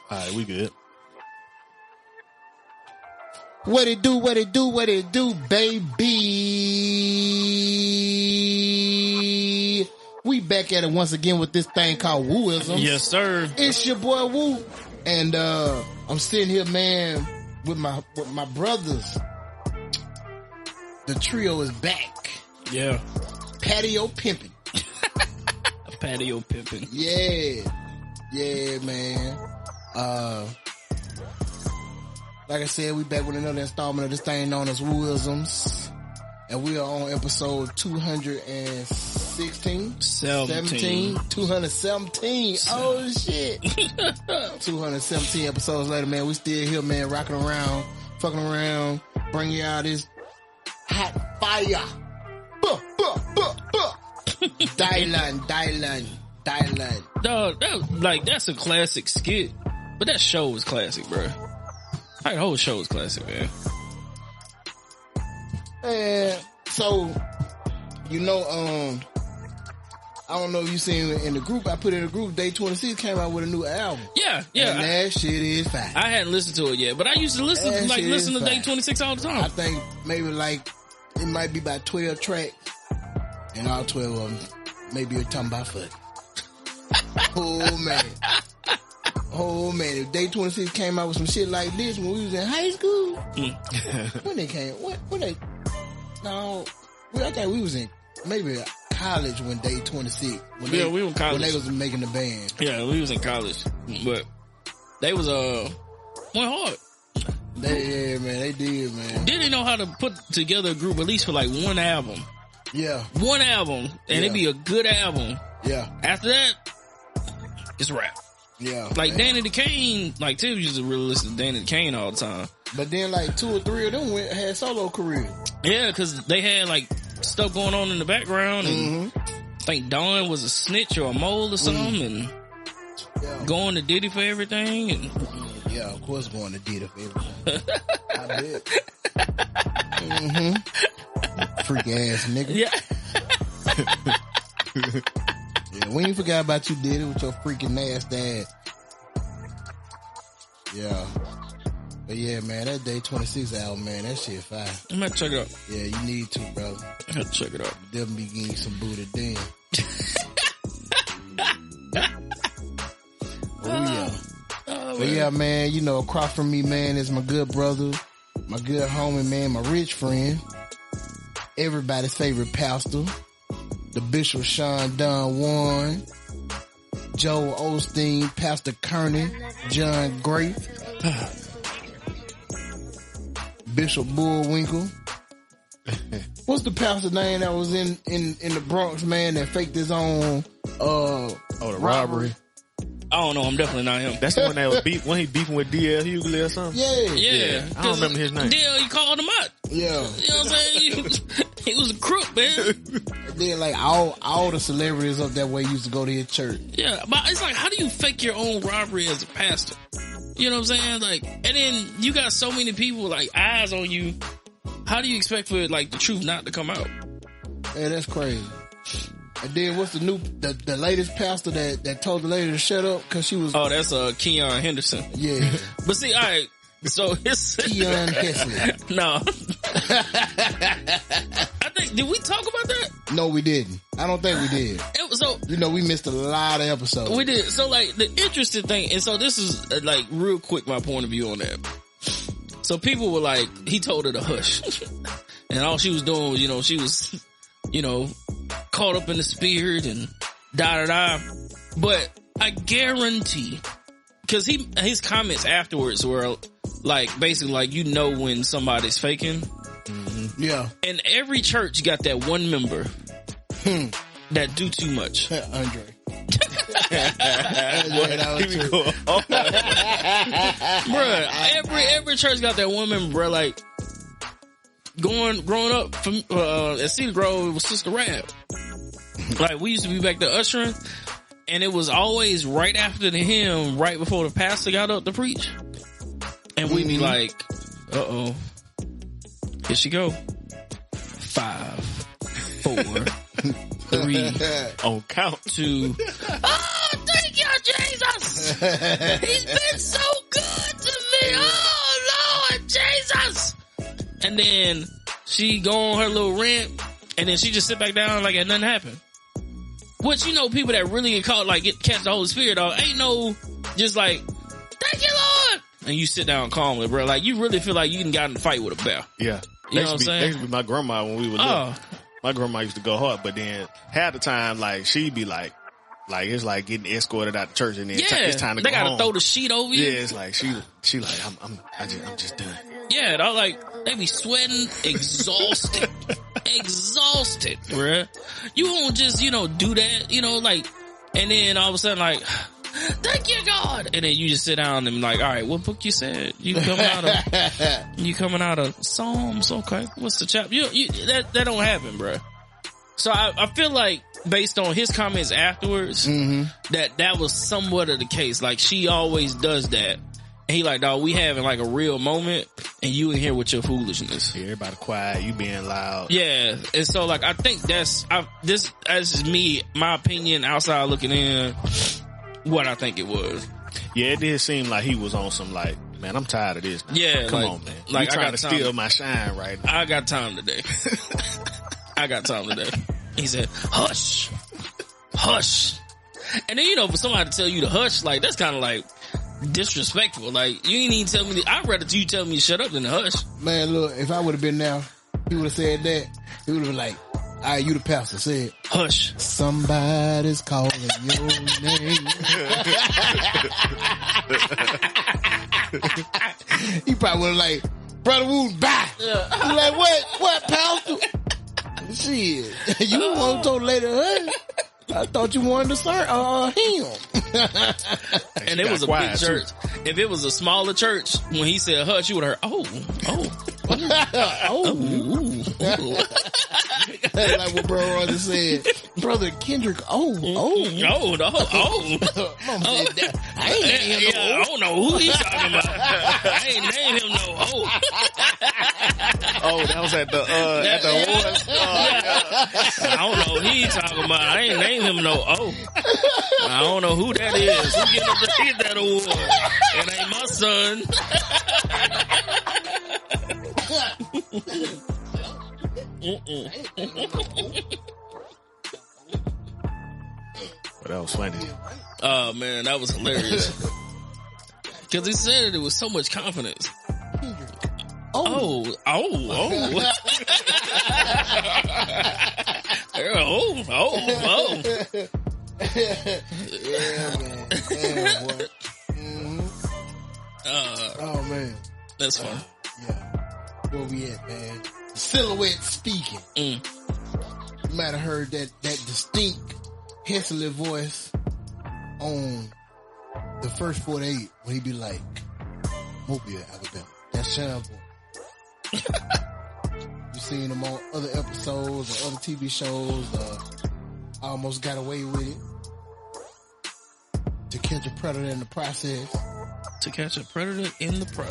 All right, we good. What it do, baby? We back at it once again with this thing called Wooism. Yes, sir. It's your boy Woo. And I'm sitting here, man, with my brothers. The trio is back. Yeah. Patio pimping. Patio pimping. Yeah, man. Like I said, we back with another installment of this thing known as Wooisms. And we are on episode 216? 217. Oh, shit. 217 episodes later, man. We still here, man, rocking around, fucking around, bringing y'all this hot fire. Dylan. Dog, that's a classic skit. But that show was classic, bro. Like, the whole show was classic, man. And so, you know, I don't know if you seen in the group, I put in the group, Day 26 came out with a new album. Yeah. And that shit is fire. I hadn't listened to it yet, but I used to listen to Day 26 all the time. I think maybe like, it might be about 12 tracks, and all 12 of them, maybe you're talking about fuck. Oh man, if Day 26 came out with some shit like this when we was in high school, when they came, I think we was in maybe college when Day 26. We were in college. When they was making the band. Yeah, we was in college. But they was, went hard. They did, man. Didn't know how to put together a group at least for like one album. Yeah. One album, and it'd be a good album. Yeah. After that, it's rap. Yeah. Like, man. Danny DeCane, like, Tibbs used to really listen to Danny DeCane all the time. But then, like, 2 or 3 of them had solo careers. Yeah, because they had, like, stuff going on in the background, and I think Dawn was a snitch or a mole or something, and going to Diddy for everything, and... Yeah, of course going to Diddy for everything. I bet. Freak ass nigga. Yeah. Yeah, we ain't forgot about you, Diddy, with your freaking nasty ass. Yeah. But yeah, man, that Day 26 album, man, that shit fire. I'm gonna check it out. Yeah, you need to, brother. I'm gonna check it out. Definitely be getting some booty then. But yeah, man, you know, across from me, man, is my good brother, my good homie, man, my rich friend, everybody's favorite pastor, the Bishop Sean Don Warren, Joel Osteen, Pastor Kearney, John Grafe, Bishop Bullwinkle. What's the pastor name that was in the Bronx, man, that faked his own the robbery? I don't know. I'm definitely not him. That's the one that was when he beefing with D.L. Hughley or something. Yeah. I don't remember his name. D.L. he called him out. Yeah. You know what I'm saying? He was a crook, man. And then like all the celebrities up that way used to go to his church. Yeah, but it's like, how do you fake your own robbery as a pastor? You know what I'm saying? Like, and then you got so many people like eyes on you. How do you expect for like the truth not to come out? Yeah, that's crazy. And then what's the latest pastor that told the lady to shut up because she was... Oh, that's Keon Henderson. Yeah. But see, all right, so it's... Keon Hensley. No. I think, did we talk about that? No, we didn't. I don't think we did. So, you know, we missed a lot of episodes. We did. So, like, the interesting thing, and so this is, like, real quick, my point of view on that. So people were like, he told her to hush. And all she was doing was, you know, she was, you know, caught up in the spirit and da-da-da. But I guarantee, because his comments afterwards were like, basically like, you know when somebody's faking. Mm-hmm. Yeah. And every church got that one member that do too much. Andre. Bruh, every church got that one member, bruh, like, growing up from at Cedar Grove, it was Sister Rab. Like, we used to be back there ushering, and it was always right after the hymn, right before the pastor got up to preach. And we'd be like, uh-oh, here she go. 5, 4, 3, on count 2. Oh, thank you. you, Jesus. He's been so good to me. Oh, Lord Jesus. And then she go on her little rant, and then she just sit back down like nothing happened. Which, you know, people that really get caught, like, catch the Holy Spirit, ain't no, just like, thank you, Lord. And you sit down calmly, bro. Like, you really feel like you done got in a fight with a bear. Yeah. You know what I'm saying? That used to be my grandma when we were little. My grandma used to go hard, but then half the time, like, she'd be like it's like getting escorted out the church, and then it's time to go home. They gotta throw the sheet over you. Yeah, it's like she like I'm just done. Yeah, they be sweating, exhausted, bruh. You won't just do that, like, and then all of a sudden like, thank you, God, and then you just sit down and like, all right, what book you said you coming out of Psalms? Okay, what's the chapter? That don't happen, bruh. So I feel like based on his comments afterwards, that was somewhat of the case. Like, she always does that. And he like, dog, we having like a real moment, and you in here with your foolishness. Yeah, everybody quiet, you being loud. Yeah, and so like, I think this is me, my opinion, outside looking in, what I think it was. Yeah, it did seem like he was on some like, man, I'm tired of this. Yeah, come on, man. Like, you trying to steal my shine right now. I got time today. He said, hush, hush. And then, for somebody to tell you to hush, like, that's kind of like disrespectful. Like, you ain't even tell me, I'd rather you tell me to shut up than to hush. Man, look, if I would have been there, he would have said that. He would have been like, all right, you the pastor, say it. Hush. Somebody's calling your name. He probably would have like, Brother Wooten, bye. Yeah. Like, what, pastor? Shit, you want to later, huh? I thought you wanted to serve him. And it was a big church. If it was a smaller church, when he said hush, you would have heard, like what Bro Roger said. Brother Kendrick, I ain't named him I don't know who he's talking about. I ain't named him no that was at the awards. I don't know who he's talking about. I ain't named him no I don't know who that is. Who get that award? It ain't my son. But that was funny. Oh man, that was hilarious. Cause he said it with so much confidence. Oh. Yeah, man. Damn, boy. Oh man, that's fun. Yeah, where we at, man? Silhouette speaking. You might have heard that distinct Hessley voice on the first 48 when he be like, Mobile, Alabama. That's Sean boy. You seen him on other episodes or other TV shows. Almost got away with it. To catch a predator in the process.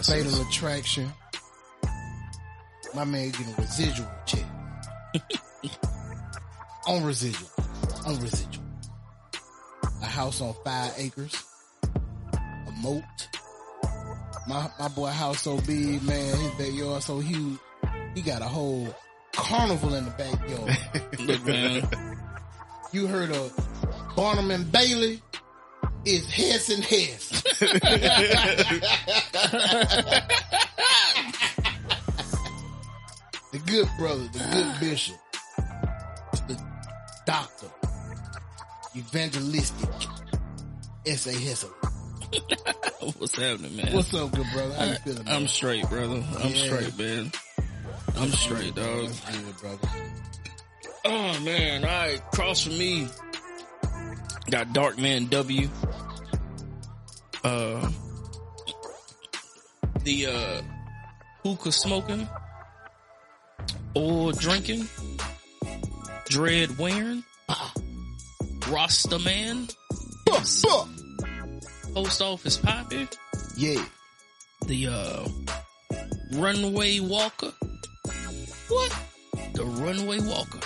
Fatal Attraction. My man getting a residual check. on residual. A house on 5 acres. A moat. My boy house so big, man. His backyard so huge. He got a whole carnival in the backyard. Look, man. You heard of Barnum and Bailey? It's Hess and Hess. The good brother, the good bishop, the doctor, evangelistic, S.A. Hessel. What's happening, man? What's up, good brother? How you feeling, man? I'm straight, brother. I'm straight, man. I'm straight, dog. Good, brother. Oh, man. All right. Across from me, got Darkman W. The hookah smoking, oil drinking, dread wearing, Rasta man, post office poppy, yeah, the runway walker. What? The runway walker.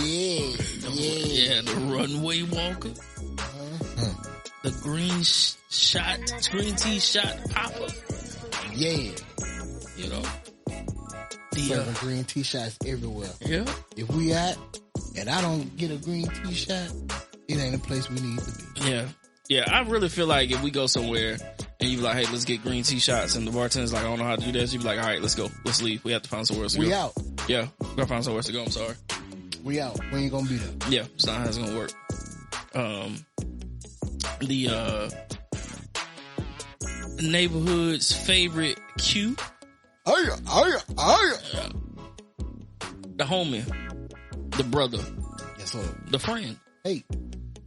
Yeah, the runway walker. the green tea shot popper. Yeah. You know? Serving green tea shots everywhere. Yeah. If we out and I don't get a green tea shot, it ain't a place we need to be. Yeah. Yeah, I really feel like if we go somewhere and you be like, hey, let's get green tea shots, and the bartender's like, I don't know how to do this, you be like, all right, let's go. Let's leave. We have to find somewhere else to go. We out. Yeah. We gotta find somewhere else to go. I'm sorry. We out. We ain't gonna be there. Yeah. It's not how it's gonna work. The neighborhood's favorite Q. The homie. The brother. Yes, sir. The friend. Hey.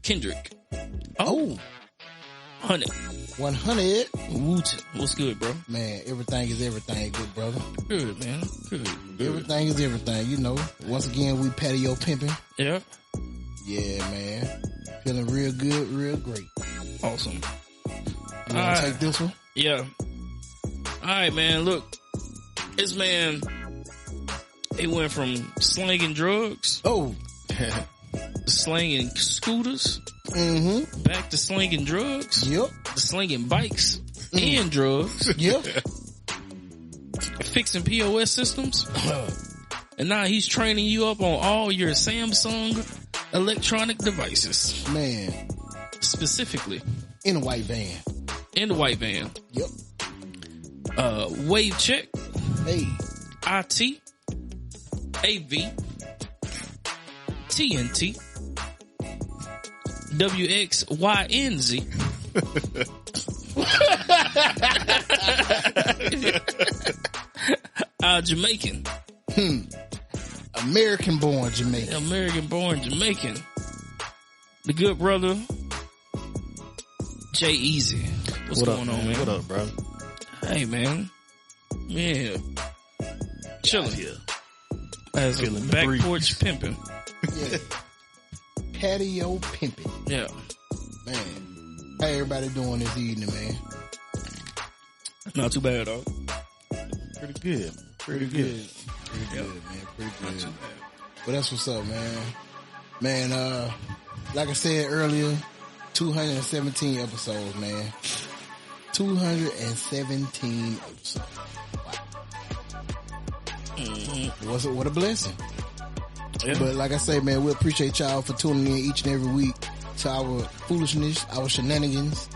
Kendrick. Oh. 100. 100. Wooten. What's good, bro? Man, everything is everything, good brother. Good, man. Good. Everything is everything, you know. Once again, we patio pimping. Yeah. Yeah, man. Feeling real good, real great. Awesome. You want to take this one? Yeah. All right, man. Look, this man, he went from slanging drugs. Oh. Slanging scooters. Mm-hmm. Back to slinging drugs. Yep. Slinging bikes and drugs. Yep. Fixing POS systems. And now he's training you up on all your Samsung electronic devices. Man. Specifically. In a white van. In the white van. Yep. Wave check. Hey. IT. AV. TNT. WXYNZ. Jamaican. American born Jamaican. American born Jamaican. The good brother, Jay Easy. What's going on, man? What up, bro? Hey, man. Yeah. Chilling here. As a back porch pimping. Yeah. Patio pimping. Yeah. Man. How everybody doing this evening, man? Not too bad, though. Pretty good. Pretty good, man. Pretty good. But that's what's up, man. Man, like I said earlier, 217 episodes, man. 217 episodes. Wow. Mm-hmm. What a blessing. Yeah. But like I say, man, we appreciate y'all for tuning in each and every week to our foolishness, our shenanigans,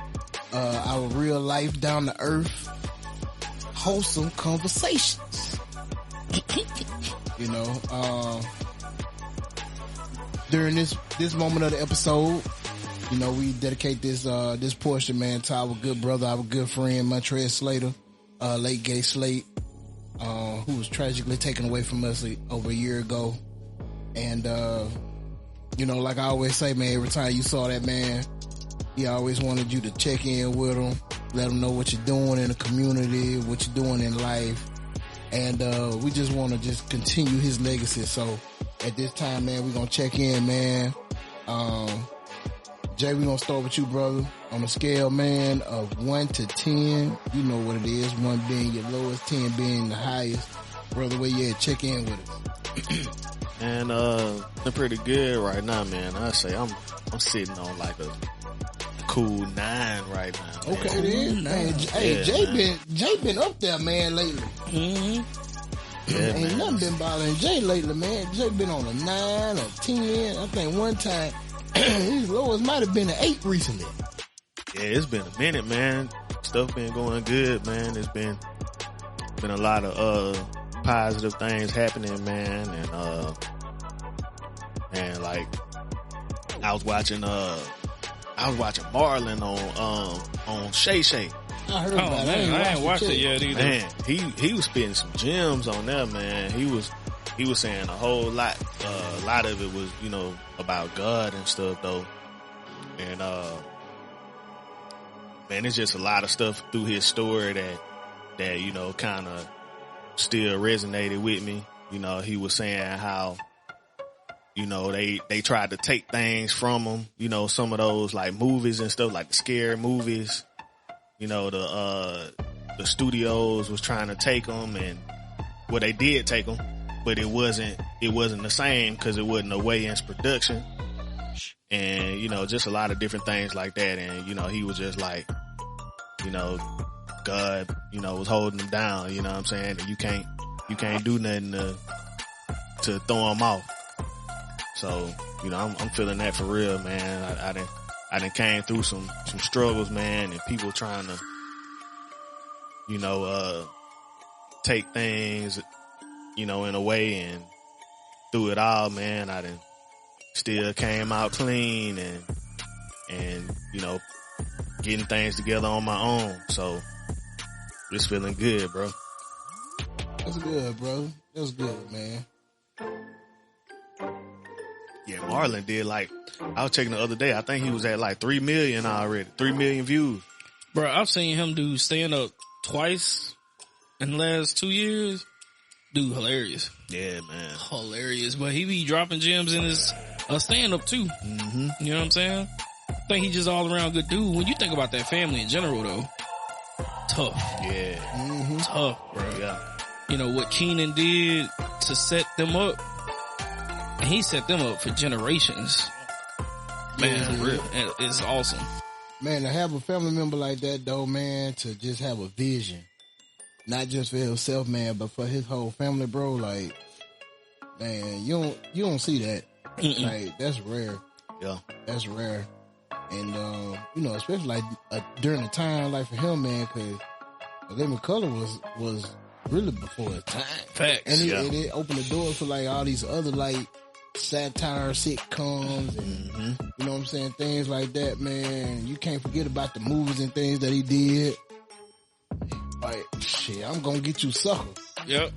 our real life, down to earth, wholesome conversations. You know, during this moment of the episode, you know, we dedicate this portion, man, to our good brother, our good friend, Montrez Slater, late Gay Slate, who was tragically taken away from us over a year ago. And, you know, like I always say, man, every time you saw that man, he always wanted you to check in with him, let him know what you're doing in the community, what you're doing in life. And, we just want to just continue his legacy. So at this time, man, we're going to check in, man. Jay, we're going to start with you, brother. On a scale, man, of 1 to 10, you know what it is. 1 being your lowest, 10 being the highest. Brother, where you at? Check in with us. And, they're pretty good right now, man. I say I'm sitting on like a cool 9 right now. Okay, cool then. Man, hey, yeah, Jay been up there, man, lately. Mm-hmm. Yeah, Ain't man. nothing been bothering Jay lately, man. Jay been on a 9 or 10. I think one time his lowest might have been an 8 recently. Yeah, it's been a minute, man. Stuff been going good, man. It's been a lot of positive things happening, man. And like I was watching Marlon on Shay Shay. I heard about it. Man, I ain't watched it yet either. Man, he was spitting some gems on there, man. He was saying a whole lot. A lot of it was, you know, about God and stuff though. And man, it's just a lot of stuff through his story that you know kind of still resonated with me. You know, he was saying how, you know, they tried to take things from him. You know, some of those like movies and stuff, like the scary movies. You know, the studios was trying to take them, and well, they did take them, but it wasn't the same because it wasn't a Wayans production. and, you know, just a lot of different things like that. And, you know, he was just like, you know, God, you know, was holding him down, you know what I'm saying? And you can't do nothing to throw him off. So, you know, I'm feeling that for real, man. I done came through some struggles, man, and people trying to, you know, take things, you know, in a way, and through it all, man, I done still came out clean and, you know, getting things together on my own. So it's feeling good, bro. That's good, bro. That's good, man. Yeah, Marlon did like, I was checking the other day, I think he was at like 3 million already, 3 million views. Bro, I've seen him do stand up twice in the last 2 years. Dude, hilarious. Yeah, man. Hilarious. But he be dropping gems in his stand up too. Mm-hmm. You know what I'm saying? I think he just all around good dude. When you think about that family in general though, tough. Yeah. Mm-hmm. Tough, bro. Yeah. You know what Keenan did to set them up? And he set them up for generations. Man, Yeah. it's awesome. Man, to have a family member like that though, man, to just have a vision. Not just for himself, man, but for his whole family, bro. Like, man, you don't see that. Mm-mm. Like, that's rare. Yeah. That's rare. And, you know, especially like during the time, like for him, man, because Living Color was really before his time. Facts. And Yeah. it opened the door for like all these other like satire sitcoms and, you know what I'm saying, things like that, man. You can't forget about the movies and things that he did. Like, shit, I'm gonna get you sucker. Yep.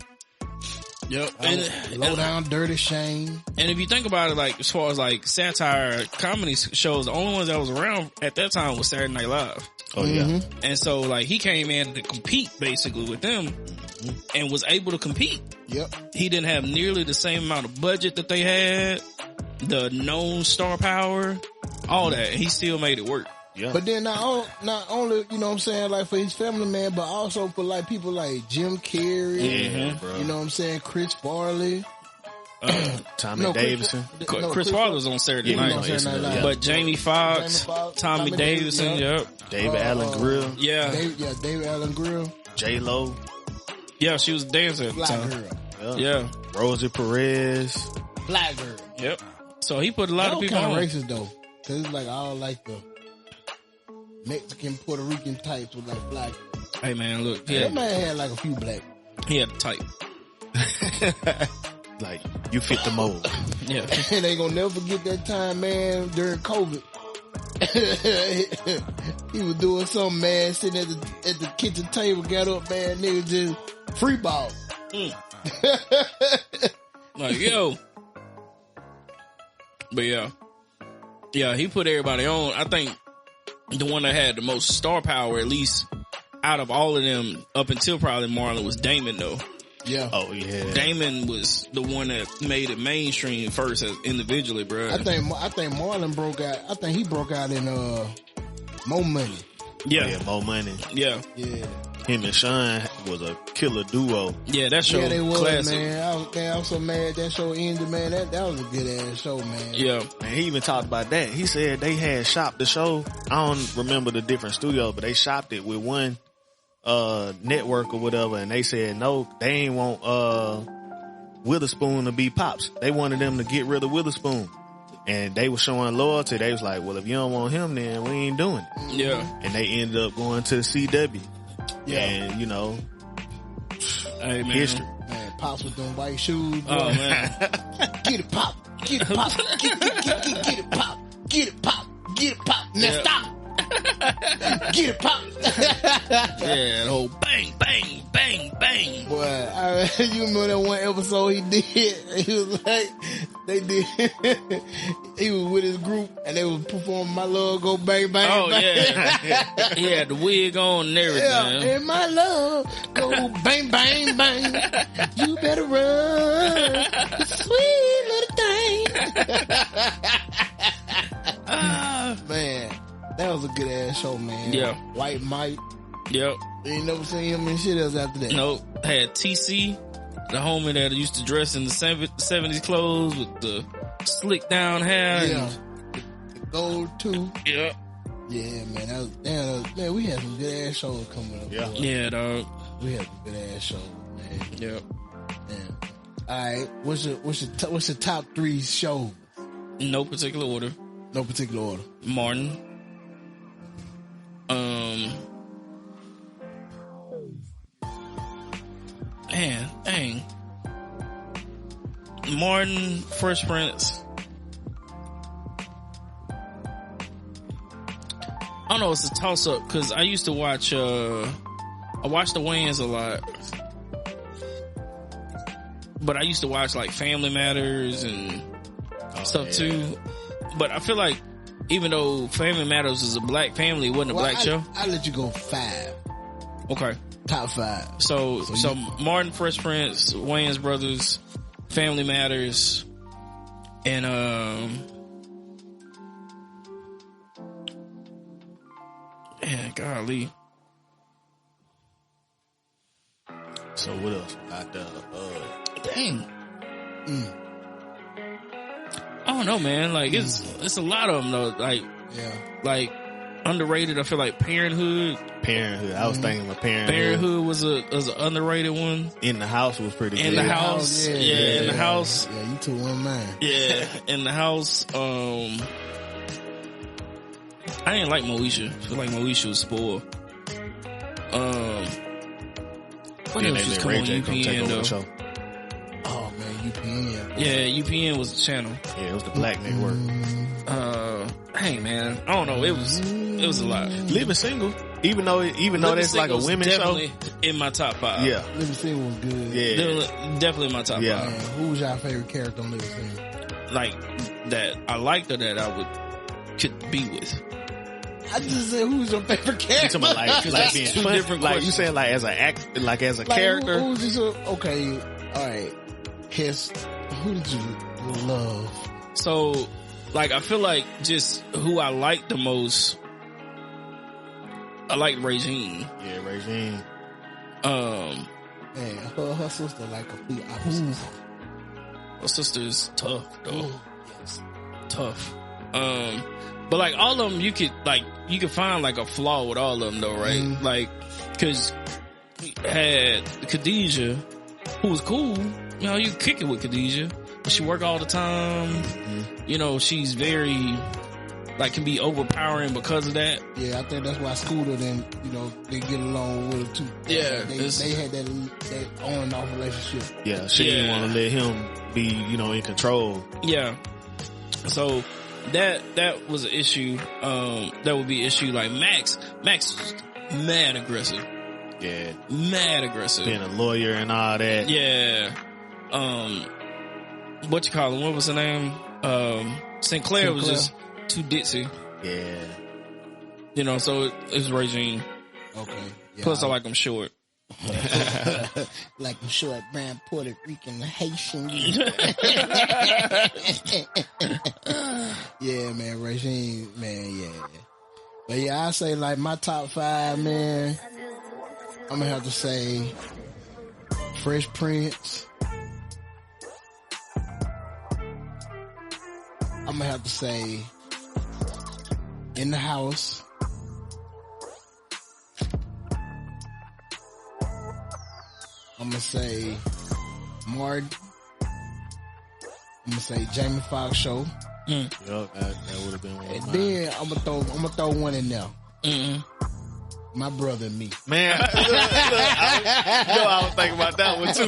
Low Down Dirty Shame. And if you think about it, like, as far as like satire comedy shows, the only ones that was around at that time was Saturday Night Live. Oh, yeah. Mm-hmm. And so like he came in to compete basically with them and was able to compete. Yep. He didn't have nearly the same amount of budget that they had, the known star power, all that. He still made it work. Yeah. But then not only, you know what I'm saying, like for his family, man, but also for like people like Jim Carrey, Yeah, bro. you know what I'm saying, Chris Farley. Tommy Davidson. Chris Farley was on Saturday Yeah, Night. on Saturday Night, yeah. But Jamie Foxx, Tommy Davidson, yep. David Allen Grill. Yeah. David Allen Grill. J-Lo. Yeah, she was a dancer at the Black time. girl. Yeah. Rosie Perez. Black girl. Yep. So he put a lot of people kind on. of racist though. Cause it's like all like the Mexican, Puerto Rican types with like black. Hey man, look. That Yeah. man had like a few black. He had a type. Like, you fit the mold. Yeah. And they gonna never forget that time, man, during COVID. He was doing something, man, sitting at the kitchen table, got up, man, nigga just free ball. Like, yo. But yeah. Yeah, he put everybody on. I think the one that had the most star power, at least out of all of them, up until probably Marlon, was Damon though. Yeah. Oh, yeah. Damon was the one that made it mainstream first as individually, bro. I think Marlon broke out. I think he broke out in More Money. Yeah. Yeah, More Money. Yeah. Yeah. Him and Sean was a killer duo. Yeah, that show Yeah, they was, classic. man. I was so mad that show ended, man. That was a good ass show, man. Yeah. And he even talked about that. He said they had shopped the show. I don't remember the different studios, but they shopped it with one network or whatever, and they said no, they ain't want Witherspoon to be Pops. They wanted them to get rid of Witherspoon. And they were showing loyalty. They was like, well, if you don't want him, then we ain't doing it. Yeah. And they ended up going to the CW. Yeah. And, you know, Hey, man. history. Man, Pops with them white shoes. Bro. Oh, man. Get it, Pop. Get it, Pop. Get it, Pop. Get it, Pop. Get it, Pop. Now Yeah. stop. Get it, Pop. Yeah, the whole bang, bang, bang, bang. Boy, you remember that one episode he did? He was like, they did, he was with his group and they was performing My Love Go Bang Bang Oh, Bang. yeah. He had the wig on and everything. Yeah, and my love go bang, bang, bang. You better run, sweet little thing. Man, that was a good ass show, man. Yeah. White Mike. Yep. You ain't never seen him and shit else after that. Nope. Had TC, the homie that used to dress in the 70s clothes with the slick down hair. Yeah. And Gold 2. Yeah. Yeah, man. Man, we had some good ass shows coming up. Yeah. Boy. Yeah, dog. We had some good ass shows, man. Yeah. Man. All right. What's your top 3 shows? No particular order. No particular order. Martin. Man, dang. Martin, Fresh Prince. I don't know, it's a toss up because I used to watch, I watched the Wayans a lot. But I used to watch like Family Matters and stuff too. But I feel like even though Family Matters is a black family, it wasn't a black show. I'll let you go 5. Okay. Top 5. So Martin, Fresh Prince, Wayans Brothers, Family Matters, and man, golly. So what else? Dang. I don't know, man. Like it's a lot of them though. Like like underrated. I feel like Parenthood. I was thinking of Parenthood. Parenthood was an underrated one. In the House was pretty good. In the House, in the House. Yeah, you two one man. Yeah, In the House. I didn't like Moesha. I feel like Moesha was spoiled. What else was coming on UPN though? Oh man, UPN. Yeah, UPN was the channel. Yeah, it was the Black Network. Hey man, I don't know. It was a lot. Living Single, even though that's like a women's show, in my top 5. Yeah, Living Single was good. Yeah, definitely in my top 5. Man, who was your favorite character on Living Single? Like that I liked or that I could be with. I just said, who's your favorite character? like being two fun, different like questions. you saying, like as an act, like as a character. Who's just okay? All right, who did you love? So, like, I feel like just who I like the most. I like Regine. Yeah, Regine. Man, her sister like complete opposite. Her sister is tough though. Ooh, yes. Tough. But like all of them, you could find like a flaw with all of them though, right? Mm-hmm. Like, cause we had Khadijah, who was cool. You know, you kick it with Khadijah, but she work all the time. Mm-hmm. You know, she's very, like, can be overpowering because of that. Yeah, I think that's why Scooter then, you know, they get along with her too. Yeah. They had that on and off relationship. Yeah, she didn't want to let him be, you know, in control. Yeah. So that was an issue. That would be an issue. Like Max was mad aggressive. Yeah. Mad aggressive. Being a lawyer and all that. Yeah. What you call him? What was her name? Sinclair was just too ditzy. Yeah. You know, so it was Regine. Okay. Yeah, Plus, I like him short. like I'm short, brown, Puerto Rican, Haitian. Yeah, man, Regine, man, yeah. But yeah, I say like my top 5, man. I'm gonna have to say Fresh Prince. I'm gonna have to say In the House. I'm gonna say Martin. I'm gonna say Jamie Foxx Show. Yup, that would have been one. And then I'm gonna throw one in there. My Brother and Me. Man, look, I was thinking about that one too.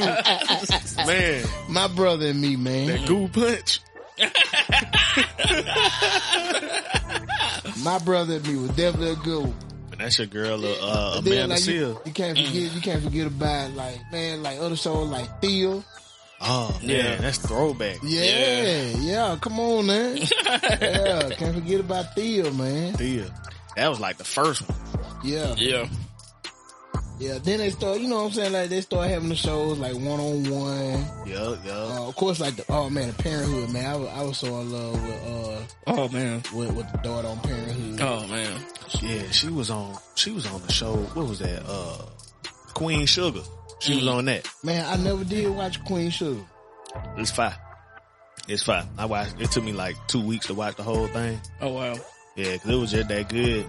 Man, My Brother and Me, man. that goo punch. My Brother and Me was definitely a good one. That's your girl, Amanda Then, like, Seale. you can't forget about like other shows like Theo. Oh man, that's throwback. Yeah, come on, man. Yeah, can't forget about Theo, man. Theo, that was like the first one. Yeah. Then they start, you know what I'm saying? Like they start having the shows like one-on-one. Yeah. Of course, like the Parenthood, man. I was so in love with with the daughter on Parenthood. Oh man. Yeah, she was on the show. What was that? Queen Sugar. She was on that. Man, I never did watch Queen Sugar. It's fire. It's fine. I watched. It took me like 2 weeks to watch the whole thing. Oh wow. Yeah, because it was just that good.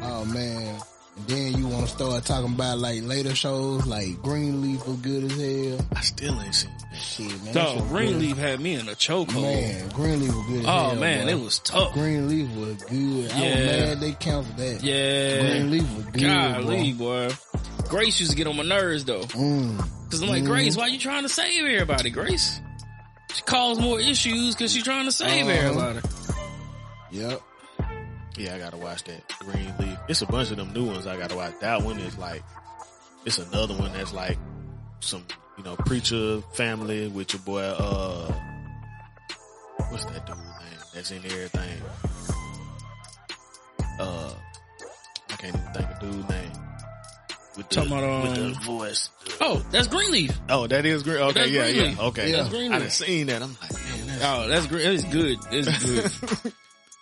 Oh man. And then you want to start talking about like later shows, like Greenleaf was good as hell. I still ain't seen that. Shit, man. No, Greenleaf had me in a chokehold. Man, Greenleaf was good as hell. Oh man, bro. it was tough. Greenleaf was good. I was mad they canceled that. Yeah. Greenleaf was good. Golly, boy. Grace used to get on my nerves though. Cause I'm like, Grace, why you trying to save everybody, Grace? She caused more issues cause she's trying to save everybody. Yep. Yeah, I gotta watch that Greenleaf. It's a bunch of them new ones I gotta watch. That one is like, it's another one that's like some, you know, preacher family with your boy, what's that dude's name that's in everything? I can't even think of dude's name. With the, with the voice. Oh, that's Greenleaf. Oh, that is Green. Okay, That's yeah, Greenleaf. yeah. Okay. That's Greenleaf. I done seen that. I'm like, man, that's... Oh, that's great. It's good. It's good.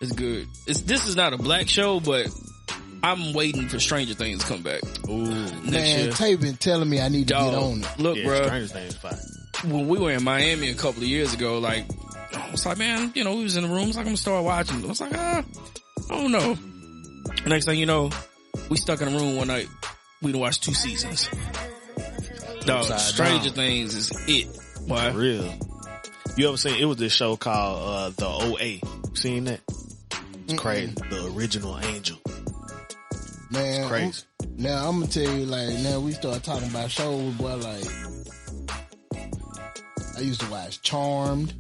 It's good. This is not a black show, but I'm waiting for Stranger Things to come back. Ooh. Next year. Tay been telling me I need to get on it. Look, Yeah, bro. Stranger Things fine. When we were in Miami a couple of years ago, like, I was like, man, you know, we was in the room. It's like, I'm gonna start watching. I was like, I don't know. Next thing you know, we stuck in a room one night. We done watched 2 seasons. Dog, Stranger Things is it. Why? For real. You ever seen, it was this show called, The OA. Seen that? It's crazy. The Original Angel. Man, It's crazy. Now I'm gonna tell you, like, now we start talking about shows, boy, like, I used to watch Charmed.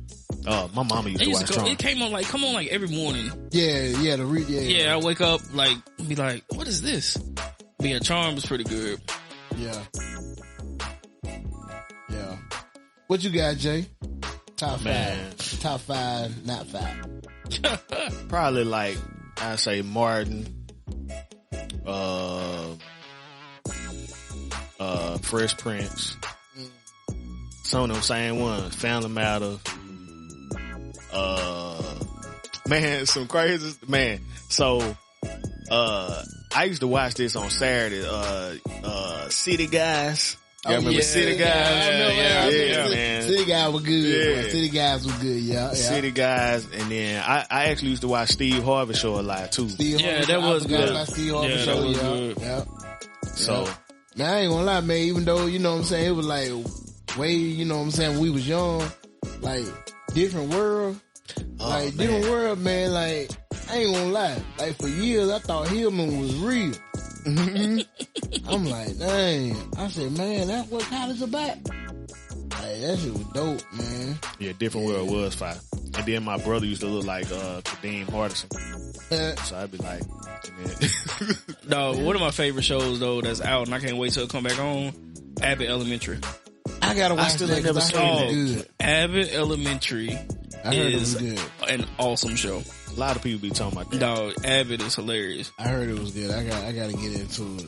My mama used to watch Charmed. It came on like every morning. Yeah, Yeah, I wake up, like, be like, what is this? But yeah, Charmed was pretty good. Yeah. What you got, Jay? Top Man. 5. Top 5, not 5. Probably like, I say Martin, Fresh Prince, some of them same ones, Family Matters, man, some crazy, man. So, I used to watch this on Saturday, City Guys. Y'all remember City Guys? Yeah, man. City Guys were good. Yeah. Boy. City Guys was good, yeah. City Guys, and then I actually used to watch Steve Harvey show a lot too. That was good. About Steve Harvey show, that was good. Yeah. So, man, I ain't gonna lie, man, even though, you know what I'm saying, it was like way, you know what I'm saying, when we was young, like, different world. Different world, man, like, I ain't gonna lie. Like, for years, I thought Hillman was real. I'm like, dang. I said, man, that's what college about. Like, that shit was dope, man. yeah, Different World was fire. And then my brother used to look like Kadeem Hardison. So I'd be like, man. No, one of my favorite shows though that's out and I can't wait till it come back on, Abbott Elementary. I gotta watch still that. ain't never I heard seen it it. good. Abbott Elementary I heard it was is good. an awesome show. A lot of people be talking about that. Dog, Abbott is hilarious. I heard it was good. I gotta get into it.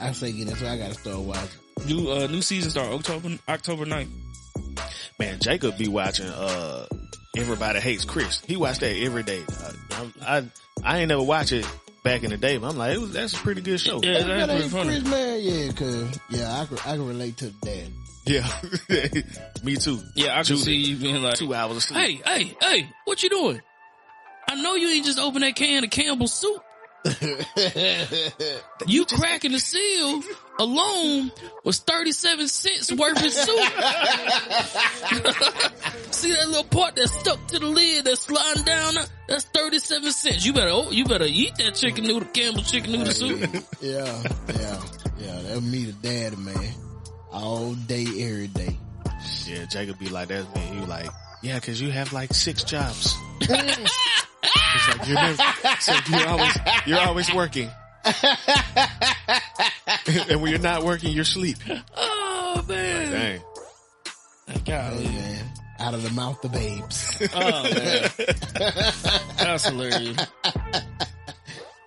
I say get into it. I gotta start watching. New season start October 9th. Man, Jacob be watching Everybody Hates Chris. He watched that every day. I ain't never watched it back in the day, but I'm like, that's a pretty good show. Yeah, that's pretty Chris, funny. man, yeah, cause I can relate to the dad. Yeah. Me too. Yeah, I can see you being like, 2 hours of sleep. Hey, what you doing? I know you ain't just open that can of Campbell's soup. You cracking the seal alone was 37 cents worth of soup. See that little part that's stuck to the lid that's sliding down? That's 37 cents. You better eat that Campbell's chicken noodle soup. Yeah. That's me, the daddy, man. All day, every day. Yeah, Jacob be like, that's me. He was like, yeah, cause you have like 6 jobs. It's like, you're always working. And when you're not working, you're asleep. Oh man. Like, dang. Golly. Hey, man. Out of the mouth of babes. Oh man. That's hilarious.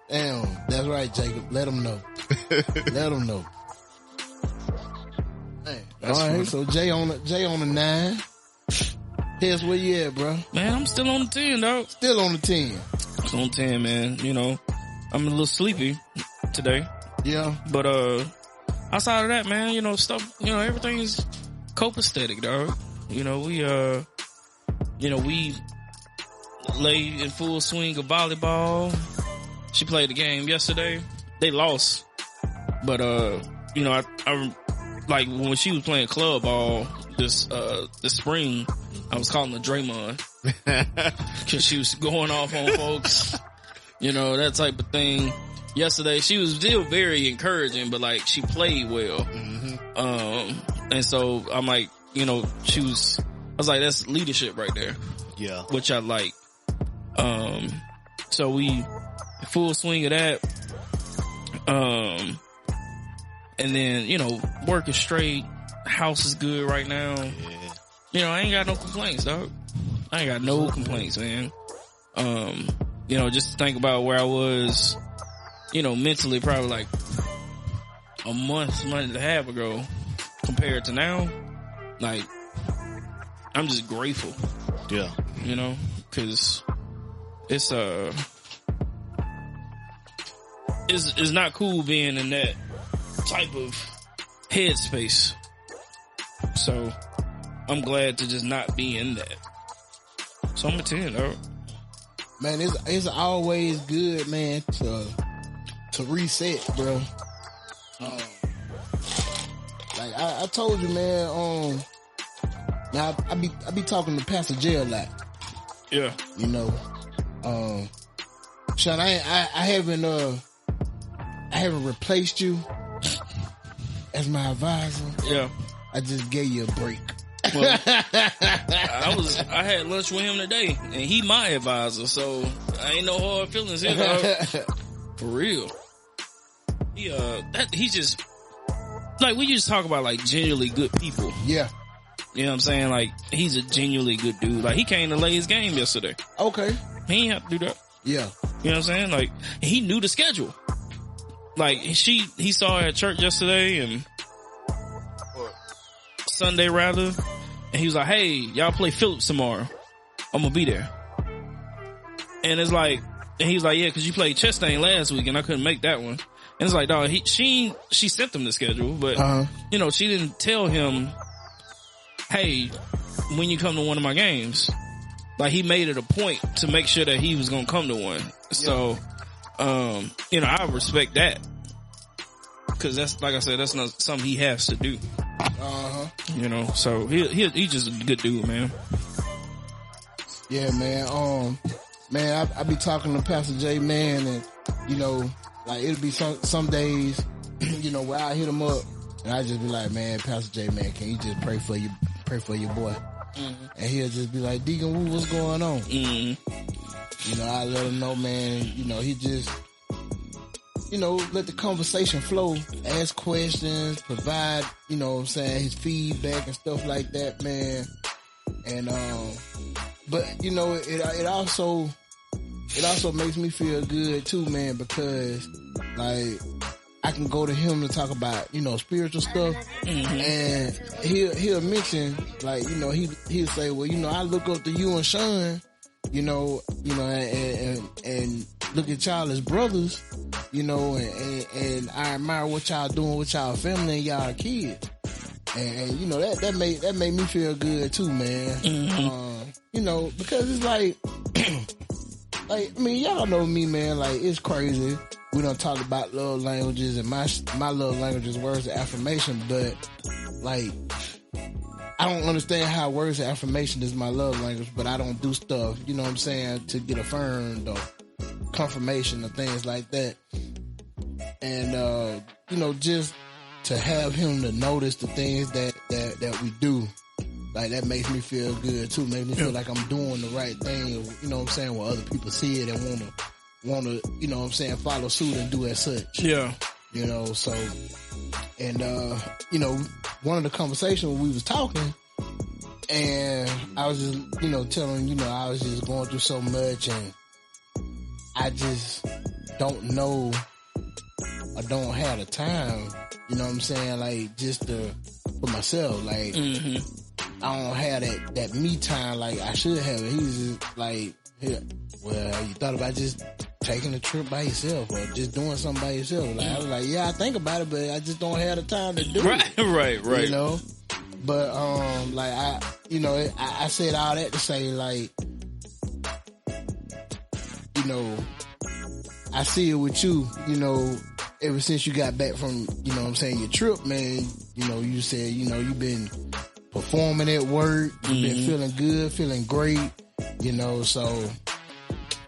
Damn, that's right, Jacob. Let them know. Let them know. Hey, all right, funny. so Jay on the 9. Tess, where you at, bro? Man, I'm still on the 10, dog. Still on the 10. Still on 10, man. You know, I'm a little sleepy today. Yeah. But, outside of that, man, you know, stuff, you know, everything's copacetic, dog. You know, we lay in full swing of volleyball. She played the game yesterday. They lost. But, I like when she was playing club ball this spring, I was calling her Draymond. Cause she was going off on folks, that type of thing. Yesterday, she was still very encouraging, but like she played well. Mm-hmm. And so I'm like, I was like, that's leadership right there. Yeah. Which I like. So we full swing of that. And then, working straight. House is good right now. Yeah. I ain't got no complaints, dog. I ain't got no complaints, man. Just to think about where I was, mentally probably like a month and a half ago compared to now. Like, I'm just grateful. Yeah. Cause it's not cool being in that type of headspace. So I'm glad to just not be in that. So I'm a 10, though. Man, it's always good, man, to reset, bro. Like I told you, man. Now I be talking to Pastor J a lot. Yeah. Sean, I haven't replaced you as my advisor. Yeah. I just gave you a break. Well, I had lunch with him today, and he my advisor, so I ain't no hard feelings here, dog. For real. He just, like, we just talk about, like, genuinely good people. Yeah. You know what I'm saying? Like, he's a genuinely good dude. Like, he came to lay his game yesterday. Okay. He ain't have to do that. Yeah. You know what I'm saying? Like, he knew the schedule. Like, he saw her at church yesterday and Sunday rather. And he was like, hey, y'all play Phillips tomorrow. I'm gonna be there. And it's like, and he was like, yeah, cause you played Chastain last week and I couldn't make that one. And it's like, dog, she sent him the schedule, but she didn't tell him, hey, when you come to one of my games. Like, he made it a point to make sure that he was gonna come to one. So, I respect that. Cause that's, like I said, that's not something he has to do. So he's just a good dude, man. Yeah, man. Man, I be talking to Pastor J, man, and, like, it'll be some days, where I hit him up and I just be like, man, Pastor J, man, can you just pray for your boy? Mm-hmm. And he'll just be like, Deacon Wu, what's going on? Mm-hmm. I let him know, man, he just, let the conversation flow, ask questions, provide, his feedback and stuff like that, man. And, but, it also makes me feel good too, man, because, like, I can go to him to talk about, spiritual stuff. Mm-hmm. And he'll mention, like, he'll say, well, I look up to you and Sean, and look at y'all as brothers, and I admire what y'all doing with y'all family and y'all kids. And that made me feel good too, man. Mm-hmm. Because it's like, y'all know me, man, like, it's crazy. We don't talk about love languages, and my love language is words of affirmation, but, like, I don't understand how words of affirmation is my love language, but I don't do stuff, to get affirmed or confirmation or things like that. And, just to have him to notice the things that we do, like, that makes me feel good too. Makes me feel like I'm doing the right thing, where other people see it and wanna, follow suit and do as such. Yeah. So, and, one of the conversations we was talking, and I was just, telling, I was just going through so much, and I just don't know or don't have the time, like, just for myself, like, mm-hmm. I don't have that me time like I should have it. He's just like, well, you thought about just taking a trip by yourself or just doing something by yourself. Like, I was like, yeah, I think about it, but I just don't have the time to do it. Right. But, like, I said all that to say, like, you know, I see it with you, you know, ever since you got back from, you know what I'm saying, your trip, man, you know, you said, you know, you've been performing at work, you've been feeling good, feeling great, you know, so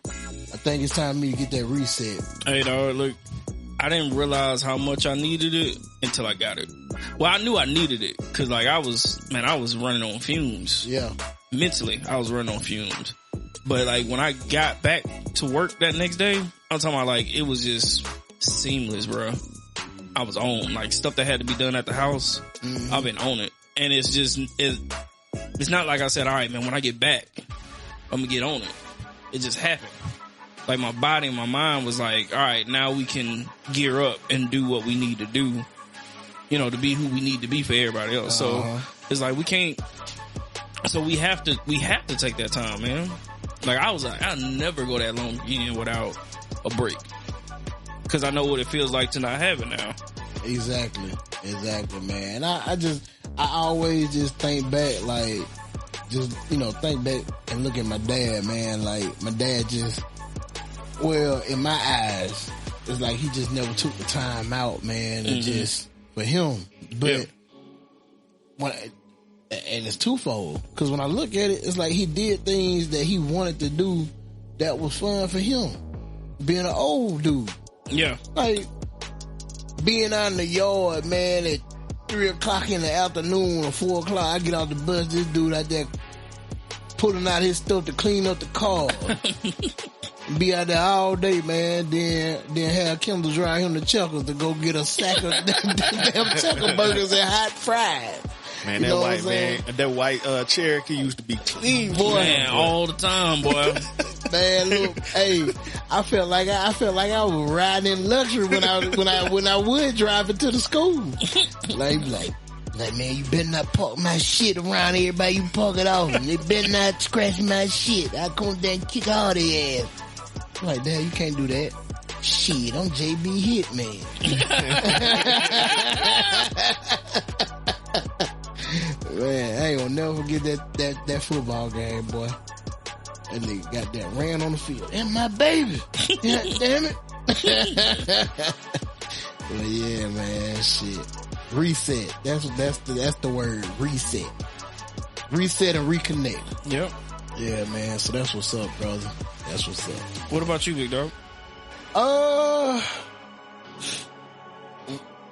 I think it's time for me to get that reset. Hey, dog, look, I didn't realize how much I needed it until I got it. Well, I knew I needed it because, like, I was running on fumes. Yeah. Mentally, I was running on fumes. But, like, when I got back to work that next day, I'm talking about, like, it was just seamless, bro. I was on. Like, stuff that had to be done at the house, I've been on it. And it's just, it's not like I said, all right, man, when I get back, I'm going to get on it. It just happened. Like, my body and my mind was like, all right, now we can gear up and do what we need to do, you know, to be who we need to be for everybody else. So it's like, we can't, so we have to take that time, man. Like, I was like, I'll never go that long again without a break. Cause I know what it feels like to not have it now. Exactly, man. And I always just think back, like, just, you know, think back and look at my dad, man. Like, my dad just, well, in my eyes, it's like he just never took the time out, man, and just, for him. But, and it's twofold. Cause when I look at it, it's like he did things that he wanted to do that was fun for him. Being an old dude. Yeah. Like, being out in the yard, man, at 3 o'clock in the afternoon or 4 o'clock, I get out the bus, this dude out there pulling out his stuff to clean up the car. Be out there all day, man. Then have Kendall drive him to Chuckles to go get a sack of damn Chuckle burgers and hot fries. Man, that white Cherokee used to be clean, boy. Man, all the time, boy. Man, look, hey, I felt like I was riding in luxury when I would drive it to the school. Like, man, you better not park my shit around everybody. You park it off. They better not scratch my shit. I come there and kick all their ass. Like, Dad, you can't do that. Shit, I'm JB Hitman. Man, I ain't gonna never forget that football game, boy. That nigga got that ran on the field. And my baby. God damn it. Well, yeah, man, shit. Reset. That's the word. Reset. Reset and reconnect. Yep. Yeah, man. So that's what's up, brother. That's what's up. What about you, big dog?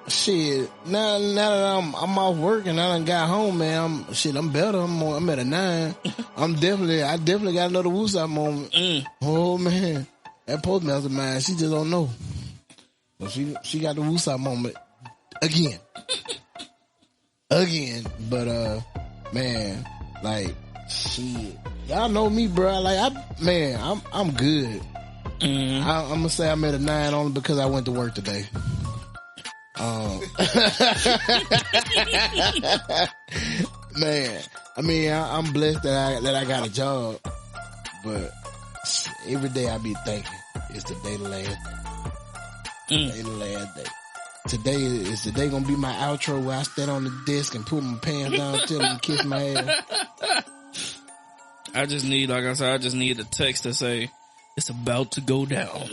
Shit. Now that I'm off work and I done got home, man, I'm better. I'm at a 9. I definitely got another woosah moment. Oh man, that postmaster man, she just don't know. But she got the woosah moment again. But man, like, shit. Y'all know me, bro. Like, I'm good. I'm gonna say I'm at a 9 only because I went to work today. Man, I mean, I'm blessed that I got a job, but every day I be thinking it's the day the last day. Day the last day. Today is the day gonna be my outro where I stand on the desk and pull my pants down, tell them to kiss my ass. I just need a text to say, it's about to go down.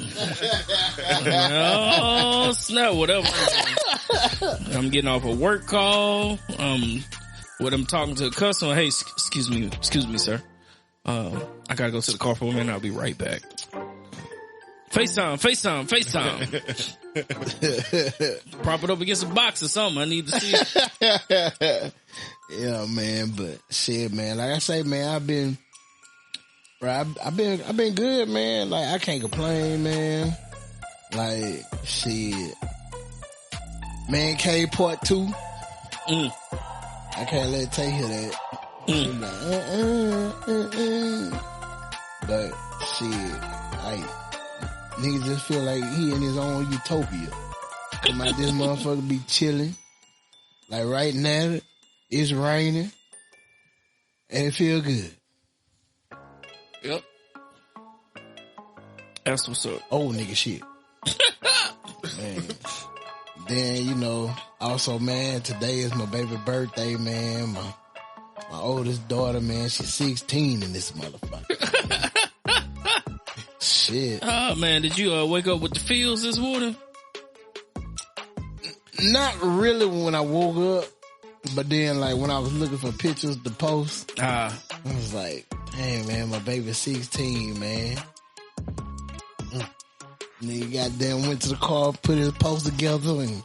Oh, snap, whatever. I'm getting off a work call. When I'm talking to a customer, hey, excuse me, sir. I gotta go to the car for a minute. I'll be right back. FaceTime. Prop it up against a box or something. I need to see it. Yeah, man, but shit, man. Like I say, man, I've been good, man. Like, I can't complain, man. Like, shit. Man Cave Part 2. I can't let Tay hear that. Like, But shit, like, niggas just feel like he in his own utopia. Come out, this motherfucker be chilling. Like, right now, it's raining. And it feel good. Yep. That's what's up. Old nigga shit. Man. then, you know, also, man, today is my baby birthday, man. My oldest daughter, man, she's 16 in this motherfucker. Shit. Oh, man, did you wake up with the feels this morning? Not really when I woke up, but then, like, when I was looking for pictures to post, I was like, dang, man, my baby's 16, man. And then he goddamn went to the car, put his post together, and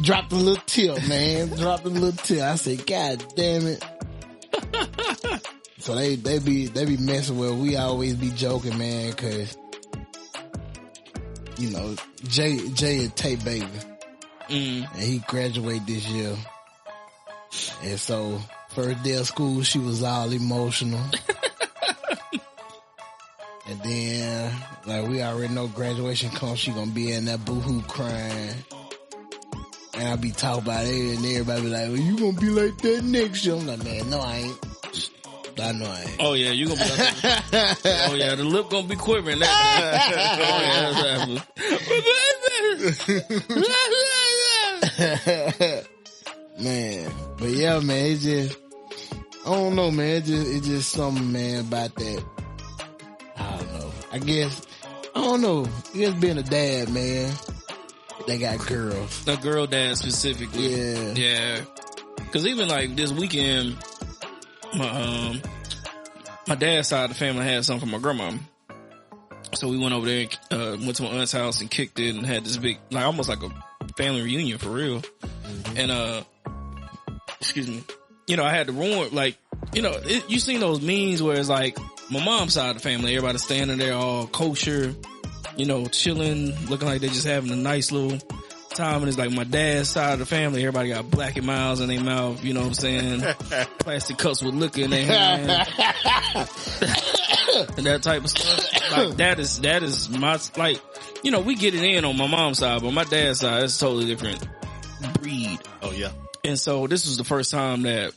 dropped a little tip, man. Dropped a little tip. I said, God damn it. So they be messing with. We always be joking, man, cause you know Jay is Tate baby, and he graduated this year, and so first day of school she was all emotional, and then like we already know graduation comes, she gonna be in that boohoo crying. And I be talking about it, and everybody be like, well, you gonna be like that next year. I'm like, man, no, I ain't. I know I ain't. Oh, yeah, you gonna be like that. Oh, yeah, the lip gonna be quivering. That. Oh, yeah, man. But yeah, man, it's just, I don't know, man. It's just something, man, about that. I don't know. I don't know. I guess being a dad, man. They got girls. A girl dad specifically. Yeah. Yeah. Cause even like this weekend, my dad's side of the family had something for my grandma. So we went over there and went to my aunt's house and kicked it and had this big, like almost like a family reunion for real. Mm-hmm. And, excuse me, you know, I had to ruin, like, you know, you seen those memes where it's like my mom's side of the family, everybody standing there all kosher, you know, chilling, looking like they're just having a nice little time. And it's like my dad's side of the family, everybody got Black and Milds in their mouth, you know what I'm saying? Plastic cups with liquor in their hand. And that type of stuff. Like that is my, like, you know, we get it in on my mom's side, but my dad's side, it's a totally different breed. Oh yeah. And so this was the first time that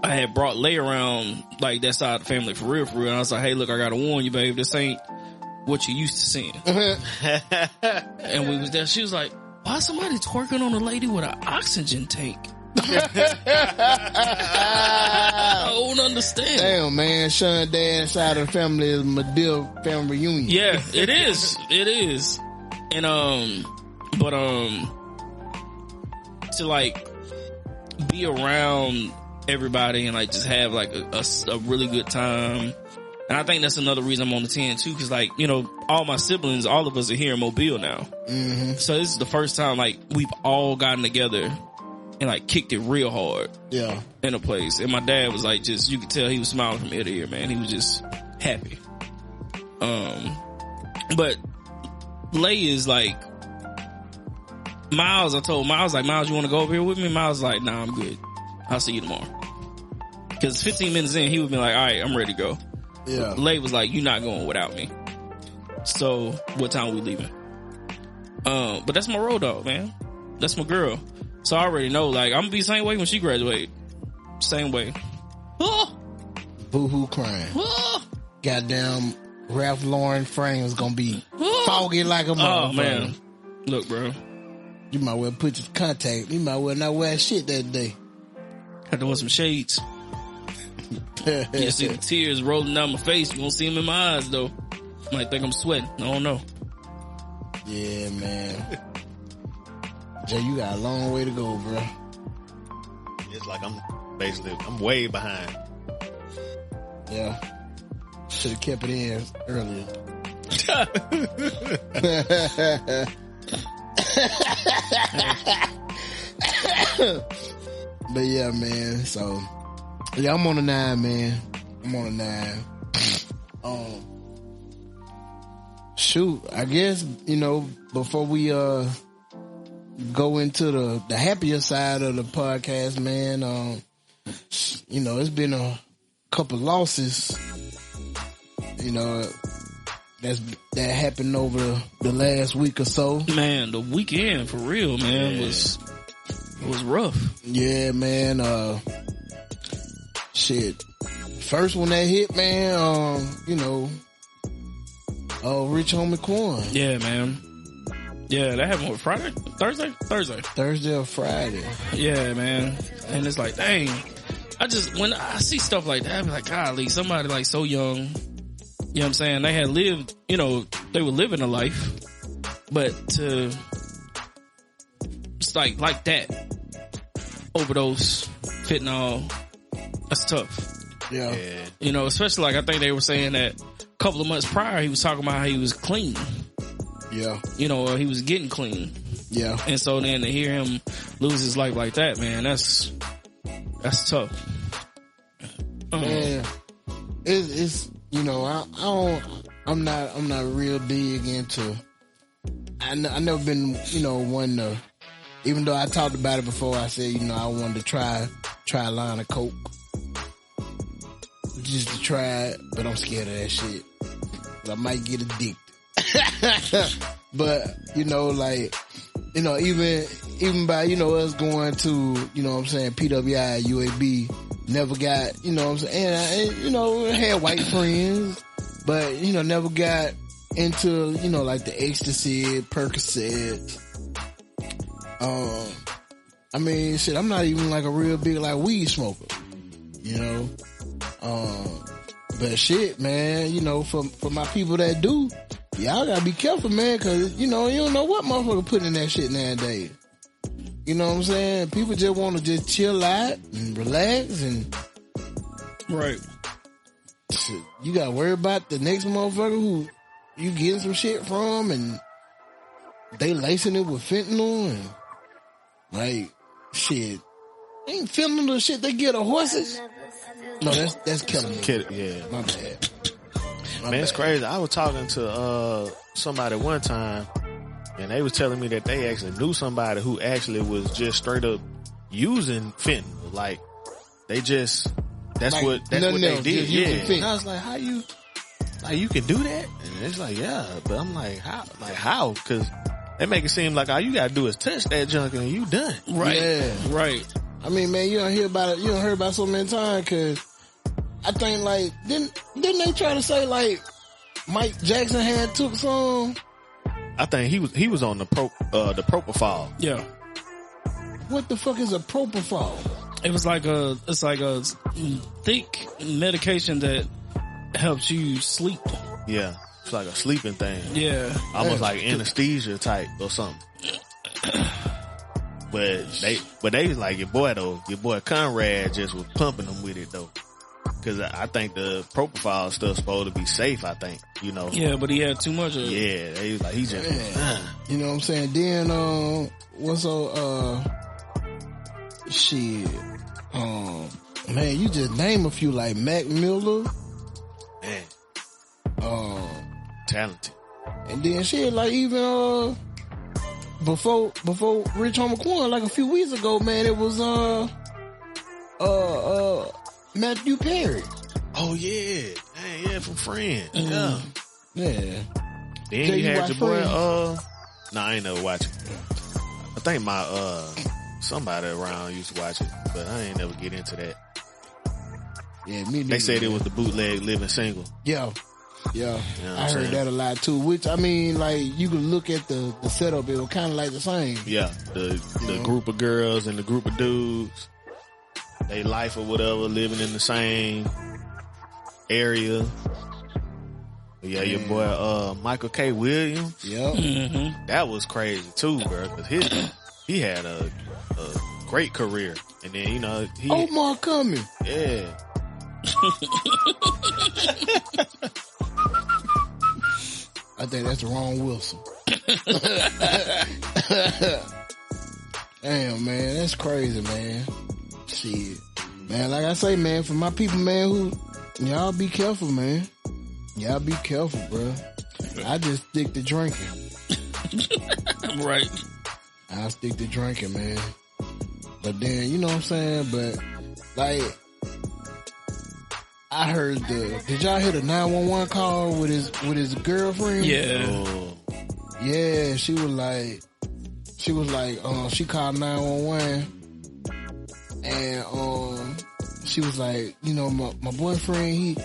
I had brought Lay around like that side of the family for real. And I was like, hey, look, I gotta warn you, babe, this ain't what you used to seeing. And we was there. She was like, why is somebody twerking on a lady with an oxygen tank? I don't understand. Damn, man. Sean dad's side of the family is Medill family reunion. Yeah, it is. It is. And, but, to like be around everybody and like just have like a really good time. And I think that's another reason I'm on the 10 too, cause like, you know, all my siblings, all of us are here in Mobile now. Mm-hmm. So this is the first time like we've all gotten together and like kicked it real hard. Yeah. In a place. And my dad was like just, you could tell he was smiling from ear to ear, man. He was just happy. But Lay is like, Miles, I told Miles, like, Miles, you want to go over here with me? Miles was like, nah, I'm good. I'll see you tomorrow. Cause 15 minutes in, he would be like, all right, I'm ready to go. Yeah. Lay was like, you're not going without me. So what time we leaving? But that's my road dog, man. That's my girl. So I already know, like, I'm gonna be the same way when she graduate. Same way. Boo-hoo crying. Goddamn Ralph Lauren frame is gonna be foggy like a motherfucker. Oh, man. Look, bro. You might well put your contact. You might well not wear shit that day. Had to wear some shades. You see the tears rolling down my face. You won't see them in my eyes, though. Might think I'm sweating. I don't know. Yeah, man. Jay, you got a long way to go, bro. It's like I'm way behind. Yeah. Should have kept it in earlier. But yeah, man. So yeah, I'm on the 9, man. I'm on the 9. Shoot, I guess, you know, before we go into the happier side of the podcast, man, you know, it's been a couple losses, you know, that happened over the last week or so. Man, the weekend for real, man, was rough. Yeah, man. Shit. First one that hit, man, you know, Rich Homie Quan. Yeah, man. Yeah, that happened with Thursday or Friday. Yeah, man. And it's like, dang. When I see stuff like that, I'm like, golly, somebody like so young, you know what I'm saying? They had lived, they were living a life, but it's like that, overdose, fentanyl, that's tough. Yeah. Especially like I think they were saying that a couple of months prior, he was talking about how he was clean. Yeah. Or he was getting clean. Yeah. And so then to hear him lose his life like that, man, that's tough. Man, it's I'm not real big into. I never been one to. Even though I talked about it before, I said I wanted to try a line of coke, just to try it, but I'm scared of that shit. I might get addicted. But even by us going to PWI, UAB, never got and had white friends, but never got into like the ecstasy, Percocet. I'm not even like a real big like weed smoker, but shit, man, for my people that do, y'all gotta be careful, man, cause you don't know what motherfucker putting in that shit nowadays. You know what I'm saying? People just want to just chill out and relax, and right. You gotta worry about the next motherfucker who you getting some shit from, and they lacing it with fentanyl, and like shit. Ain't fentanyl the shit they get of horses. No, that's killing me. Yeah, my bad. Man, it's crazy. I was talking to somebody one time, and they was telling me that they actually knew somebody who actually was just straight up using fentanyl. Like that's like, what they did. Yeah. And I was like, how you can do that? And it's like, yeah, but I'm like, how? Because they make it seem like all you gotta do is touch that junk and you done. Right. Yeah. Right. I mean, man, you don't hear about it. You don't hear about it so many times, cause I think like, didn't they try to say like Mike Jackson had took some? I think he was on the propofol. Yeah. What the fuck is a propofol? It's like a thick medication that helps you sleep. Yeah. It's like a sleeping thing. Yeah. Almost like anesthesia type or something. But they was like, your boy Conrad just was pumping them with it though. Cause I think the propofol stuff's supposed to be safe, I think, Yeah, but he had too much of it. Yeah, they was like, he just, you know what I'm saying? Then, shit, man, you just name a few like Mac Miller. Man. Talented. And then shit, like even, before Rich Homie Quan, like a few weeks ago, man, it was, Matthew Perry. Oh yeah. Man, yeah, from Friends. Yeah. Yeah. Then you had your boy, no, I ain't never watch it. I think my, somebody around used to watch it, but I ain't never get into that. Yeah, me neither. They said it was the bootleg Living Single. Yeah. Yeah. You know I heard that a lot too, which I mean, like, you could look at the setup, it was kind of like the same. Yeah. The group of girls and the group of dudes, they life or whatever, living in the same area. But yeah, your boy, Michael K. Williams. Yep. Mm-hmm. That was crazy too, bro, cause he had a great career. And then, Omar Cumming. Yeah. I think that's the wrong Wilson. Damn, man, that's crazy, man. Shit. Man, like I say, man, for my people, man, y'all be careful, man. Y'all be careful, bro. I just stick to drinking. Right. I'll stick to drinking, man. But then, you know what I'm saying? But, like, I heard did y'all hear the 911 call with his girlfriend? Yeah. Oh. Yeah, she was like, she called 911 and, she was like, my boyfriend,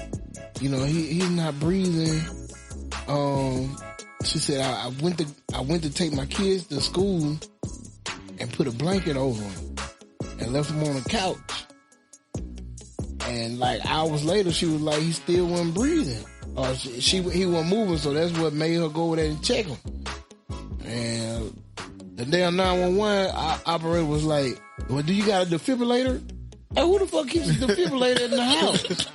he's not breathing. She said, I went to take my kids to school and put a blanket over them and left them on the couch. And like hours later, she was like, he still wasn't breathing. Or he wasn't moving, so that's what made her go over there and check him. And the damn 911 operator was like, well, do you got a defibrillator? Hey, who the fuck keeps a defibrillator in the house?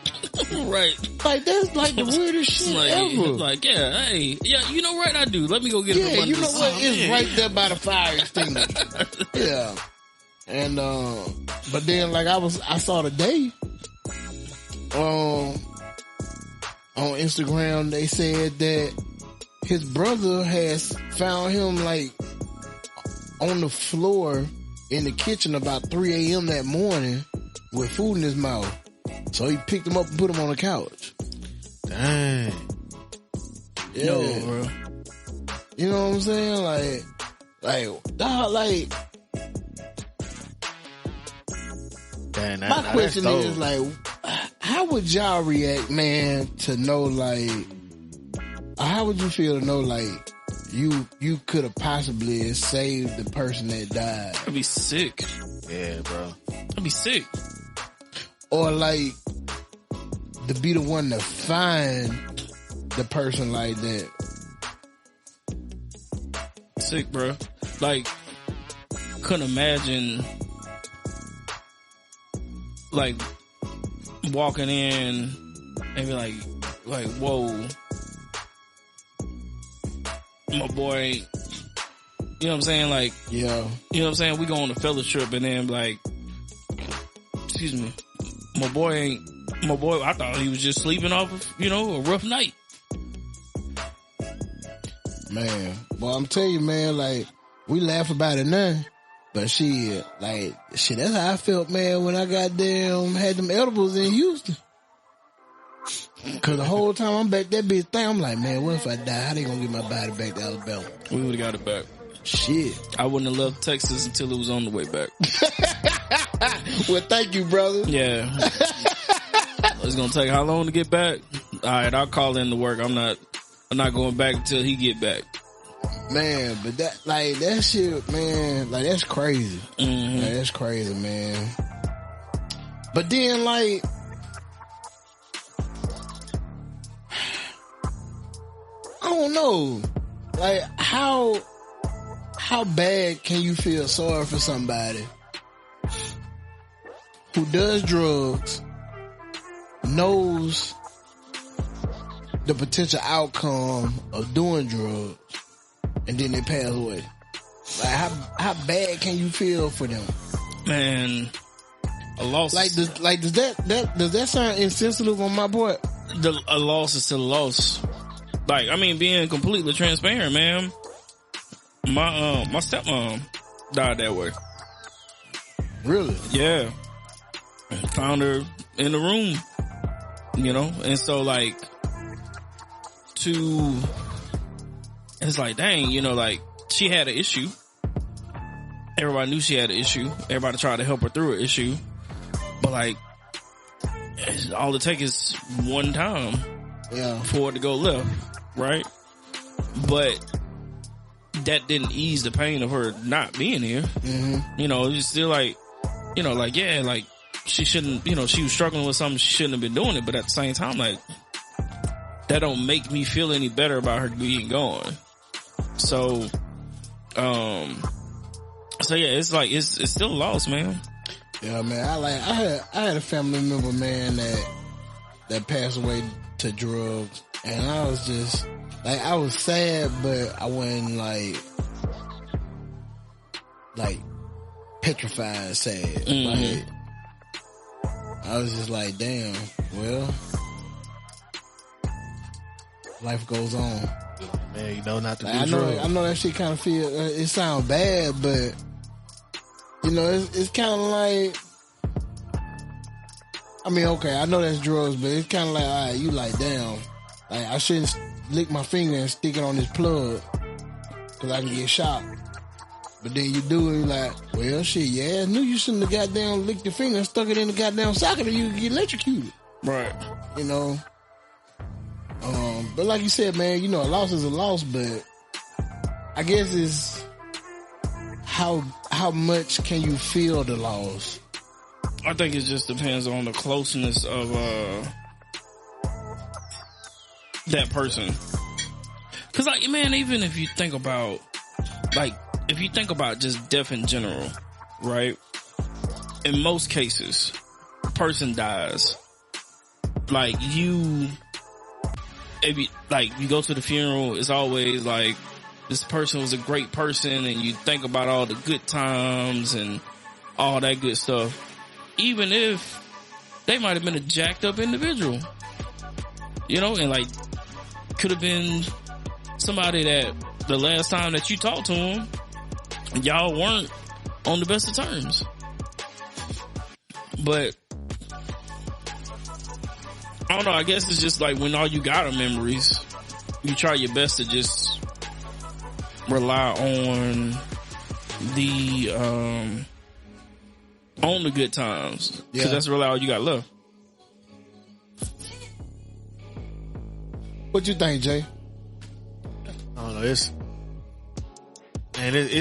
Right. Like, that's like the weirdest shit ever. Like, yeah, hey, yeah, you know what I do? Let me go get it from under you know the what? sun. It's right there by the fire extinguisher. Yeah. And, but then, like, I saw today, on Instagram, they said that his brother has found him, like, on the floor in the kitchen about 3 a.m. that morning with food in his mouth. So he picked him up and put him on the couch. Dang. Yeah. No, bro. You know what I'm saying? Like, Dang, my question is, like, how would y'all react, man, to know, like, how would you feel to know, like, you could have possibly saved the person that died? I'd be sick. Yeah, bro. I'd be sick. Or, like, to be the one to find the person like that. Sick, bro. Like, couldn't imagine, like, walking in and be like, whoa, my boy, you know what I'm saying? Like, Yeah. you know what I'm saying? We go on a fellowship and then, like, excuse me, my boy, I thought he was just sleeping off of, you know, a rough night. Man. Well, I'm telling you, man, like, we laugh about it now. But shit, that's how I felt, man, when I had them edibles in Houston. Cause the whole time I'm back that bitch thing, I'm like, man, what if I die? How they gonna get my body back to Alabama? We would have got it back. Shit. I wouldn't have left Texas until it was on the way back. Well, thank you, brother. Yeah. It's gonna take how long to get back? All right, I'll call in to work. I'm not going back until he get back. Man, but that shit, man, like, that's crazy. Mm-hmm. Like, that's crazy, man. But then, like, I don't know, like, how bad can you feel sorry for somebody who does drugs, knows the potential outcome of doing drugs, and then they pass away? Like, how bad can you feel for them? Man, a loss. Does that sound insensitive on my part? A loss is still a loss. Like, I mean, being completely transparent, man. My stepmom died that way. Really? Yeah. Found her in the room, you know? And so, like, it's like, dang, you know, like, she had an issue. Everybody knew she had an issue. Everybody tried to help her through an issue. But, like, all it takes is one time for it to go left, right? But that didn't ease the pain of her not being here. Mm-hmm. You know, it's still like, you know, like, yeah, like, she shouldn't, you know, she was struggling with something, she shouldn't have been doing it. But at the same time, like, that don't make me feel any better about her being gone. So, yeah, it's like, it's still a loss, man. Yeah, man. I had a family member, man, that passed away to drugs, and I was just like, I was sad, but I wasn't like petrified sad. Mm-hmm. Like, I was just like, damn, well, life goes on. Man, you know not to like, do drugs. I know that shit kind of feel, it sounds bad, but you know, it's kind of like, I mean, okay, I know that's drugs, but it's kind of like, all right, you like, damn, like, I shouldn't lick my finger and stick it on this plug because I can get shot. But then you do it, you're like, well, shit, yeah, I knew you shouldn't have goddamn licked your finger and stuck it in the goddamn socket or you could get electrocuted. Right. You know? But like you said, man, a loss is a loss, but I guess it's how much can you feel the loss? I think it just depends on the closeness of that person. Cause like, man, even if you think about just death in general, right? In most cases, a person dies. Like you go to the funeral, it's always like, this person was a great person, and you think about all the good times and all that good stuff. Even if they might have been a jacked up individual, and like could have been somebody that the last time that you talked to him, y'all weren't on the best of terms. But I don't know, I guess it's just like when all you got are memories, you try your best to just rely on the good times, because that's really all you got left. What you think, Jay? I don't know. It's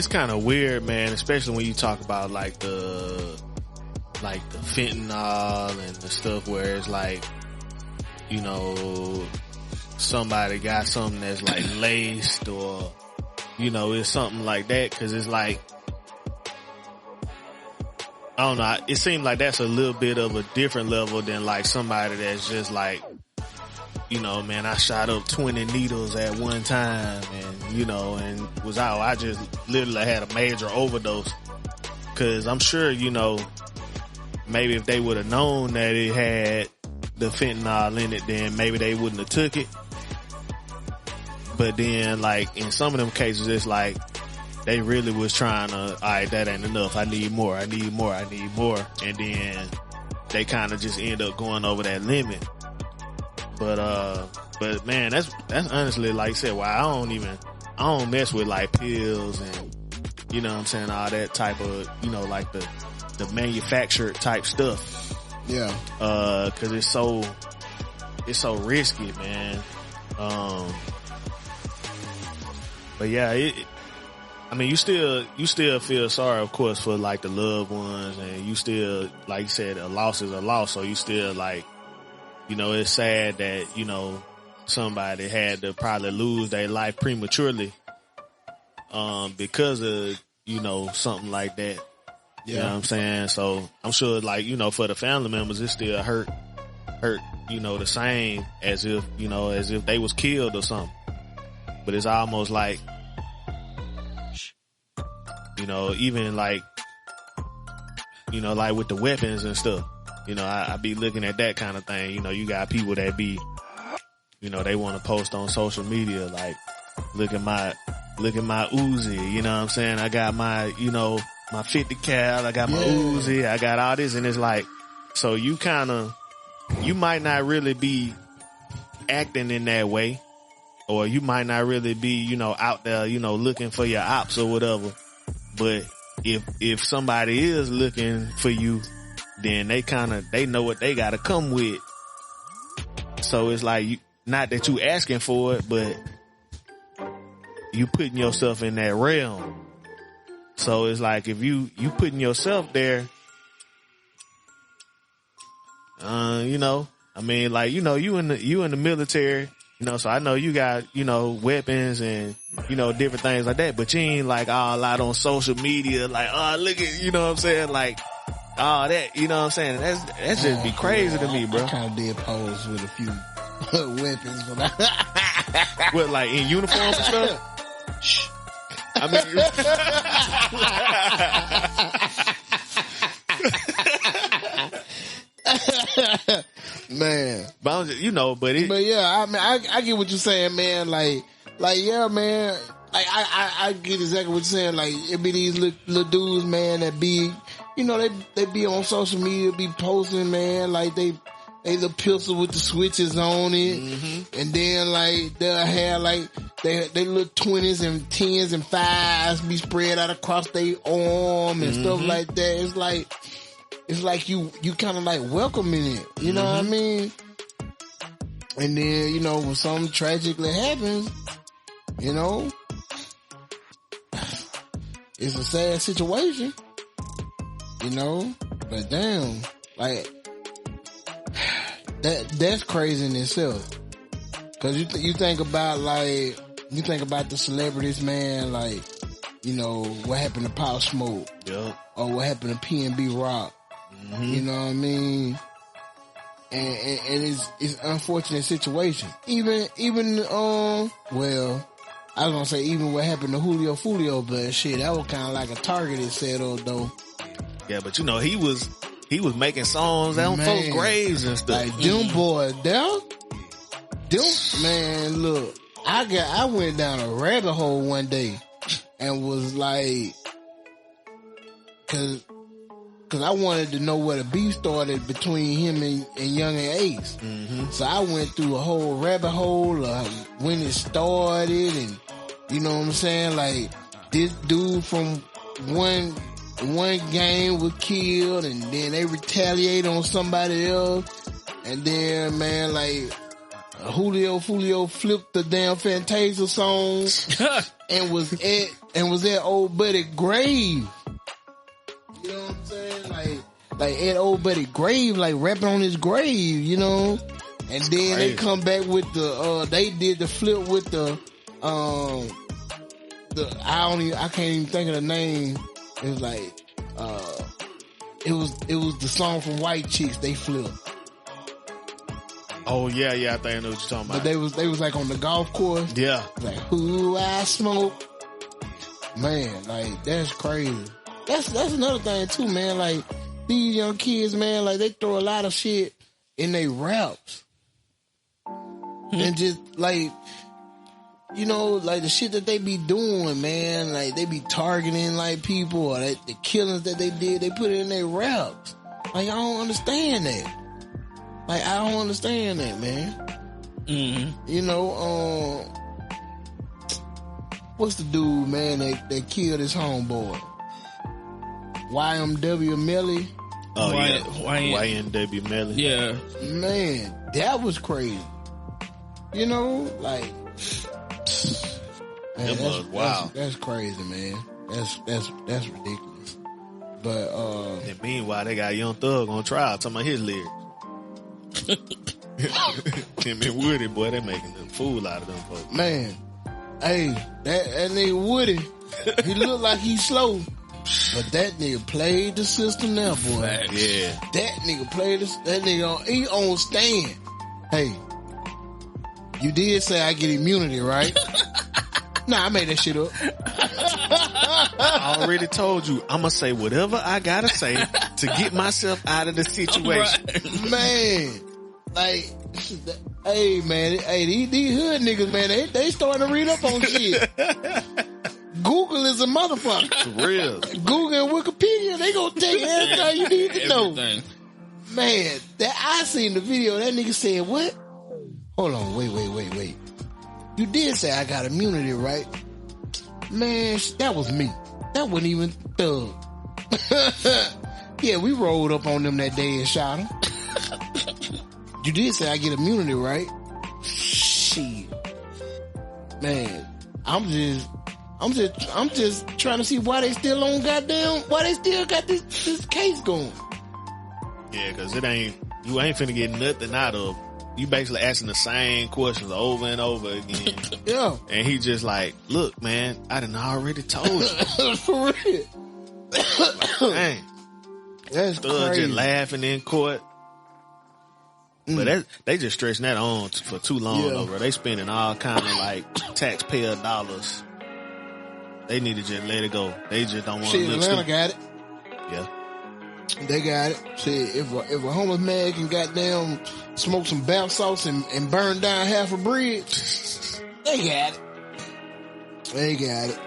kind of weird, man. Especially when you talk about like the fentanyl and the stuff where it's like, somebody got something that's like laced, or it's something like that. Because it's like, I don't know. It seems like that's a little bit of a different level than like somebody that's just like, man, I shot up 20 needles at one time and, and was out. I just literally had a major overdose. Cause I'm sure, maybe if they would have known that it had the fentanyl in it, then maybe they wouldn't have took it. But then like in some of them cases, it's like, they really was trying to, all right, that ain't enough. I need more. And then they kind of just end up going over that limit. But man, that's honestly, like I said, why I don't mess with like pills and, what I'm saying, all that type of, like the manufactured type stuff. Yeah. Cause it's so risky, man. But yeah, you still feel sorry, of course, for like the loved ones, and you still, like you said, a loss is a loss. So you still like, it's sad that, somebody had to probably lose their life prematurely, because of, something like that. Yeah. You know what I'm saying? So I'm sure like, for the family members, it still hurt, the same as if they was killed or something. But it's almost like, even like, like with the weapons and stuff, I be looking at that kind of thing. You got people that be, they want to post on social media, like, look at my Uzi, you know what I'm saying? I got my, my 50 cal, I got my Uzi, I got all this, and it's like, so you might not really be acting in that way, or you might not really be, out there, looking for your ops or whatever. But if somebody is looking for you, then they know what they gotta come with. So it's like, not that you asking for it, but you putting yourself in that realm. So it's like, if you putting yourself there, like, you in the military, so I know you got, weapons and, different things like that, but you ain't like all out on social media, like, oh, look at, you know what I'm saying? Like, all that, you know what I'm saying? That's just be crazy to me, bro. I kind of did pose with a few weapons, but what, like in uniform and stuff? Shh. I mean, man, but yeah, I mean, I get what you're saying, man. Like, yeah, man. Like, I get exactly what you're saying. Like, it be these little dudes, man, that be, they be on social media, be posting, man, like they the pistol with the switches on it. Mm-hmm. And then like they'll have like they little 20s and 10s and 5s be spread out across their arm and stuff like that. It's like you kind of like welcoming it. You know what I mean? And then, you know, when something tragically happens, you know, it's a sad situation, you know, but damn, like, that's crazy in itself. Cause you think about the celebrities, man, like, you know, what happened to Pop Smoke. Yeah. Or what happened to PNB Rock. Mm-hmm. You know what I mean? And it's unfortunate situation. Even, well, I was gonna say even what happened to Julio Fulio, but shit, that was kind of like a targeted setup though. Yeah, but you know, he was making songs on folks' graves and stuff. Like them boys, them, man, look, I went down a rabbit hole one day and was like, cause I wanted to know where the beef started between him and Young and Ace. Mm-hmm. So I went through a whole rabbit hole of when it started, and you know what I'm saying? Like, this dude from one gang was killed, and then they retaliate on somebody else, and then, man, like, Julio Fulio flipped the damn Fantasia song and was at old buddy grave. You know what I'm saying? Like at old buddy grave, like rapping on his grave, you know? And then they come back with they did the flip with the I can't even think of the name. It was like, it was the song from White Chicks they flipped. Oh yeah, I think I know what you're talking about. But they was like on the golf course. Yeah. Like, who I smoke. Man, like, that's crazy. That's another thing too, man. Like, these young kids, man, like, they throw a lot of shit in their raps. And just, like, you know, like, the shit that they be doing, man, like, they be targeting, like, people, or the killings that they did, they put it in their raps. Like, I don't understand that. Like, I don't understand that, man. Mm-hmm. You know, what's the dude, man, that killed his homeboy? YNW Melly. Oh, yeah. YNW Melly. Yeah. Man, that was crazy. You know, like, man, wow. That's crazy, man. That's ridiculous. But, and meanwhile, they got Young Thug on trial talking about his lyrics. Him and Woody, boy, they making a fool out of them folks. Man, hey, that nigga Woody, he look like he's slow, but that nigga played the system now, boy. Yeah, that nigga played that nigga he on stand. Hey, you did say I get immunity, right? Nah, I made that shit up. I already told you, I'm gonna say whatever I gotta say to get myself out of the situation. Right. Man, like, hey man, these hood niggas, man, they starting to read up on shit. Google is a motherfucker. For real. Google and Wikipedia, they gonna tell you everything you need to know. Man, I seen the video, that nigga said, what? Hold on, wait. You did say I got immunity, right? Man, that was me. That wasn't even Thug. Yeah, we rolled up on them that day and shot them. You did say I get immunity, right? Shit. Man, I'm just trying to see why they still on why they still got this case going. Yeah, cause you ain't finna get nothing out of it. You basically asking the same questions over and over again. Yeah. And he just like, look, man, I done already told you. For real. Dang. That's Thug crazy. just laughing in court. But they just stretching that on for too long, though, bro. They spending all kind of like taxpayer dollars. They need to just let it go. They just don't want to look Atlanta stupid. got it. Yeah. They got it. Shit, if a homeless man can goddamn smoke some bath salts and burn down half a bridge, they got it. They got it.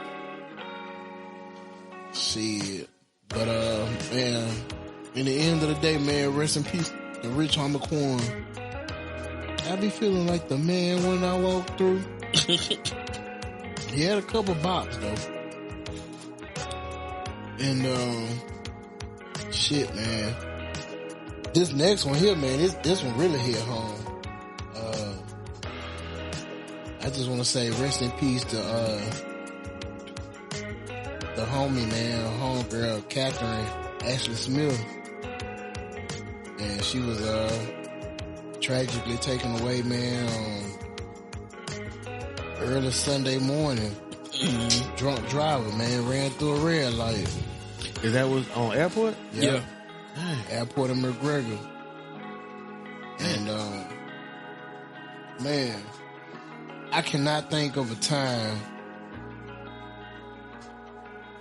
Shit. But, man, in the end of the day, man, rest in peace to Rich Homie Quan. I be feeling like the man when I walk through. He had a couple bops, though. And, shit, man. This next one here, man, this one really hit home. I just want to say rest in peace to the homie, man, homegirl, Catherine Ashley Smith. And she was tragically taken away, man, early Sunday morning. Drunk driver, man, ran through a red light. Is that was on airport? Yeah. Airport in McGregor. And, man, I cannot think of a time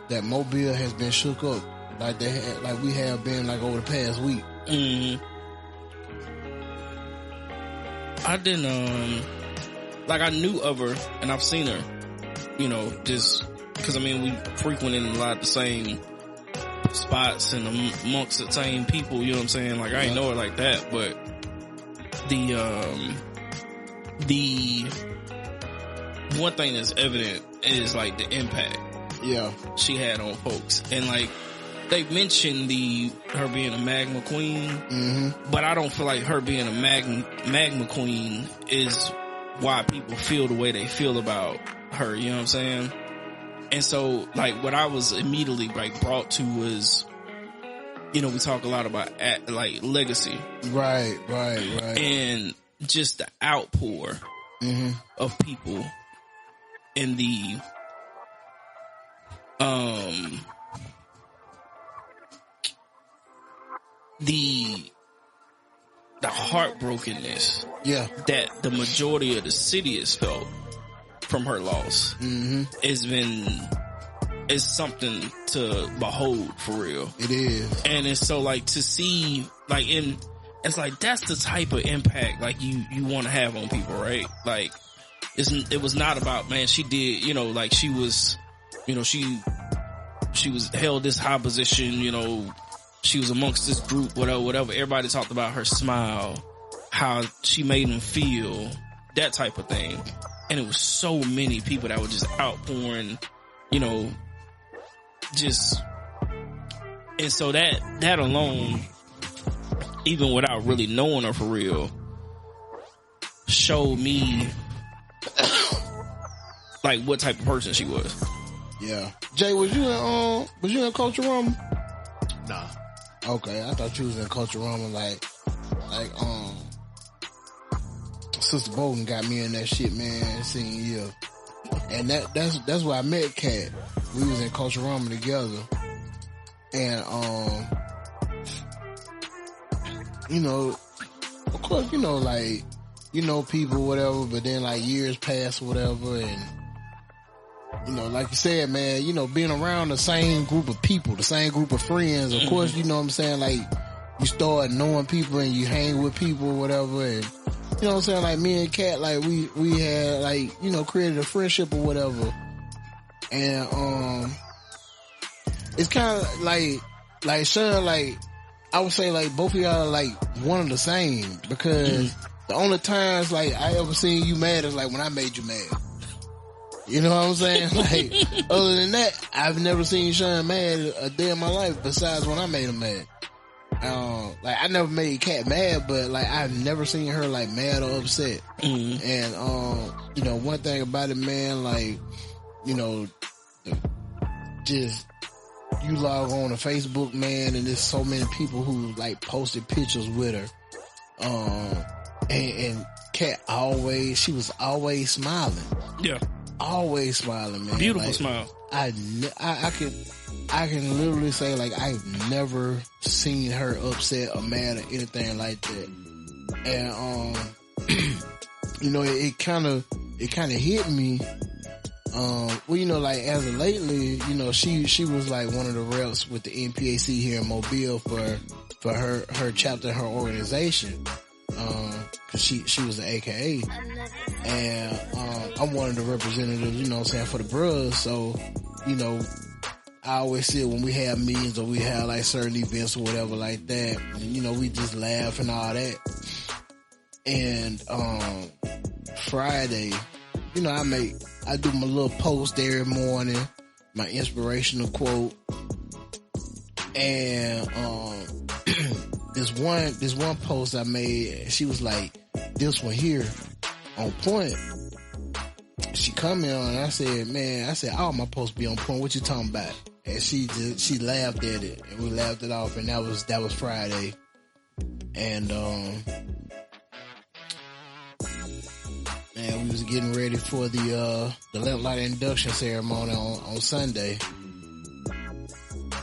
that Mobile has been shook up like we have been like over the past week. I didn't, like I knew of her and I've seen her, you know, just because I mean we frequented a lot of the same spots and amongst the same people, you know what I'm saying? Like I ain't know her like that, but the one thing that's evident is like the impact she had on folks. And like they mentioned her being a magma queen, but I don't feel like her being a magma queen is why people feel the way they feel about her, you know what I'm saying? And so like what I was immediately like brought to was, you know, we talk a lot about like legacy. Right. And just the outpour of people in the heartbrokenness that the majority of the city has felt from her loss is something to behold for real. It is. And it's so like to see like it's like that's the type of impact like you want to have on people, right? Like it was not about, man, she did, you know, like she was, you know, she was held this high position, you know, she was amongst this group, whatever. Everybody talked about her smile, how she made them feel, that type of thing. And it was so many people that were just outpouring, you know, just, and so that alone, even without really knowing her for real, showed me like what type of person she was. Yeah. Jay, was you in Culturama? Nah. Okay, I thought you was in Culturama like Sister Bolton got me in that shit, man, senior year. And that's where I met Kat. We was in Culturama together. And you know, of course, you know, like, you know people, whatever, but then like years pass or whatever, and you know, like you said, man, you know, being around the same group of people, the same group of friends, of course, you know what I'm saying, like, you start knowing people and you hang with people or whatever, and, you know what I'm saying, like, me and Kat, like, we had, like, you know, created a friendship or whatever, and, it's kind of like, Sean, like, I would say, like, both of y'all are, like, one of the same, because the only times, like, I ever seen you mad is, like, when I made you mad. You know what I'm saying? Like, other than that, I've never seen Sean mad a day in my life besides when I made him mad. Like, I never made Kat mad, but, like, I've never seen her, like, mad or upset. And, you know, one thing about it, man, like, you know, just, you log on to Facebook, man, and there's so many people who, like, posted pictures with her. And Kat she was always smiling. Yeah. Always smiling, man. Beautiful like, smile. I can literally say, like, I've never seen her upset or mad or anything like that. And, you know, it kind of hit me. Well, you know, like, as of lately, you know, she was like one of the reps with the NPAC here in Mobile for her chapter, her organization. Cause she was an AKA, and I'm one of the representatives, you know what I'm saying, for the bros. So, you know, I always see it when we have meetings or we have like certain events or whatever like that, and, you know, we just laugh and all that. And Friday, you know, I do my little post every morning, my inspirational quote, and this one post I made, she was like, this one here on point. comment on it. I said, all my posts be on point. What you talking about? And she laughed at it, and we laughed it off, and that was Friday. And man, we was getting ready for the Lamplight induction ceremony on Sunday.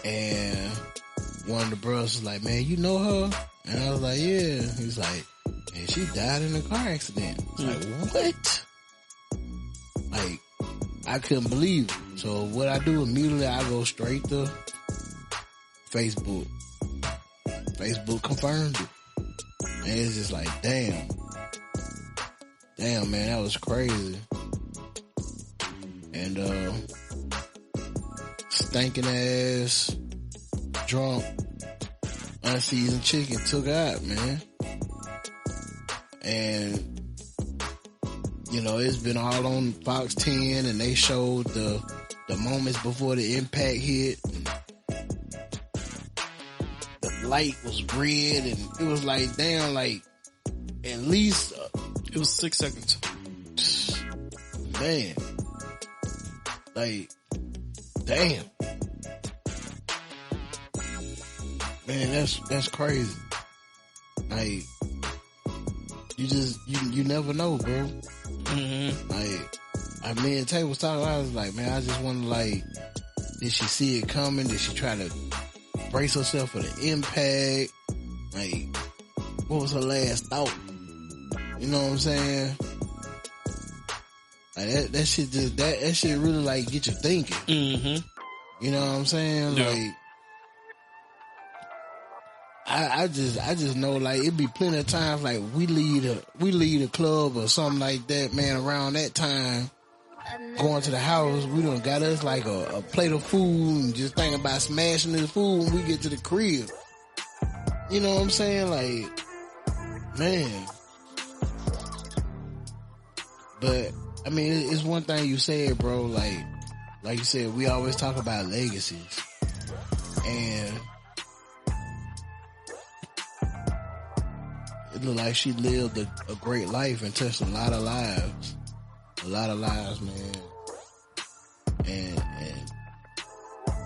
And one of the brothers was like, man, you know her? And I was like, yeah. He's like, and she died in a car accident. I was like, what? Like, I couldn't believe it. So what I do immediately, I go straight to Facebook. Facebook confirmed it. And it's just like, damn, man, that was crazy. And, stinking ass, drunk, unseasoned chicken took out, man. And, you know, it's been all on Fox 10, and they showed the moments before the impact hit. The light was red, and it was like, damn, like, at least... it was 6 seconds. Man. Like, damn. Man, that's crazy. Like, you never know, bro. Mm-hmm. Like, me and Tay was talking, I was like, man, I just wonder, like, did she see it coming? Did she try to brace herself for the impact? Like, what was her last thought? You know what I'm saying? Like, that shit just, that shit really, like, get you thinking. Mm-hmm. You know what I'm saying? Yeah. Like, I just know, like, it be plenty of times, like, we leave a club or something like that, man, around that time, going to the house, we done got us, like, a plate of food and just thinking about smashing this food when we get to the crib. You know what I'm saying? Like, man. But, I mean, it's one thing you said, bro, like you said, we always talk about legacies. And it looked like she lived a great life and touched a lot of lives. A lot of lives, man. And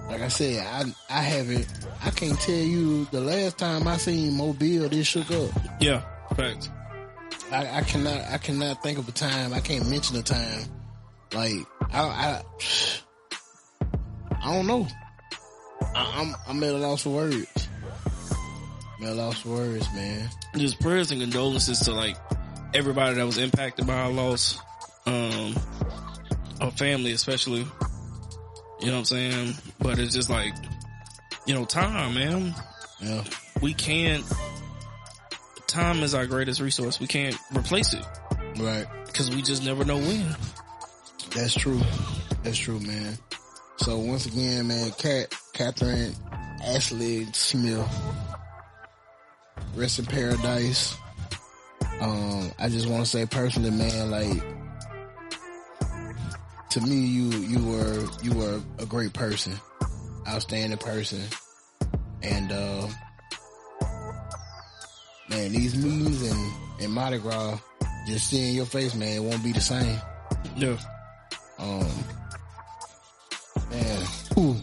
like I said, I can't tell you the last time I seen Mobile this shook up. Yeah, facts. I cannot think of a time. I can't mention a time. Like, I don't know. I'm at a loss for words. I'm at a loss for words, man. Just prayers and condolences to, like, everybody that was impacted by our loss. Our family especially. You know what I'm saying? But it's just like, you know, time, man. Yeah. We can't, time is our greatest resource. We can't replace it. Right. Because we just never know when. That's true. That's true, man. So once again, man, Catherine Ashley Smith, rest in paradise. I just want to say personally, man, like, to me, you were a great person, outstanding person, and man, these meetings and Mardi Gras, just seeing your face, man, it won't be the same. Yeah. Man, whew.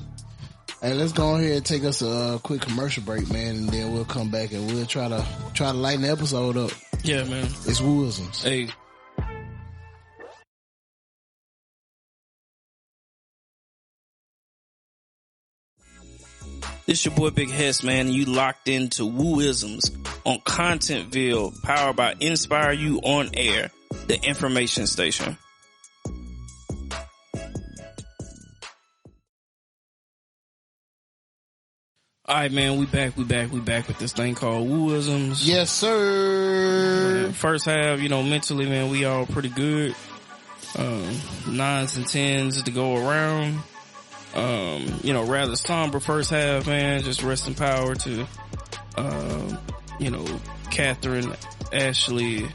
Hey, let's go ahead and take us a quick commercial break, man, and then we'll come back and we'll try to lighten the episode up. Yeah, man. It's Woosums. Hey. This your boy Big Hess, man, and you locked into Wooisms on Contentville, powered by Inspire You On Air, the information station. All right, man, we back with this thing called Wooisms. Yes, sir. First half, you know, mentally, man, we all pretty good. 9s and 10s to go around. You know, rather somber first half, man. Just rest in power to, you know, Catherine Ashley,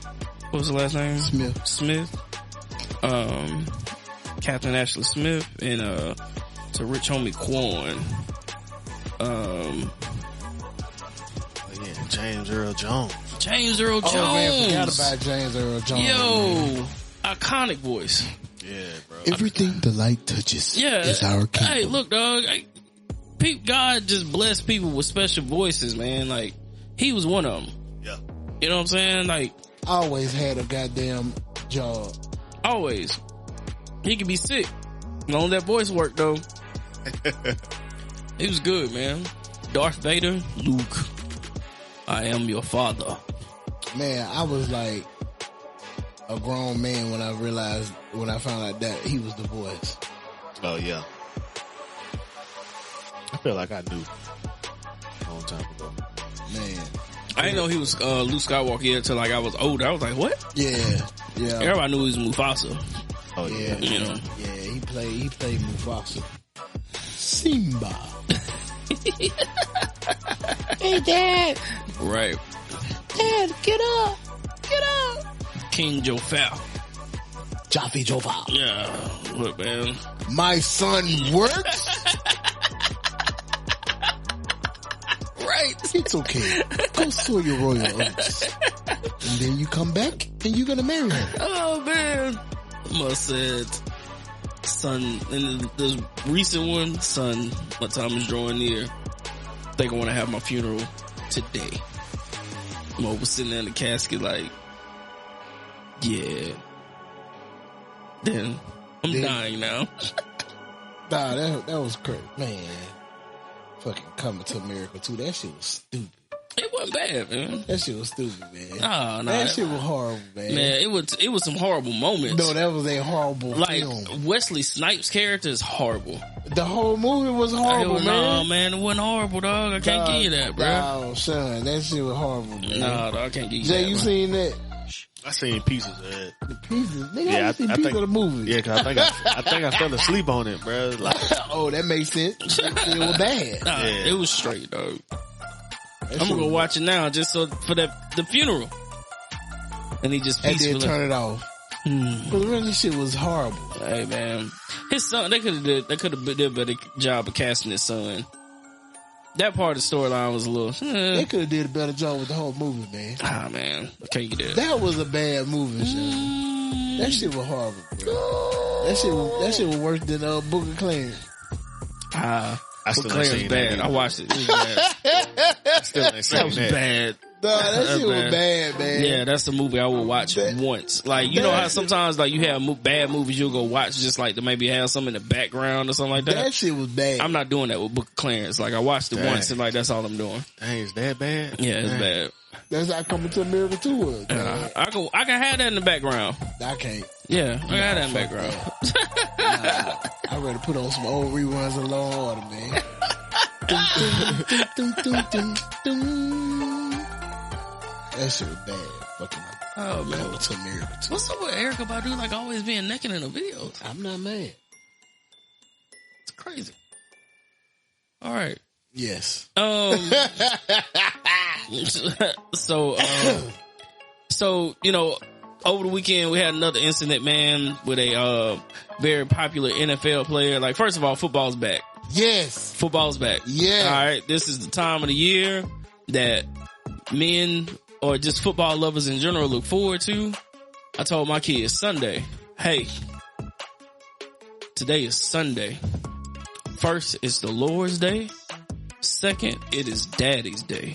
what was the last name? Smith. Catherine Ashley Smith, and, to Rich Homie Quan. Yeah, James Earl Jones. Oh man, forgot about James Earl Jones. Yo, man. iconic voice. Yeah, Everything the light touches is our kingdom. Hey, look, dog. God just blessed people with special voices, man. Like, he was one of them. Yeah. You know what I'm saying? Like, always had a goddamn job. Always. He could be sick. As long as that voice worked, though. He was good, man. Darth Vader, Luke, I am your father. Man, I was like a grown man when I found out that he was the voice. Oh, yeah. I feel like I knew a long time ago. Man. I didn't know he was Luke Skywalker yet until like I was older. I was like, what? Yeah. Everybody knew he was Mufasa. Oh, yeah. You know. Yeah, he played Mufasa. Simba. Hey, Dad. Right. Dad, get up. Get up. King Joffa. Jaffe Joffa. Yeah. Look, man. My son works? Right. It's okay. Go sow your royal oats. And then you come back and you're gonna marry her. Oh, man. Must said, son, in the recent one, son, my time is drawing near. I think I want to have my funeral today. I'm over sitting there in the casket like, yeah. Then I'm dying now. Nah, that was crazy. Man. Fucking Coming to America too. That shit was stupid. It wasn't bad, man. That shit was stupid, man. Nah. That shit was horrible, man. Man, it was some horrible moments. No, that was a horrible film. Wesley Snipes' character is horrible. The whole movie was horrible, man. No, man, it wasn't horrible, dog. I can't give you that, bro. Oh, son, that shit was horrible, man. Nah, dog, I can't give you Jay, that. you seen that? I seen pieces of it. The pieces? Nigga, Yeah, I seen pieces of the movie. Yeah, cause I think I fell asleep on it, bro. Like, oh, that makes sense. It was bad. Nah, yeah. It was straight, dog. I'm gonna go watch it now just so for the funeral. And he just and peacefully then turn it off. But the rest of this shit was horrible. Hey, man, his son. They could have did a better job of casting his son. That part of the storyline was a little. They could have did a better job with the whole movie, man. Ah, man, I can't get that. That was a bad movie, Sean. That shit was horrible, bro. That shit was worse than Book of Clarence. I still ain't Clarence seen bad. that. I watched it. It was bad. I still ain't seen That was bad. No, that That's shit was bad, man. Yeah, that's the movie I will watch once. Like, you know how sometimes like you have bad movies you'll go watch just like to maybe have some in the background or something like that. That shit was bad. I'm not doing that with Book of Clarence. Like, I watched it once and like that's all I'm doing. Dang, is that bad? Yeah, it's bad. That's how Coming to America 2 was. I can have that in the background. I can't. Yeah, I can have that in the background. I'd rather put on some old reruns of Law and Order, man. Dum, dum, dum, dum, dum, dum. That shit was bad. Fucking Oh, man. Coming to America 2. What's up with Erykah Badu like always being naked in the videos? I'm not mad. It's crazy. All right. Yes. So, you know, over the weekend we had another incident, man, with a very popular NFL player. Like, first of all, football's back. Yes. Football's back. Yeah. All right. This is the time of the year that men or just football lovers in general look forward to. I told my kids Sunday, hey, today is Sunday. First, it's the Lord's Day. Second, it is Daddy's Day.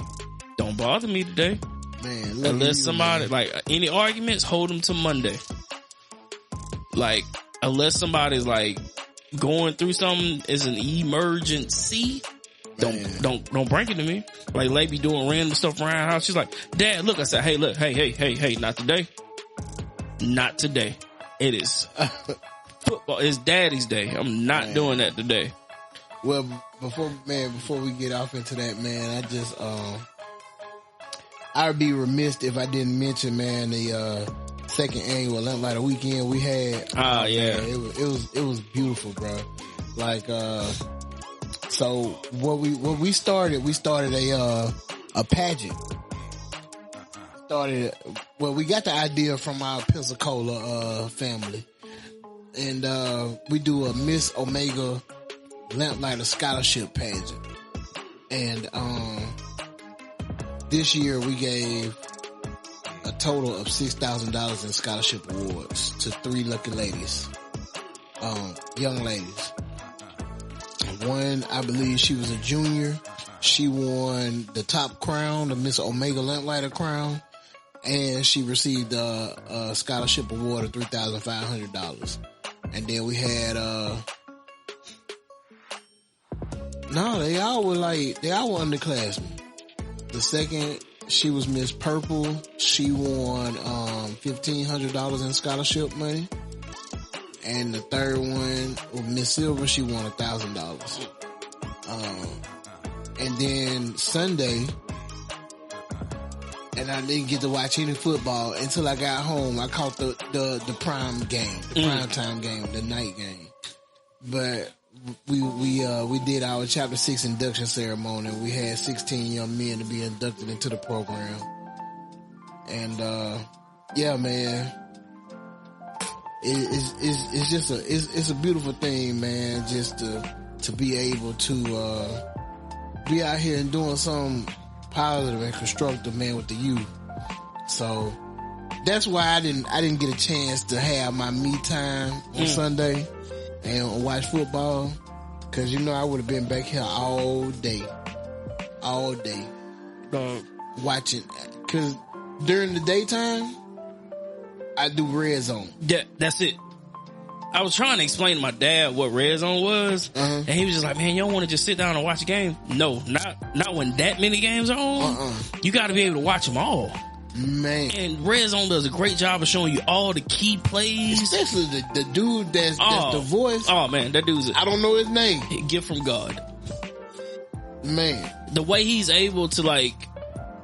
Don't bother me today. Man, Unless somebody, like, any arguments, hold them to Monday. Like, unless somebody's like going through something as an emergency, don't bring it to me. Like, Lady be doing random stuff around the house. She's like, Dad, look. I said, hey, look, hey, not today. Not today. It is football. It's Daddy's Day. I'm not doing that today. Well, before we get off into that, man, I'd be remiss if I didn't mention, man, the second annual Lamplighter weekend we had. Yeah. Man, it was beautiful, bro. Like, so what we started a pageant. We got the idea from our Pensacola family, and we do a Miss Omega Lamplighter scholarship pageant, and this year we gave a total of $6,000 in scholarship awards to 3 lucky ladies. young ladies. One, I believe she was a junior. She won the top crown, the Miss Omega Lamplighter crown, and she received a scholarship award of $3,500. And then we had they all were underclassmen. The second, she was Miss Purple. She won $1,500 in scholarship money. And the third one was Miss Silver. She won $1,000. And then Sunday, and I didn't get to watch any football until I got home. I caught the prime game, the prime time game, the night game. But we did our Chapter 6 induction ceremony. We had 16 young men to be inducted into the program. And yeah, man, it's just a beautiful thing, man, just to be able to be out here and doing something positive and constructive, man, with the youth. So that's why I didn't get a chance to have my me time on Sunday and watch football, cause I would have been back here all day, watching. Cause during the daytime, I do Red Zone. Yeah, that's it. I was trying to explain to my dad what Red Zone was, and he was just like, man, you don't want to just sit down and watch a game? No, not when that many games are on. You got to be able to watch them all. Man. And Red Zone does a great job of showing you all the key plays. Especially the dude that's the voice. Oh, man, that dude's I don't know his name. A gift from God. Man. The way he's able to, like,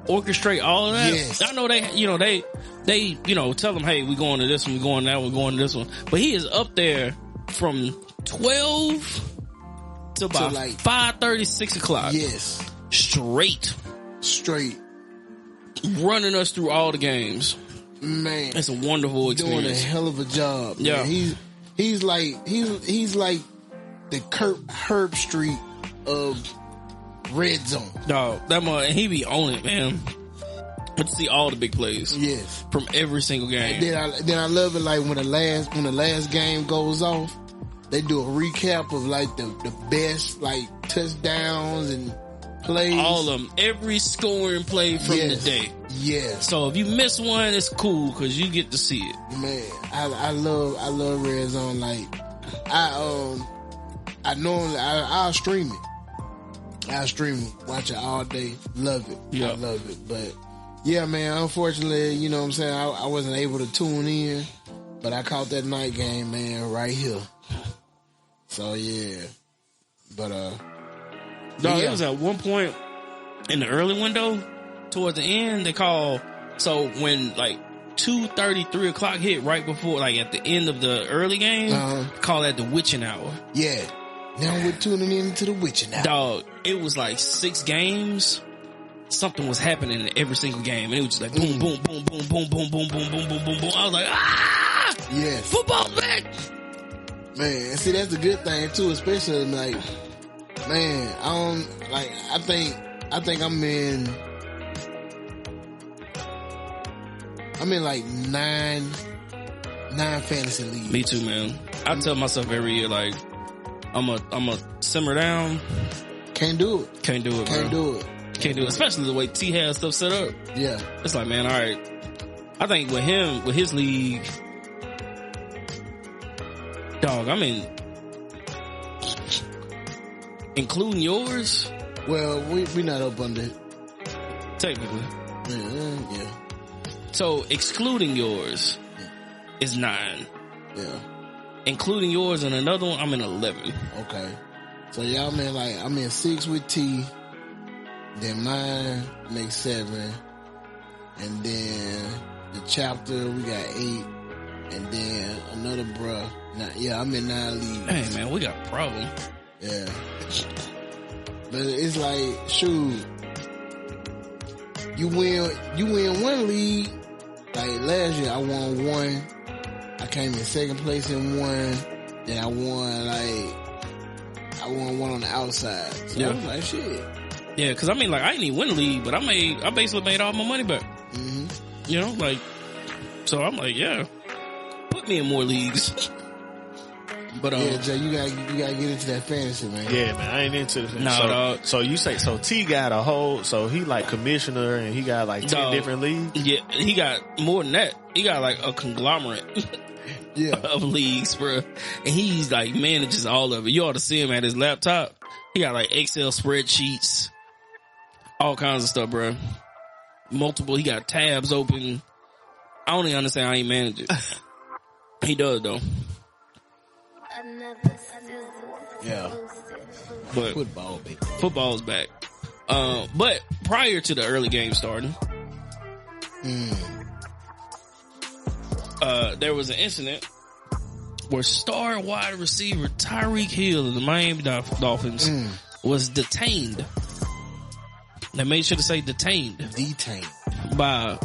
orchestrate all of that. Yes. I know they tell them, hey, we're going to this one, we're going to that one, we're going to this one. But he is up there from 12 to about like 5:30, 6 o'clock. Yes. Straight. Running us through all the games. Man. It's a wonderful experience. Doing a hell of a job. Yeah. Man. He's like the Kurt Herbstreit of Red Zone. Dog, he be on it, man. But to see all the big plays. Yes. From every single game. And then I love it, like when the last game goes off, they do a recap of like the best like touchdowns and plays. All of them. Every scoring play from the day. Yes. So if you miss one, it's cool because you get to see it. Man, I love Red Zone. Like I'll stream it. Watch it all day. Love it. Yeah. I love it. But yeah, man, unfortunately, you know what I'm saying, I wasn't able to tune in, but I caught that night game, man, right here. So yeah. But it was at one point in the early window, towards the end, they call, so when like 2:30, 3 o'clock hit right before, like at the end of the early game, call that the witching hour. Yeah. Now we're tuning into the witching hour. Dog, it was like 6 games. Something was happening in every single game. And it was just like boom, boom, boom, boom, boom, boom, boom, boom, boom, boom, boom, boom. I was like, yes. Football's back! Man, see, that's a good thing too, especially like, man, I think I'm in like 9 fantasy leagues. Me too, man. I tell myself every year, like, I'm a simmer down. Can't do it. Can't do it, especially the way T has stuff set up. Yeah. It's like, man, all right. I think with his league, dog, I mean, including yours. Well, we not up under technically. Yeah. So excluding yours is 9. Yeah. Including yours and another one, I'm in 11. Okay. So y'all, man, like, I'm in 6 with T. Then mine makes 7. And then the chapter, we got 8. And then another bruh. I'm in 9 leagues. Hey, man, we got a problem. Yeah. But it's like, shoot. You win one league. Like last year, I won 1. I came in 2nd place in 1. Then I won 1 on the outside. So I was like, shit. Yeah, cause I mean, like, I didn't even win the league, but I basically made all my money back. Mm-hmm. You know, like, so I'm like, yeah, put me in more leagues. But yeah, Jay, you gotta get into that fantasy, man. Yeah, man, I ain't into the No, dog. So you say T got a whole, so he like commissioner and he got like 10 different leagues? Yeah, he got more than that. He got like a conglomerate of leagues, bro. And he's like manages all of it. You ought to see him at his laptop. He got like Excel spreadsheets, all kinds of stuff, bro. Multiple, he got tabs open. I don't even understand how he manages. He does though. Yeah. But Football, baby. football's back. But prior to the early game starting, there was an incident where star wide receiver Tyreek Hill of the Miami Dolphins was detained. They made sure to say detained by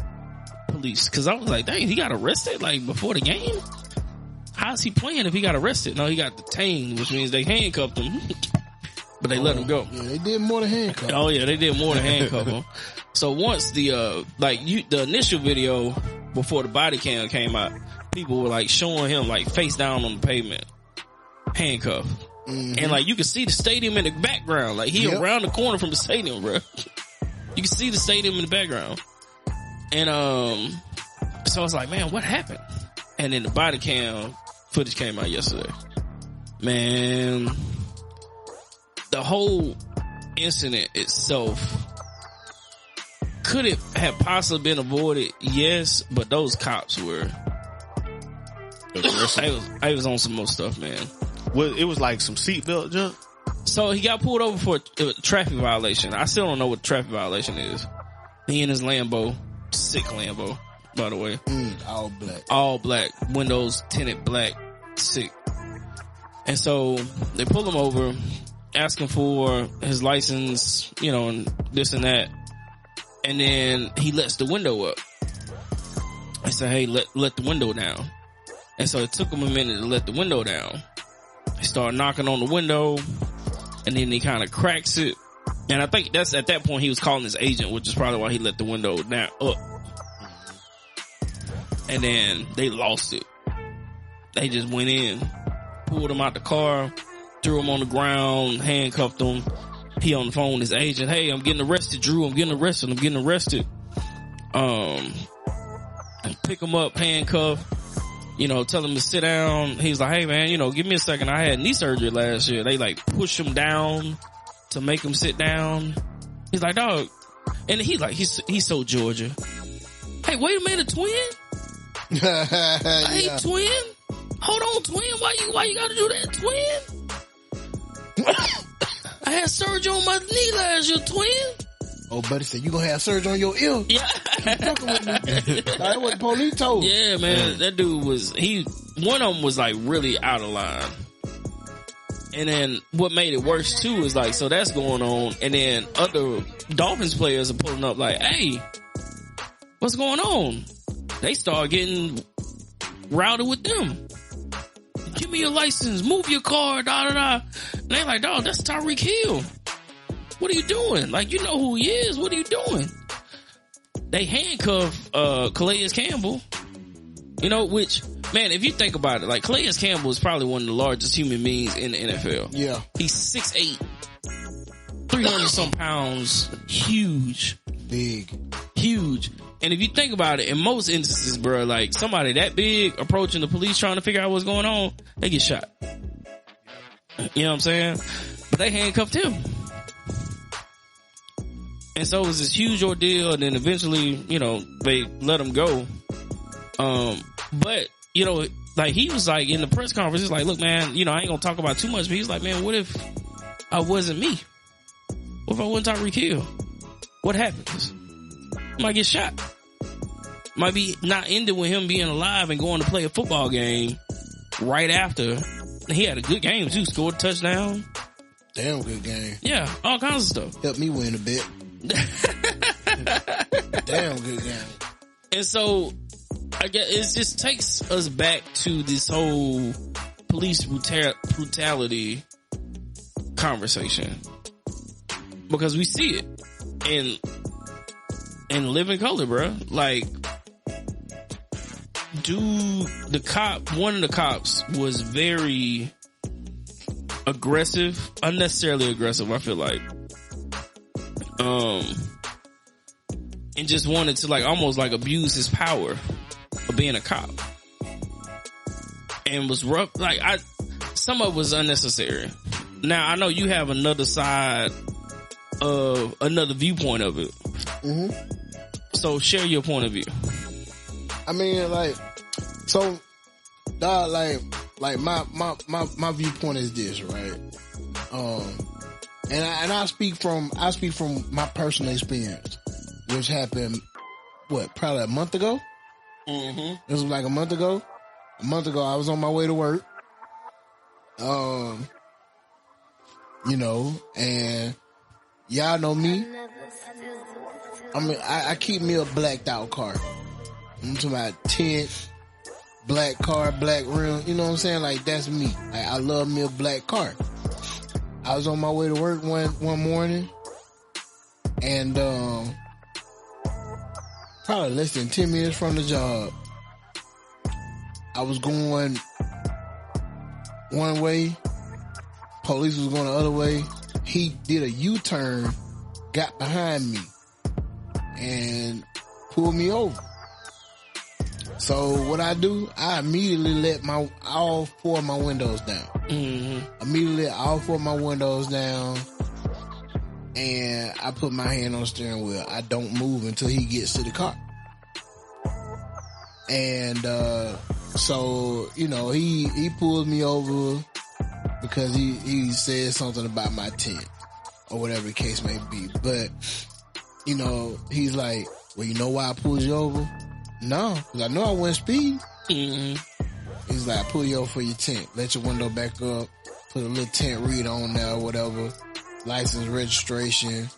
police. Cause I was like, dang, he got arrested like before the game? How's he playing if he got arrested? No, he got detained, which means they handcuffed him, but they let him go. Yeah, they did more than handcuff. Oh yeah, they did more than handcuff him. So once the initial video before the body cam came out, people were like showing him like face down on the pavement, handcuffed. And like you can see the stadium in the background. Like he around the corner from the stadium, bro. You can see the stadium in the background. And so I was like, man, what happened? And then the body cam footage came out yesterday. Man, the whole incident itself, could it have possibly been avoided? Yes, but those cops were I was on some more stuff, man. Well, it was like some seatbelt jump. So he got pulled over for a traffic violation. I still don't know what the traffic violation is. He in his Lambo, sick Lambo, by the way. All black. Windows tinted black, sick. And so they pull him over, asking for his license, you know, and this and that. And then he lets the window up. I said, hey, let the window down. And so it took him a minute to let the window down. He started knocking on the window, and then he kind of cracks it. And I think that's at that point he was calling his agent, which is probably why he let the window down up. And then they lost it. They just went in, pulled him out the car, threw him on the ground, handcuffed him. He on the phone with his agent. Hey, I'm getting arrested, Drew. I'm getting arrested. Pick him up, handcuff. You know, tell him to sit down. He's like, hey man, you know, give me a second. I had knee surgery last year. They like push him down to make him sit down. He's like, dog. And he's so Georgia. Hey, wait a minute, twin? Hey, twin? Hold on, twin. Why you gotta do that, twin? I had surgery on my knee last year, twin. Oh, buddy said, you gonna have surgery on your ear? Yeah. Fucking with me. That what police told. Yeah, man. That dude one of them was like really out of line. And then what made it worse too is like, so that's going on. And then other Dolphins players are pulling up like, hey, what's going on? They start getting rowdy with them. Give me your license. Move your car. Da da da. And they like, dog, that's Tyreek Hill. What are you doing? Like, you know who he is. What are you doing? They handcuff Calais Campbell. You know, which, man, if you think about it, like, Calais Campbell is probably one of the largest human beings in the NFL. Yeah. He's 6'8", 300-some pounds. Huge. Big. Huge. And if you think about it, in most instances, bro, like, somebody that big approaching the police trying to figure out what's going on, they get shot. You know what I'm saying? But they handcuffed him. And so it was this huge ordeal, and then eventually, you know, they let him go. But, you know, like, he was like, in the press conference, he's like, look, man, you know, I ain't gonna talk about too much, but he's like, man, what if I wasn't me? What if I wasn't Tyreek Hill? What happens? I might get shot. Might be not ended with him being alive and going to play a football game right after. He had a good game too, scored a touchdown. Damn good game. Yeah, all kinds of stuff. Helped me win a bit. Damn good game. And so, I guess it just takes us back to this whole police brutality conversation, because we see it in living color, bro. Like, one of the cops was very aggressive, unnecessarily aggressive, I feel like. And just wanted to like almost like abuse his power of being a cop. And was rough, like some of it was unnecessary. Now I know you have another side of another viewpoint of it. Mm-hmm. So share your point of view. I mean, like, so, dog, like my viewpoint is this, right? And I speak from my personal experience, which happened, probably a month ago? Mm-hmm. This was like a month ago. A month ago, I was on my way to work. You know, and y'all know me. I mean, I keep me a blacked out car. I'm talking about tint, black car, black rim. You know what I'm saying? Like, that's me. Like, I love me a black car. I was on my way to work one morning, and probably less than 10 minutes from the job, I was going one way, police was going the other way. He did a U-turn, got behind me, and pulled me over. So what I do, I immediately let all four of my windows down. Mm-hmm. Immediately let all four of my windows down, and I put my hand on the steering wheel. I don't move until he gets to the car. And so, you know, he pulled me over because he said something about my tint or whatever the case may be. But, you know, he's like, well, you know why I pulled you over? No, because I know I wasn't speeding. Mm-hmm. He's like, I pull you over for your tint. Let your window back up. Put a little tint read on there or whatever. License, registration,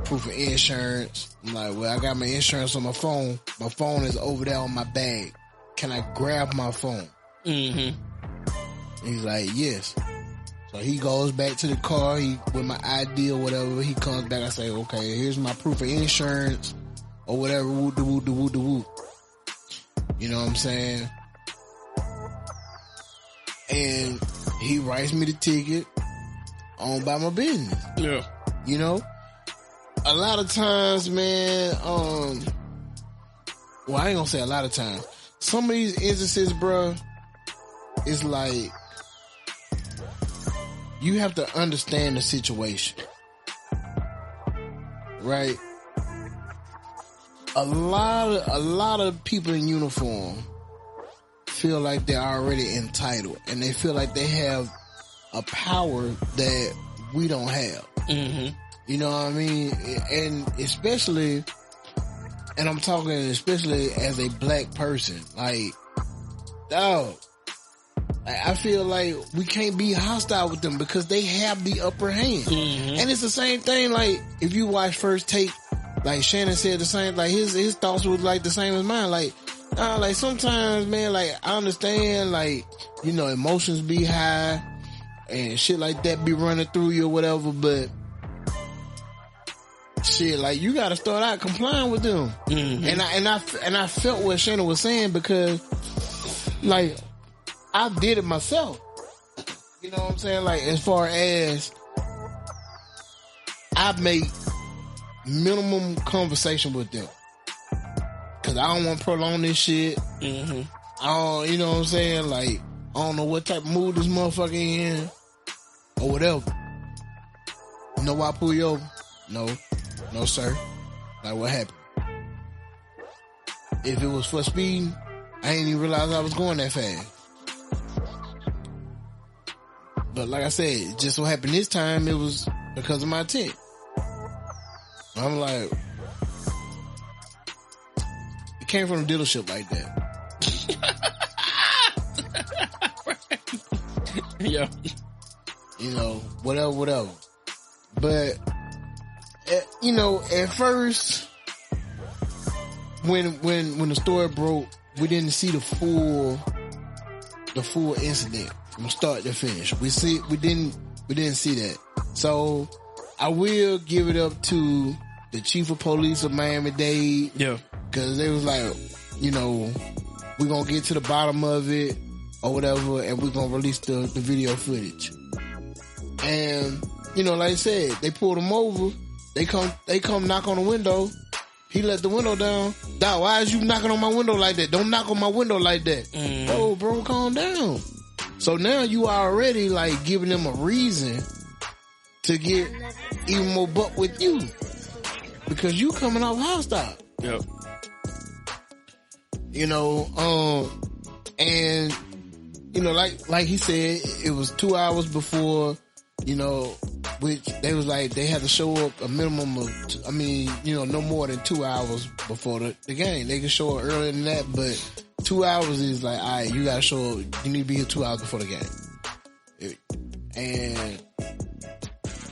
proof of insurance. I'm like, well, I got my insurance on my phone. My phone is over there on my bag. Can I grab my phone? Mm-hmm. He's like, yes. So he goes back to the car. With my ID or whatever, he comes back. I say, okay, here's my proof of insurance or whatever. Woo de woo de woo de woo. You know what I'm saying? And he writes me the ticket on by my business. Yeah. You know? A lot of times, man, well, I ain't gonna say a lot of times. Some of these instances, bruh, it's like, you have to understand the situation. Right? A lot of people in uniform feel like they're already entitled, and they feel like they have a power that we don't have. Mm-hmm. You know what I mean? And especially, and I'm talking especially as a black person, like, dog, I feel like we can't be hostile with them because they have the upper hand. Mm-hmm. And it's the same thing, like, if you watch First Take, like Shannon said the same, like his thoughts was like the same as mine. Like sometimes, man, like I understand, like, you know, emotions be high and shit like that be running through you or whatever, but shit, like, you gotta start out complying with them. Mm-hmm. And I felt what Shannon was saying because, like, I did it myself. You know what I'm saying? Like, as far as I make minimum conversation with them, cause I don't want to prolong this shit. Mm-hmm. I don't, you know what I'm saying? Like, I don't know what type of mood this motherfucker in or whatever. You know why I pull you over? No, sir. Like, what happened? If it was for speeding, I ain't even realize I was going that fast. But like I said, just so happened this time it was because of my tint. I'm like, it came from a dealership like that. Yeah. You know, whatever. But, you know, at first, when the story broke, we didn't see the full incident from start to finish. We didn't see that. So I will give it up to the chief of police of Miami-Dade. Yeah. Cause they was like, you know, we're gonna get to the bottom of it or whatever, and we're gonna release the video footage. And, you know, like I said, they pulled him over. They come knock on the window. He let the window down. Dog, why is you knocking on my window like that? Don't knock on my window like that. Oh, bro, calm down. So now you are already like giving them a reason to get even more buck with you. Because you coming off hostile. Yep. You know, and, you know, like he said, it was 2 hours before, you know, which they was like, they had to show up a minimum of, no more than 2 hours before the game. They can show up earlier than that, but 2 hours is like, all right, you gotta show up, you need to be here 2 hours before the game. And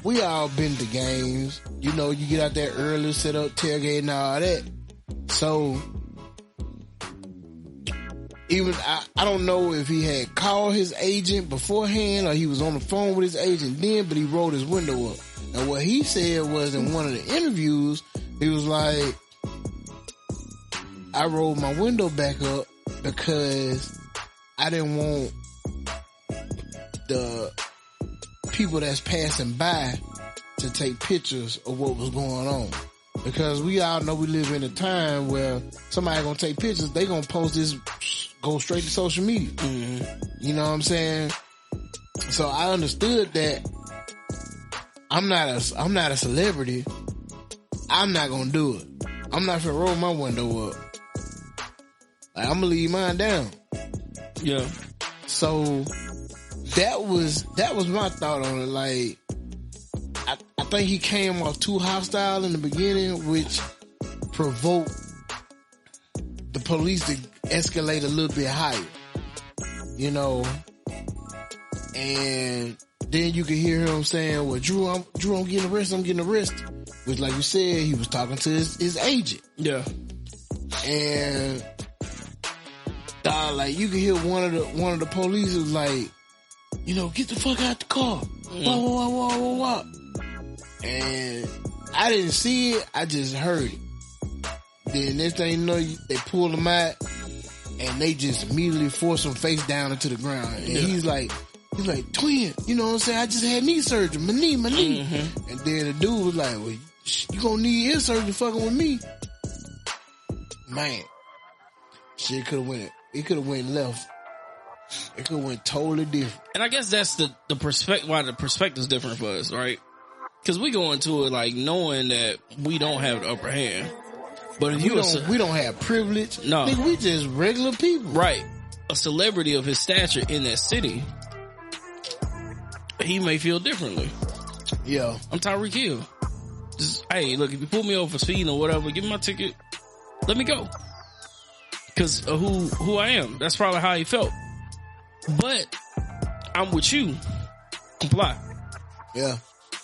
we all been to games, you know, you get out there early, set up, tailgate and all that. So, even, I don't know if he had called his agent beforehand or he was on the phone with his agent then, but he rolled his window up. And what he said was in one of the interviews, he was like, I rolled my window back up because I didn't want the people that's passing by to take pictures of what was going on. Because we all know we live in a time where somebody gonna take pictures, they gonna post this, go straight to social media. You know what I'm saying? So I understood that I'm not a celebrity. I'm not gonna do it. I'm not gonna roll my window up. Like, I'm gonna leave mine down. Yeah. So that was my thought on it. Like, I think he came off too hostile in the beginning, which provoked the police to escalate a little bit higher, you know. And then you could hear him saying, well, Drew, I'm getting arrested. Which, like you said, he was talking to his agent. Yeah. And like, you could hear one of the police was like, you know, get the fuck out the car. Wah. And I didn't see it, I just heard it. Then next thing you know, they pulled him out and they just immediately forced him face down into the ground. And he's like, twin, you know what I'm saying? I just had knee surgery, my knee. And then the dude was like, well, you gonna need ear surgery fucking with me. Man, shit could have went left. It could have went totally different. And I guess that's the perspective, why the perspective's different for us, right? Cause we go into it like knowing that we don't have the upper hand. But if we don't have privilege. No. Nigga, we just regular people. Right. A celebrity of his stature in that city, he may feel differently. Yeah. I'm Tyreek Hill. Just, hey, look, if you pull me over for speeding or whatever, give me my ticket. Let me go. Cause of who I am. That's probably how he felt. But I'm with you. Comply. Yeah.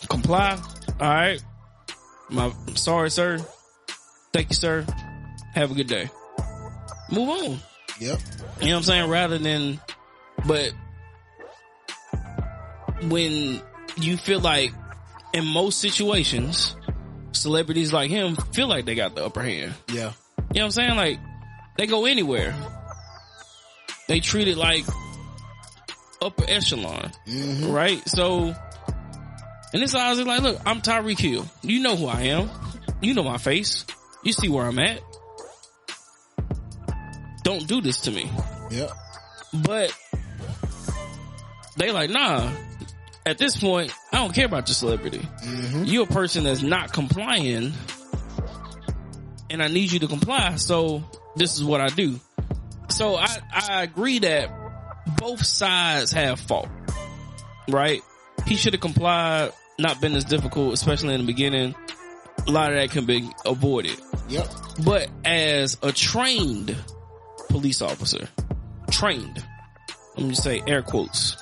Comply. All right. Sorry, sir. Thank you, sir. Have a good day. Move on. Yep. You know what I'm saying? Rather than, but when you feel like in most situations, celebrities like him feel like they got the upper hand. Yeah. You know what I'm saying? Like, they go anywhere. They treat it like upper echelon. Right? So, and it's always like, look, I'm Tyreek Hill. You know who I am. You know my face. You see where I'm at. Don't do this to me. Yep. But they like, nah. At this point, I don't care about your celebrity. You're a person that's not complying, and I need you to comply. So this is what I do. So I agree that both sides have fault, right? He should have complied, not been as difficult, especially in the beginning. A lot of that can be avoided. Yep. But as a trained police officer, trained, let me say air quotes,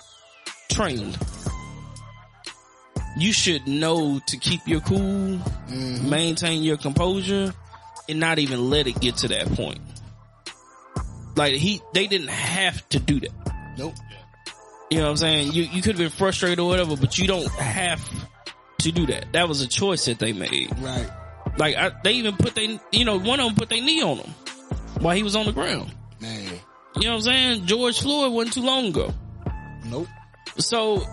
trained, you should know to keep your cool, maintain your composure, and not even let it get to that point. Like they didn't have to do that. Nope. You know what I'm saying? You could have been frustrated or whatever, but you don't have to do that. That was a choice that they made. Right. Like they even put one of them put their knee on him while he was on the ground. Man. You know what I'm saying? George Floyd wasn't too long ago. Nope. So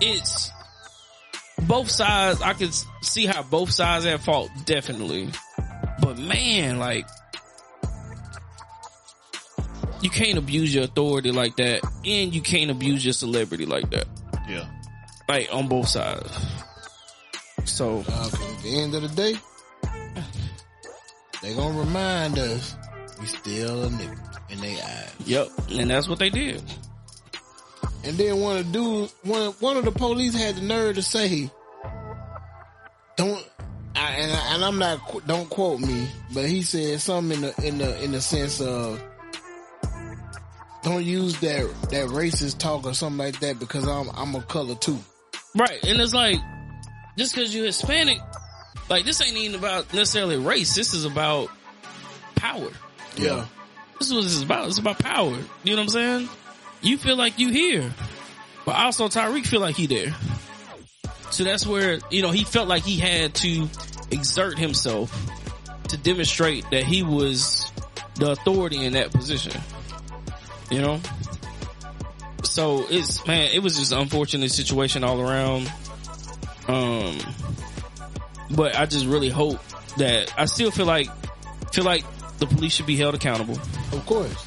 both sides, I could see how both sides at fault, definitely. But man, like, you can't abuse your authority like that, and you can't abuse your celebrity like that. Yeah. Like, on both sides. So, at the end of the day, they gonna remind us we still a nigga in their eyes. yep, and that's what they did. And then one of the police had the nerve to say, "Don't." And I'm not. Don't quote me, but he said something in the sense of, "Don't use that racist talk or something like that because I'm a color too." Right, and it's like, just because you're Hispanic, like, this ain't even about necessarily race. This is about power. Yeah. This is what this is about. It's about power. You know what I'm saying? You feel like you here, but also Tyreek feel like he there. So that's where, you know, he felt like he had to exert himself to demonstrate that he was the authority in that position. You know? So it was just an unfortunate situation all around. But I just really hope that, I still feel like the police should be held accountable. Of course.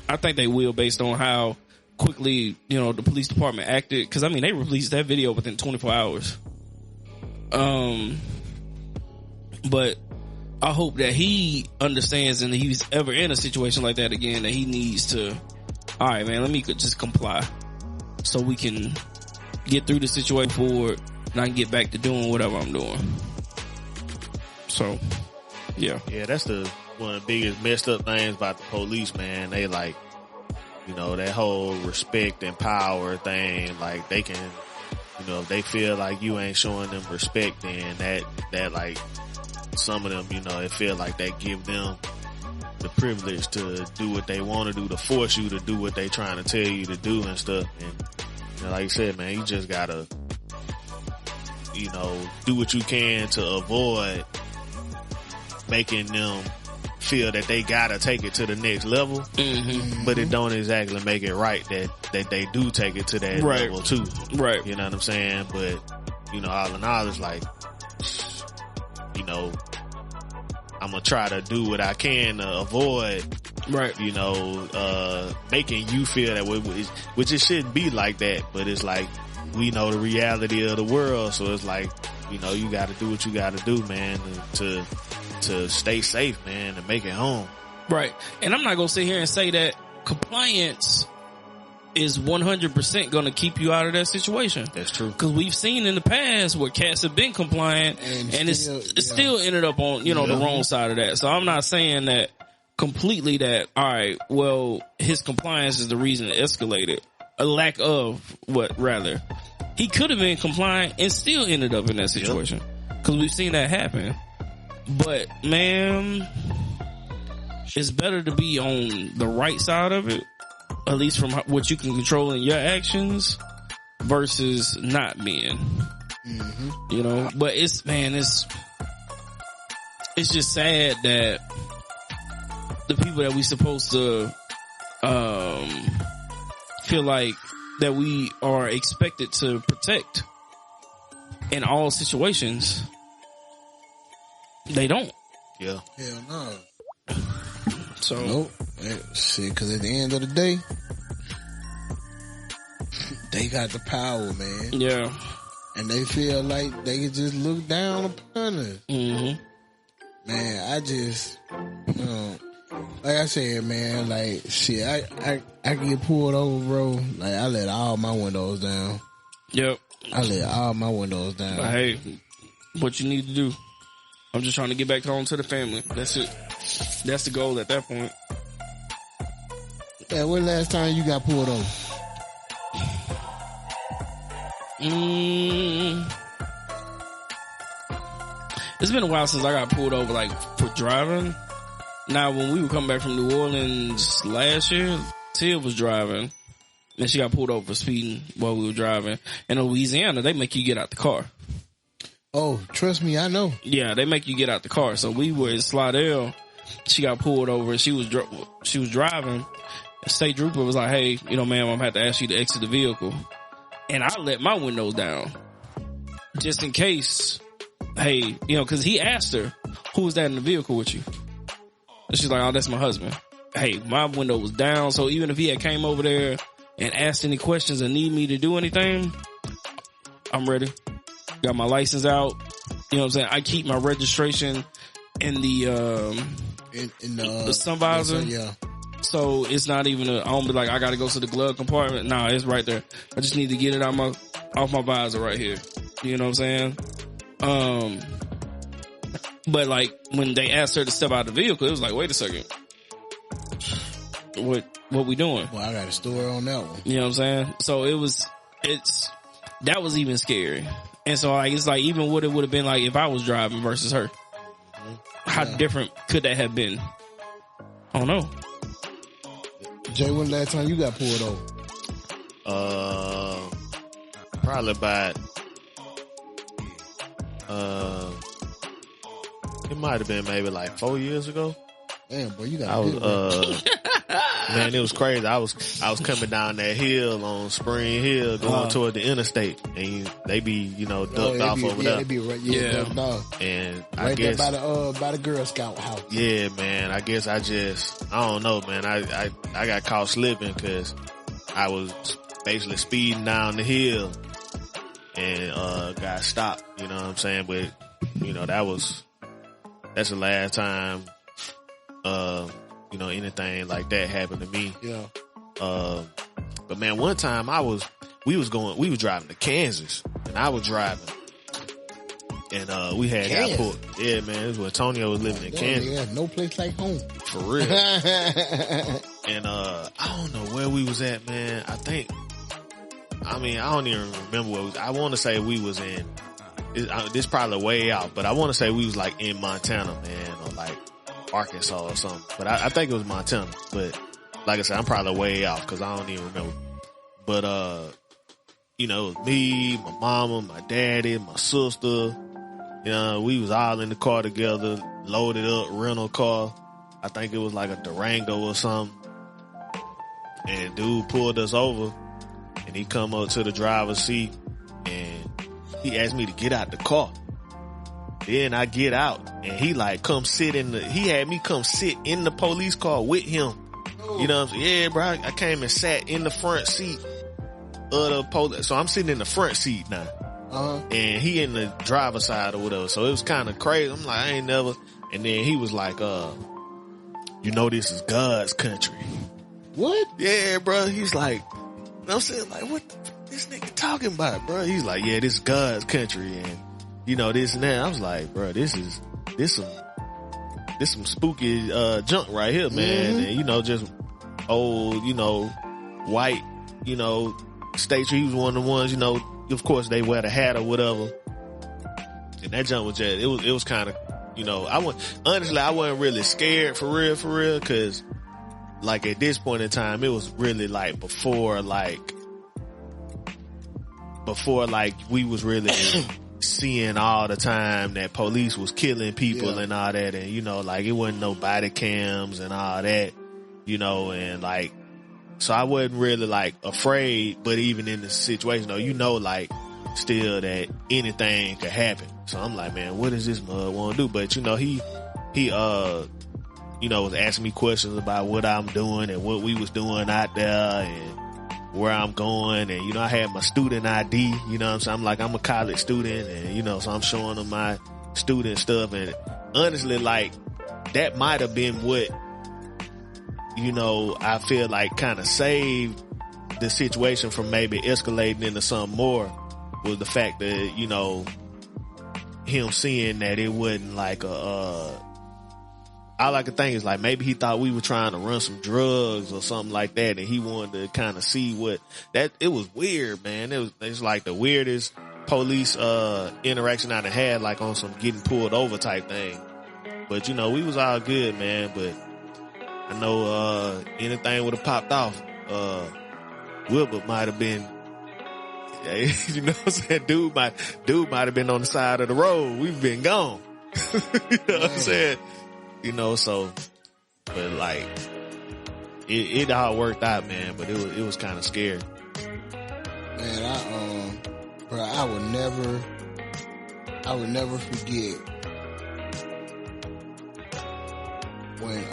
I think they will, based on how quickly, you know, the police department acted. Cause I mean, they released that video within 24 hours. But I hope that he understands, and if he's ever in a situation like that again, that he needs to, all right, man, let me just comply so we can get through the situation forward and I can get back to doing whatever I'm doing. So, yeah. Yeah, that's one of the biggest messed up things about the police, man. They like, you know, that whole respect and power thing, like they can, you know, if they feel like you ain't showing them respect, then that like, some of them, you know, it feel like they give them the privilege to do what they want to do, to force you to do what they trying to tell you to do and stuff. And, you know, like you said, man, you just gotta, you know, do what you can to avoid making them feel that they gotta take it to the next level. Mm-hmm. But it don't exactly make it right that they do take it to that Right. level too. Right. You know what I'm saying? But, you know, all in all, it's like, you know, I'm gonna try to do what I can to avoid, Right. you know, making you feel that way, which it shouldn't be like that, but it's like, we know the reality of the world, so it's like, you know, you gotta do what you gotta do, man, to stay safe, man, and make it home. Right. And I'm not going to sit here and say that compliance is 100% going to keep you out of that situation. That's true. Because we've seen in the past where cats have been compliant and it's still ended up on, you know, the wrong side of that. So I'm not saying that completely that, all right, well, his compliance is the reason it escalated. A lack of rather. He could have been compliant and still ended up in that situation. Because we've seen that happen. But, man, it's better to be on the right side of it, at least from what you can control in your actions, versus not being. Mm-hmm. You know, but it's just sad that the people that we supposed to feel like that we are expected to protect in all situations, they don't. Yeah. Hell no. So nope. Shit, because at the end of the day, they got the power, man. Yeah. And they feel like they can just look down upon us. Mm-hmm. Man, I just, you know, like I said, man, like, shit, I can get pulled over, bro. Like, I let all my windows down. Yep. I let all my windows down. But hey, what you need to do. I'm just trying to get back home to the family. That's it. That's the goal at that point. Yeah, when last time you got pulled over? It's been a while since I got pulled over, like, for driving. Now, when we were coming back from New Orleans last year, Tia was driving, and she got pulled over for speeding while we were driving. And in Louisiana, they make you get out the car. Oh, trust me, I know. Yeah, they make you get out the car. So we were in Slidell. She got pulled over. She was driving. The state trooper was like, "Hey, you know, ma'am, I'm gonna have to ask you to exit the vehicle." And I let my windows down. just in case, hey, you know, cause he asked her, who was that in the vehicle with you? And she's like, oh, that's my husband. Hey, my window was down. So even if he had came over there and asked any questions and need me to do anything, I'm ready. Got my license out. You know what I'm saying? I keep my registration in the, the sun visor. Yeah. So it's not even I don't be like, I gotta go to the glove compartment. Nah, it's right there. I just need to get it off my visor right here. You know what I'm saying? But like when they asked her to step out of the vehicle, it was like, wait a second. What we doing? Well, I got a story on that one. You know what I'm saying? So that was even scary. And so like, it's like even what it would have been like if I was driving versus her. How different could that have been? I don't know. Jay, when last time you got pulled over? Probably about, it might have been maybe like 4 years ago. Damn, boy, you got good man, it was crazy. I was coming down that hill on Spring Hill going toward the interstate, and they be, you know, ducked off over there. They be ducked off. And right I guess there by the Girl Scout house. Yeah, man. I guess I don't know, man. I got caught slipping because I was basically speeding down the hill and got stopped. You know what I'm saying? But you know, that's the last time you know, anything like that happened to me. Yeah. But man, one time we was driving to Kansas, and I was driving, and we had got pulled. Yeah, man, it was when Antonio was living in Kansas. Yeah, no place like home. For real. And I don't know where we was at, man. I don't even remember where we was. I want to say we was in, this probably way out, but I want to say we was like in Montana, man, or like Arkansas or something. But I think it was Montana. But like I said, I'm probably way off because I don't even remember. But, you know, it was me, my mama, my daddy, my sister, you know, we was all in the car together, loaded up, rental car. I think it was like a Durango or something. And dude pulled us over, and he come up to the driver's seat, and he asked me to get out the car. Then I get out, and he like he had me come sit in the police car with him. You know what I'm saying? Yeah, bro, I came and sat in the front seat of the police. So I'm sitting in the front seat now. And he in the driver's side or whatever. So it was kind of crazy. I'm like, I ain't never. And then he was like, you know, this is God's country. What? Yeah, bro. He's like, I'm saying, like, what this nigga talking about, bro? He's like, yeah, this is God's country, and you know, this and that. I was like, bro, this some spooky junk right here, man. Mm-hmm. And you know, just old, you know, white, you know, state. He was one of the ones, you know, of course they wear the hat or whatever. And that junk was just, it was kind of, you know, I wasn't really scared for real, cause like at this point in time, it was really like before we was really seeing all the time that police was killing people and all that. And, you know, like it wasn't no body cams and all that, you know, and like, so I wasn't really like afraid, but even in the situation though, you know, like still that anything could happen. So I'm like, man, what does this mud want to do? But you know, he you know, was asking me questions about what I'm doing and what we was doing out there and where I'm going. And, you know, I had my student ID, you know what I'm saying? I'm like, I'm a college student, and, you know, so I'm showing him my student stuff. And honestly, like, that might have been what, you know, I feel like kind of saved the situation from maybe escalating into something more, was the fact that, you know, him seeing that it wasn't like all I could think is like maybe he thought we were trying to run some drugs or something like that, and he wanted to kind of see what that. It was weird, man. It's like the weirdest police interaction I'd had, like on some getting pulled over type thing. But you know, we was all good, man. But I know anything would have popped off. Wilbur might have been, you know what I'm saying? Dude might have been on the side of the road. We've been gone. You know what I'm saying? You know, so, but like, it all worked out, man, but it was kind of scary. Man, bro, I would never I would never forget when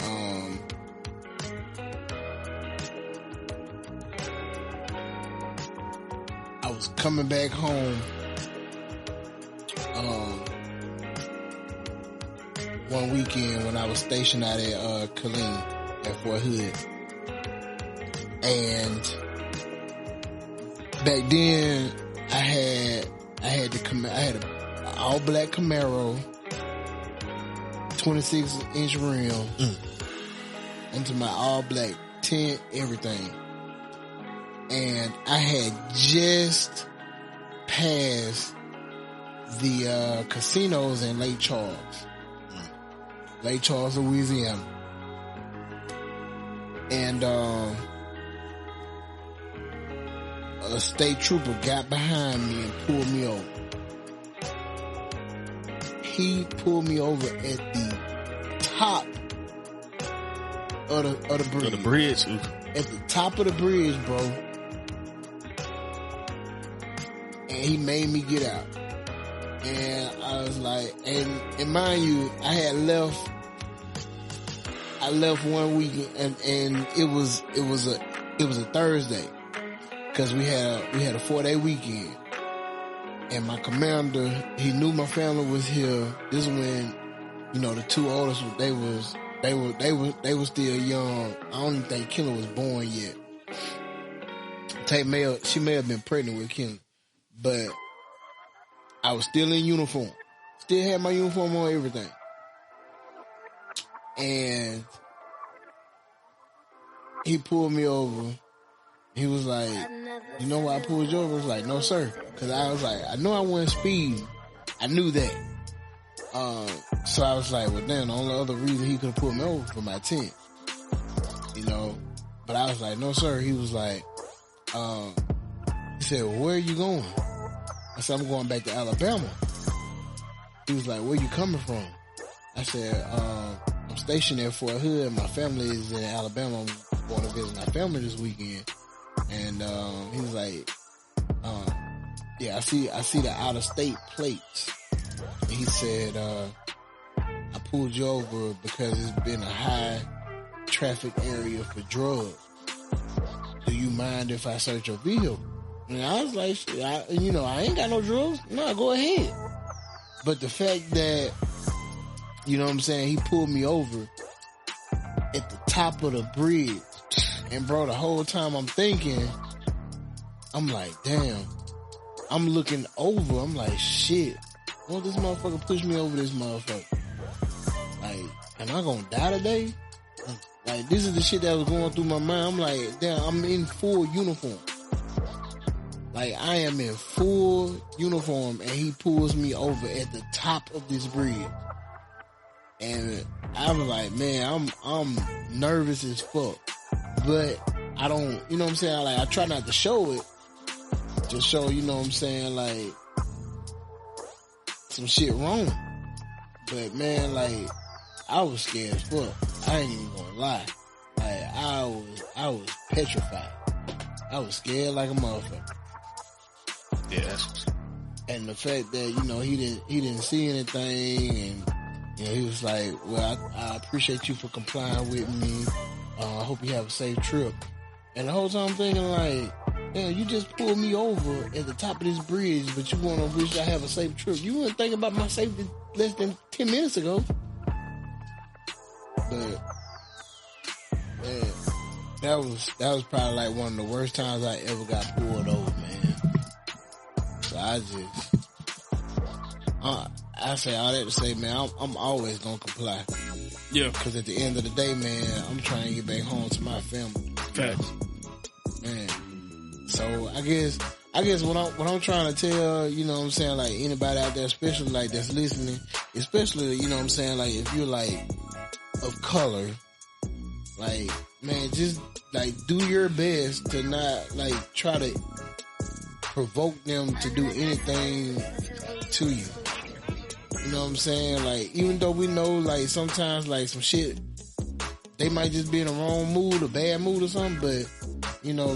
I was coming back home one weekend when I was stationed out at Killeen at Fort Hood. And back then I had an all black Camaro, 26-inch rim, into my all black tent, everything. And I had just passed the casinos in Lake Charles, Louisiana. And a state trooper got behind me and pulled me over. He pulled me over at the top of the bridge. Of the bridge? At the top of the bridge, bro. And he made me get out. And I was like, and mind you, I left one weekend and it was a Thursday. Cause we had a 4-day weekend. And my commander, he knew my family was here. This is when, the two oldest, they were still young. I don't even think Killer was born yet. She may have been pregnant with Killer, but I was still in uniform. Still had my uniform on, everything. And he pulled me over. He was like, you know why I pulled you over? I was like, no, sir. Cause I was like, I know I wasn't speeding. I knew that. So I was like, well, then the only other reason he could have pulled me over for my tent, but I was like, no, sir. He was like, he said, well, where are you going? I said, I'm going back to Alabama. He was like, where you coming from? I said, I'm stationed at Fort Hood. My family is in Alabama. I'm going to visit my family this weekend. And he was like, yeah, I see the out of state plates. And he said, I pulled you over because it's been a high traffic area for drugs. Do you mind if I search your vehicle? And I was like, I ain't got no drugs. No, go ahead. But the fact that, you know what I'm saying, he pulled me over at the top of the bridge. And bro, the whole time I'm thinking, I'm like, damn. I'm looking over. I'm like, shit. Won't this motherfucker push me over this motherfucker? Like, am I gonna die today? Like, this is the shit that was going through my mind. I'm like, damn, I'm in full uniform. Like, I am in full uniform and he pulls me over at the top of this bridge. And I was like, man, I'm nervous as fuck. But I don't, you know what I'm saying? Like, I try not to show it. Just show, you know what I'm saying, like, some shit wrong. But man, like, I was scared as fuck. I ain't even gonna lie. Like, I was petrified. I was scared like a motherfucker. Yeah, and the fact that, he didn't see anything, and, he was like, well, I appreciate you for complying with me. I hope you have a safe trip. And the whole time I'm thinking like, you just pulled me over at the top of this bridge, but you want to wish I have a safe trip. You weren't thinking about my safety less than 10 minutes ago. But, man, that was probably like one of the worst times I ever got pulled over, man. So I say all that to say, man, I'm always gonna comply. Yeah. Cause at the end of the day, man, I'm trying to get back home to my family. Facts. Man. So I guess what I'm trying to tell, you know what I'm saying, like anybody out there, especially like that's listening, especially, you know what I'm saying, like if you're like of color, like, man, just like do your best to not like try to provoke them to do anything to you. You know what I'm saying? Like, even though we know, like, sometimes, like, some shit, they might just be in the wrong mood, a bad mood or something, but,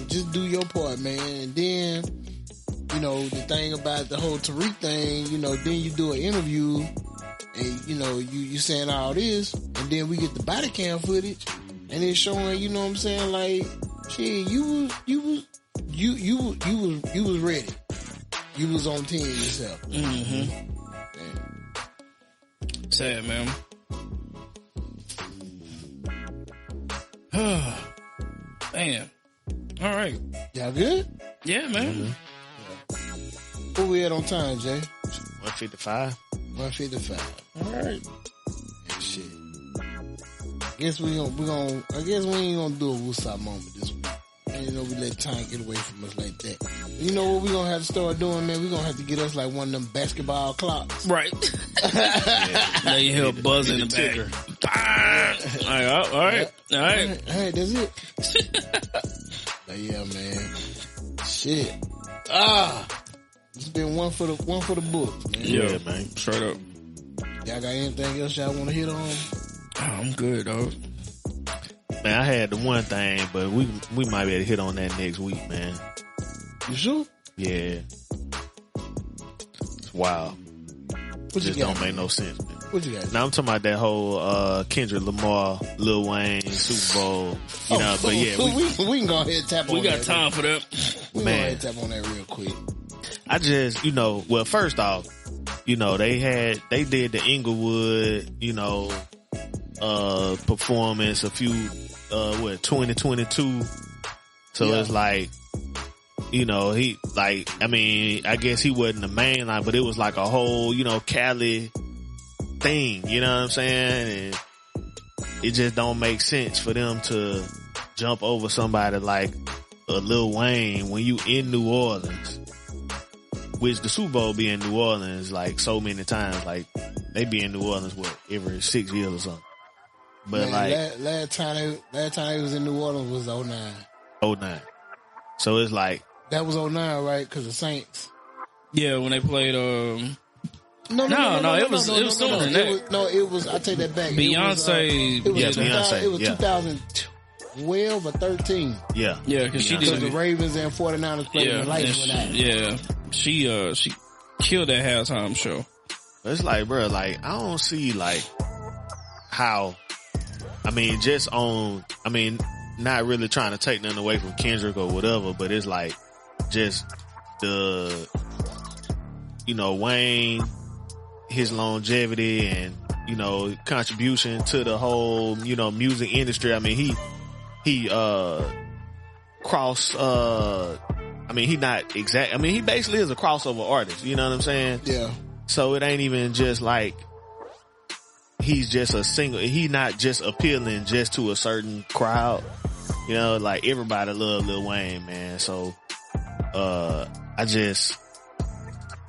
just do your part, man. And then, you know, the thing about the whole Tariq thing, you know, then you do an interview and, you know, you saying all this, and then we get the body cam footage and it's showing, you know what I'm saying, like, shit, you was ready. You was on 10 yourself. Mm-hmm. Sad, man. Man. All right. Y'all good? Yeah, man. Mm-hmm. Where we at on time, Jay? 155. 155. All right. And shit. I guess we ain't gonna do a Woosah moment this week. And you know, we let time get away from us like that. You know what we gonna have to start doing, man? We gonna have to get us like one of them basketball clocks. Right. Now you hear a buzz in the back. All right. All right, that's it. But yeah, man. Shit. It's been one for the books, man. Yeah, man. Straight up. Y'all got anything else y'all want to hit on? I'm good, dog. Man, I had the one thing, but we might be able to hit on that next week, man. You sure? Yeah. It's wild. What just don't make no sense, man. What you got? Now I'm talking about that whole Kendrick Lamar, Lil Wayne, Super Bowl, you know. But yeah, we can go ahead and tap on that. We got time for that. We can go ahead and tap on that real quick. I just, you know, well, first off, you know, they did the Inglewood, you know, performance a few 2022. So yeah. It's like, you know, I guess he wasn't the main line, but it was like a whole, you know, Cali thing, you know what I'm saying? And it just don't make sense for them to jump over somebody like a Lil Wayne when you in New Orleans, which the Super Bowl be in New Orleans like so many times. Like they be in New Orleans every 6 years or something. But man, like last time they was in New Orleans was 09. 09. So it's like that was 09, right? Because the Saints. Yeah, when they played. No, it was sooner than that. It was. I take that back. Beyonce. Beyonce. It was 2012 or 13. Yeah, because she did. The Ravens and 49ers played and the lights went out. Yeah, she killed that halftime show. It's like, bro, like I don't see like how. I mean, not really trying to take nothing away from Kendrick or whatever, but it's like just the, you know, Wayne, his longevity and, you know, contribution to the whole, you know, music industry. I mean, he crossed, he not exact. I mean, he basically is a crossover artist. You know what I'm saying? Yeah. So it ain't even just like, he's just a single, he not just appealing just to a certain crowd. You know, like everybody love Lil Wayne, man. So, I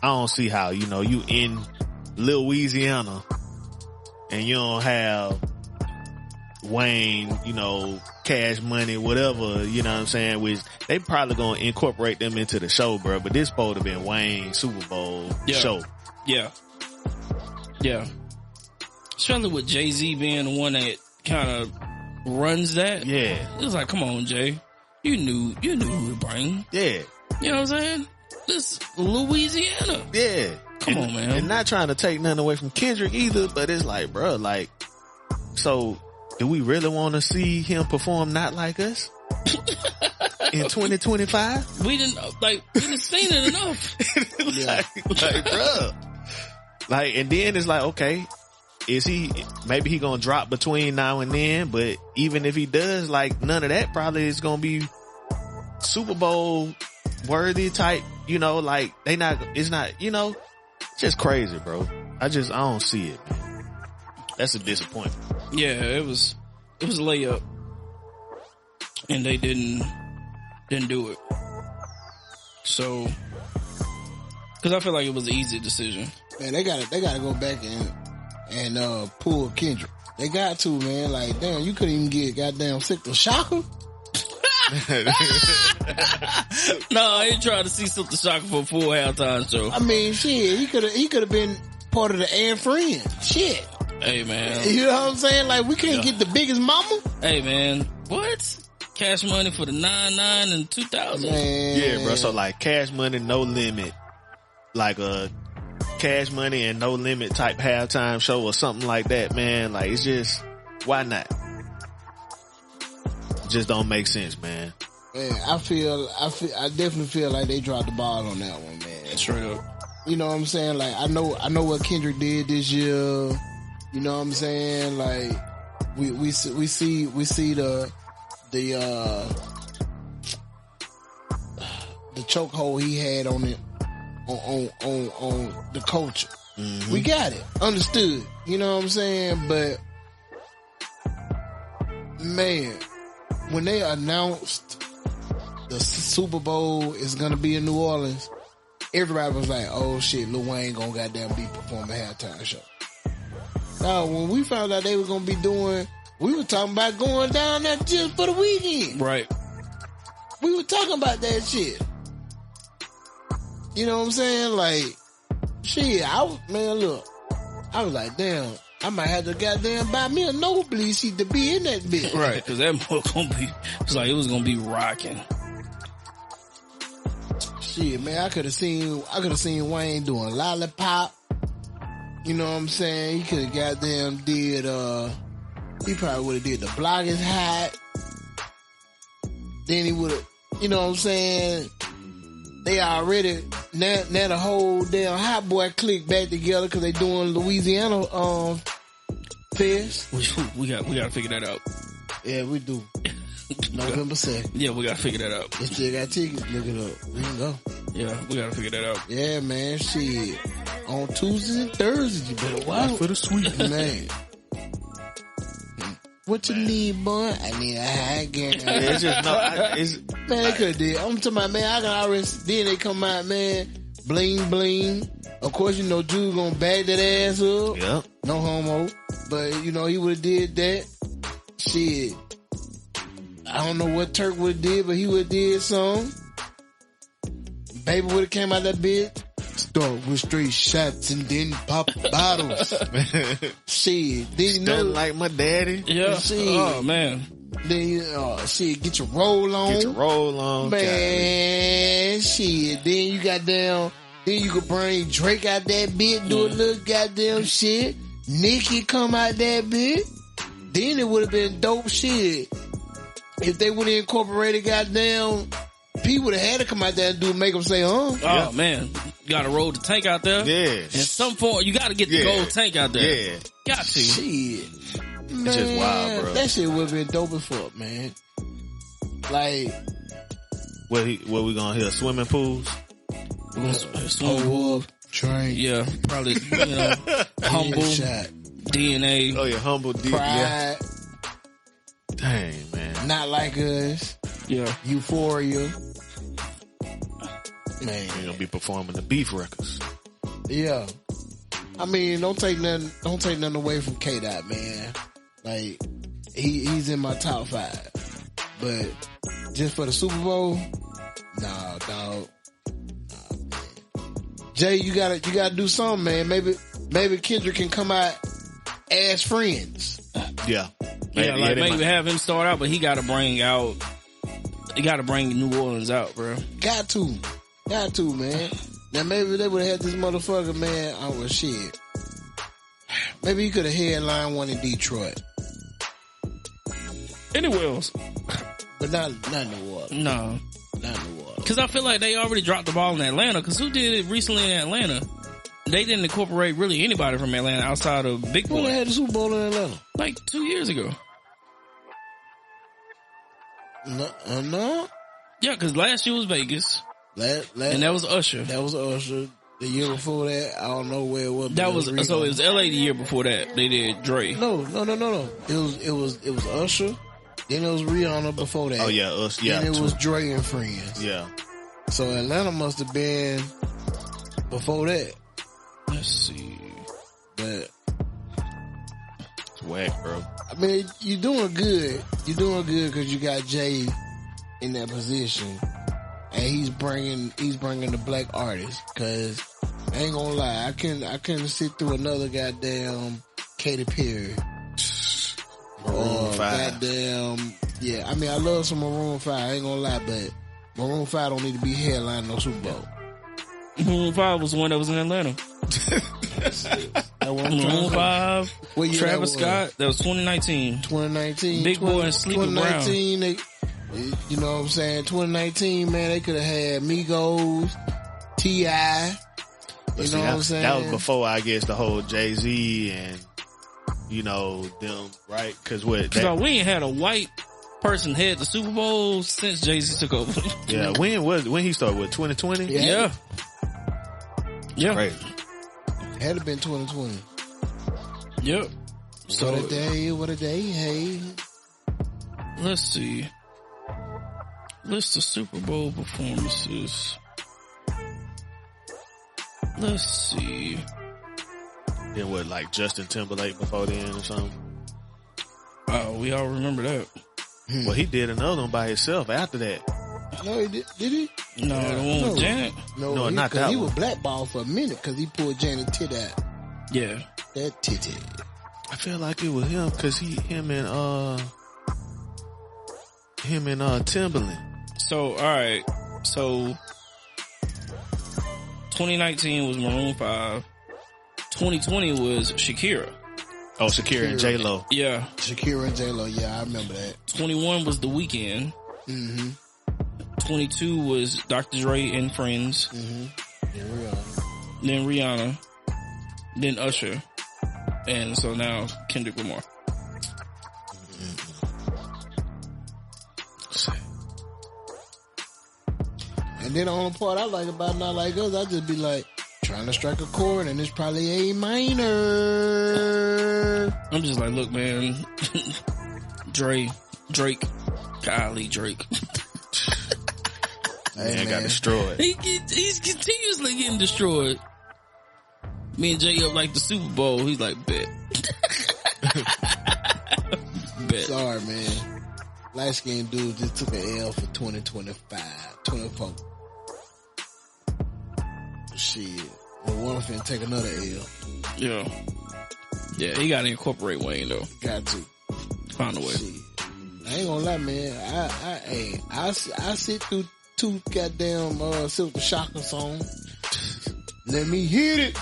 don't see how, you know, you in Louisiana and you don't have Wayne, you know, Cash Money, whatever, you know what I'm saying? Which they probably gonna incorporate them into the show, bro. But this supposed to been Wayne's Super Bowl show. Yeah. Yeah. Especially with Jay-Z being the one that kind of runs that. Yeah. It was like, come on, Jay. You knew who to bring. Yeah. You know what I'm saying? This Louisiana. Yeah. Come on, man. And not trying to take nothing away from Kendrick either, but it's like, bro, like, so do we really want to see him perform Not Like Us in 2025? We didn't seen it enough. like, bro. Like, and then it's like, okay, maybe he gonna drop between now and then, but even if he does, like, none of that probably is gonna be Super Bowl worthy type, you know, like, it's not, you know, just crazy, bro. I don't see it, man. That's a disappointment. Yeah, it was a layup. And they didn't do it. So, cause I feel like it was an easy decision. Man, they gotta go back and pull Kendrick. They got to, man. Like, damn, you couldn't even get goddamn Silk the Shocker. No, I ain't trying to see Silk the Shocker for a full halftime show. I mean, shit, he could have been part of the Anne Friend. Shit. Hey, man. You know what I'm saying? Like, we can't get the biggest mama. Hey, man. What? Cash Money for the 99 and 2000. Yeah, bro. So like Cash Money, No Limit, like a Cash Money and No Limit type halftime show or something like that, man. Like it's just, why not? It just don't make sense, man. Man, I definitely feel like they dropped the ball on that one, man. Straight up. You know what I'm saying? Like I know what Kendrick did this year. You know what I'm saying? Like we see the chokehold he had on it on the culture. Mm-hmm. We got it. Understood. You know what I'm saying? But man, when they announced the Super Bowl is gonna be in New Orleans, everybody was like, oh shit, Lil Wayne gonna goddamn be performing a halftime show. Now, when we found out they were gonna be doing, we were talking about going down there just for the weekend. Right. We were talking about that shit. You know what I'm saying? Like, shit, I was like, damn, I might have to goddamn buy me a nosebleed seat to be in that bitch. Right, cause that was gonna be, it's like it was gonna be rocking. Shit, man, I could have seen Wayne doing Lollipop. You know what I'm saying? He could have goddamn did, he probably would have did The Block Is Hot. Then he would have, you know what I'm saying? They already, now the whole damn Hot Boy clique back together cause they doing Louisiana, fest. We gotta figure that out. Yeah, we do. November 2nd. Yeah, we gotta figure that out. They still got tickets. Look it up. We can go. Yeah, we gotta figure that out. Yeah, man. Shit. On Tuesdays and Thursdays, you better watch for the sweet, man. What you need, boy? I need a high game. It's just man, they could do. I'm talking about, man. I can already. Then they come out, man. Bling bling. Of course, you know, Jude gonna bag that ass up. Yep. No homo. But you know, he would have did that. Shit. I don't know what Turk would have did, but he would have did something. Baby would have came out that bitch. Start with straight shots and then pop bottles. Shit. Then you know, like my daddy. Yeah. Shit. Oh man. Then shit, get your roll on. Get your roll on. Man, God. Shit. Then you got down. Then you could bring Drake out that bitch, do a little goddamn shit. Nicki come out that bitch. Then it would have been dope shit. If they would have incorporated goddamn, P would have had to come out there and make them say, huh? Oh man, you gotta roll the tank out there. Yeah. In some form, you gotta get the gold tank out there. Yeah. Got to. Shit. Man, it's just wild, bro. That shit would have been dope as fuck, man. Like, what we gonna hear? Swimming pools? We're gonna swim train. Yeah, probably, Humble, DNA. Oh yeah, Humble, Pride. Yeah. Dang, man. Not Like Us. Yeah. Euphoria. Man. You're gonna be performing the Beef records. Yeah. I mean, don't take nothing away from K-Dot, man. Like, he's in my top 5. But just for the Super Bowl, nah, dog. Nah, man. Jay, you gotta do something, man. Maybe Kendrick can come out as friends. Yeah. Maybe have him start out, but he gotta bring New Orleans out, bro. Got to, man. Now maybe they would have had this motherfucker, man. Oh, well, shit. Maybe he could have headlined one in Detroit. Anywhere else. But not New Orleans. No. Not New Orleans. Cause I feel like they already dropped the ball in Atlanta, cause who did it recently in Atlanta? They didn't incorporate really anybody from Atlanta outside of Big Boy. When they had the Super Bowl in Atlanta? Like 2 years ago. No? Yeah, cause last year was Vegas. And that was Usher. That was Usher. The year before that, I don't know where it was. That was so it was LA the year before that. They did Dre. No. It was Usher. Then it was Rihanna before that. Oh yeah, Usher. Yeah. Then it was Dre and Friends. Yeah. So Atlanta must have been before that. Let's see. But it's whack, bro. I mean, you're doing good. You're doing good because you got Jay in that position, and he's bringing the black artists. Because I ain't gonna lie, I couldn't sit through another goddamn Katy Perry or goddamn Yeah, I mean, I love some Maroon 5. I ain't gonna lie, but Maroon 5 don't need to be headlining no Super Bowl. Maroon 5 was the one that was in Atlanta. Maroon 5, Travis Scott, that was 2019. 2019. Big Boy and Sleepy Brown. 2019, they, you know what I'm saying? 2019, man, they could have had Migos, T.I., you know what I'm saying? That was before, I guess, the whole Jay-Z and, you know, them, right? Because we ain't had a white person head the Super Bowl since Jay-Z took over. Yeah, when he started with 2020? Yeah. Right. Had to been 2020. Yep. So what a day, hey. Let's see. List of Super Bowl performances. Let's see. Then what, like Justin Timberlake before then or something? Oh, we all remember that. Well, he did another one by himself after that. No, he did he? No, the one with Janet? No, not that one. He was blackballed for a minute because he pulled Janet tit out. Yeah. That titty. I feel like it was him because him and Timberland. So, alright. So, 2019 was Maroon 5. 2020 was Shakira. Oh, Shakira and J-Lo. Yeah. Shakira and J-Lo, yeah, I remember that. 21 was The Weeknd. Mm-hmm. 22 was Dr. Dre and Friends. Mm-hmm. Then Rihanna. Then Usher. And so now Kendrick Lamar. And then the only part I like about Not Like Us, I just be like, trying to strike a chord and it's probably A minor. I'm just like, look, man. Drake. Golly, Drake. Man, got destroyed. He's continuously getting destroyed. Me and Jay up like the Super Bowl. He's like, bet. Bet. Sorry, man. Light skinned dude just took an L for 24. Shit. Well, one finna take another L. Yeah. Yeah, he gotta incorporate Wayne though. Got to. Find a way. Shit. I ain't gonna lie, man. I sit through 2 goddamn Silk the Shocker songs. Let me hit it.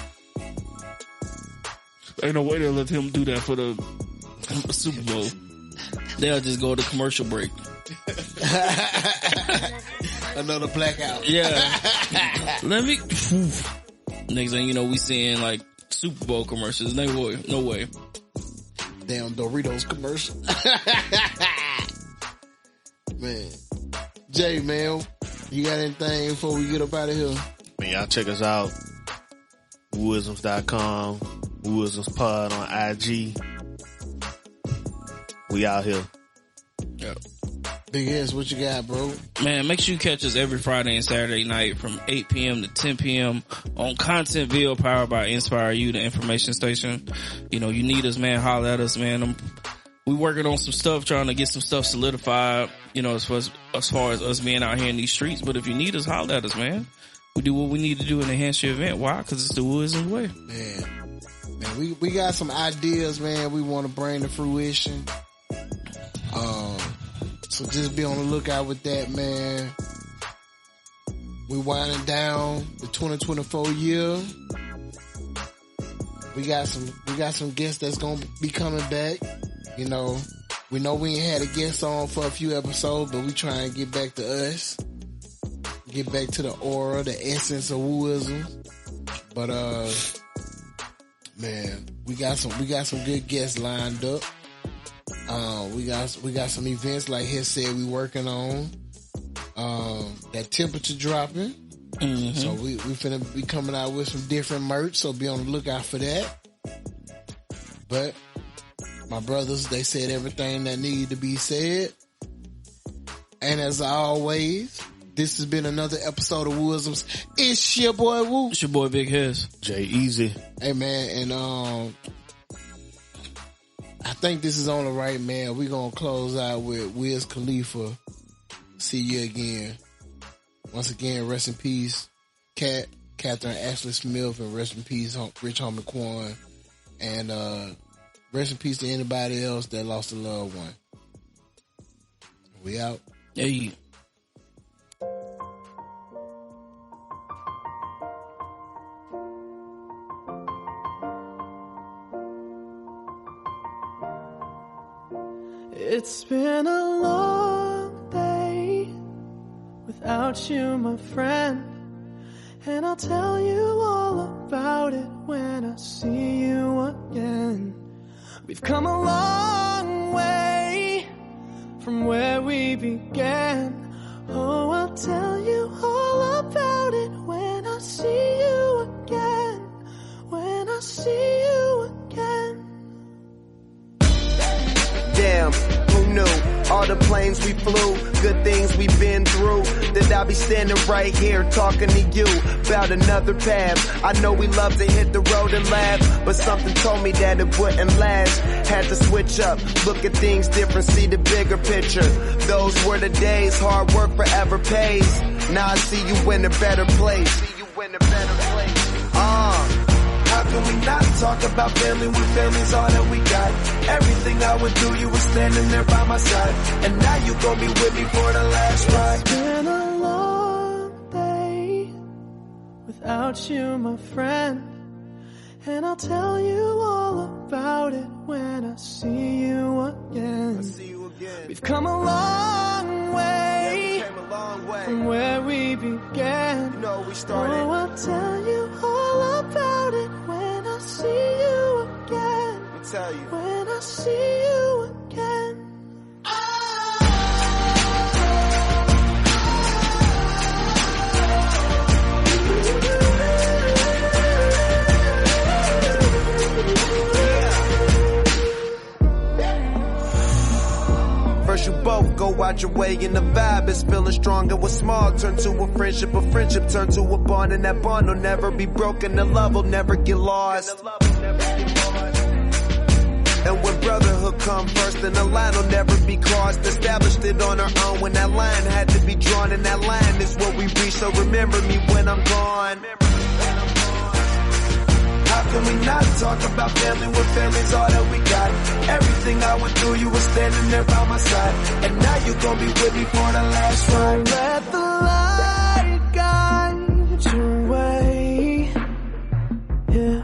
Ain't no way they'll let him do that for the Super Bowl. They'll just go to commercial break. Another blackout. Yeah. Let me. Next thing you know, we seeing like Super Bowl commercials. No way. Damn Doritos commercial. Man. Jay, man, you got anything before we get up out of here? Man, y'all check us out. Wooisms.com. Wooisms Pod on IG. We out here. Yep. Big S, what you got, bro? Man, make sure you catch us every Friday and Saturday night from 8 p.m. to 10 p.m. on Contentville, powered by Inspire You, the information station. You know, you need us, man. Holler at us, man. We working on some stuff, trying to get some stuff solidified, you know, as far as us being out here in these streets. But if you need us, holler at us, man. We do what we need to do and enhance your event. Why? Because it's the Wooisms way. Man, we got some ideas, man, we want to bring to fruition. So just be on the lookout with that, man. We winding down the 2024 year. We got some guests that's gonna be coming back. You know we ain't had a guest on for a few episodes, but we try and get back to us. Get back to the aura, the essence of Wooism. But man, we got some good guests lined up. We got some events like he said we working on. That temperature dropping. Mm-hmm. So we finna be coming out with some different merch, so be on the lookout for that. But my brothers, they said everything that needed to be said. And as always, this has been another episode of Wooisms. It's your boy Woo. It's your boy Big Hez. Jay Easy. Hey man, and I think this is on the right, man. We're gonna close out with Wiz Khalifa. See you again. Once again, rest in peace, Catherine Ashley Smith, and rest in peace, Rich Homie Quan. And rest in peace to anybody else that lost a loved one. We out. Hey. It's been a long day without you, my friend, and I'll tell you all about it when I see you again. We've come a long way from where we began. Oh, I'll tell you all about it when I see you again. When I see you again. Damn, who knew? All the planes we flew, good things we've been through. That I'll be standing right here talking to you about another path. I know we love to hit the road and laugh, but something told me that it wouldn't last. Had to switch up, look at things different, see the bigger picture. Those were the days, hard work forever pays. Now I see you in a better place. See you in a better place. How can we not talk about family when family's all that we got? Everything I would do, you were standing there by my side. And now you gon' be with me for the last ride. It's been a long day without you, my friend, and I'll tell you all about it when I see you again. We've come a long way, from where we began. You know, we started. Oh, I'll tell you all about it when I see you again. Let me tell you. When I see you again. First you both go out your way and the vibe is feeling strong. And what's small turn to a friendship turn to a bond, and that bond will never be broken, the love will never get lost. And when brotherhood come first, then the line will never be crossed. Established it on our own when that line had to be drawn, and that line is what we reach, so remember me when I'm gone. How can we not talk about family when family's all that we got? Everything I went through, you were standing there by my side. And now you gon' be with me for the last ride. Let the light guide your way. Yeah.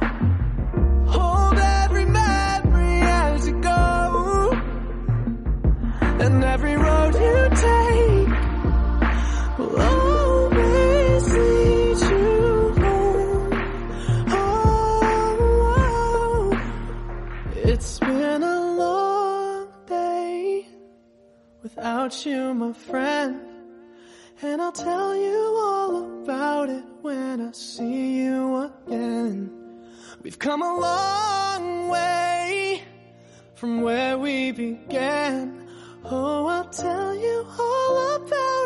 Hold every memory as you go, and every road you take will always lead you home. Oh, it's been a long day without you, my friend, and I'll tell you all about it when I see you again. We've come a long way from where we began. Oh, I'll tell you all about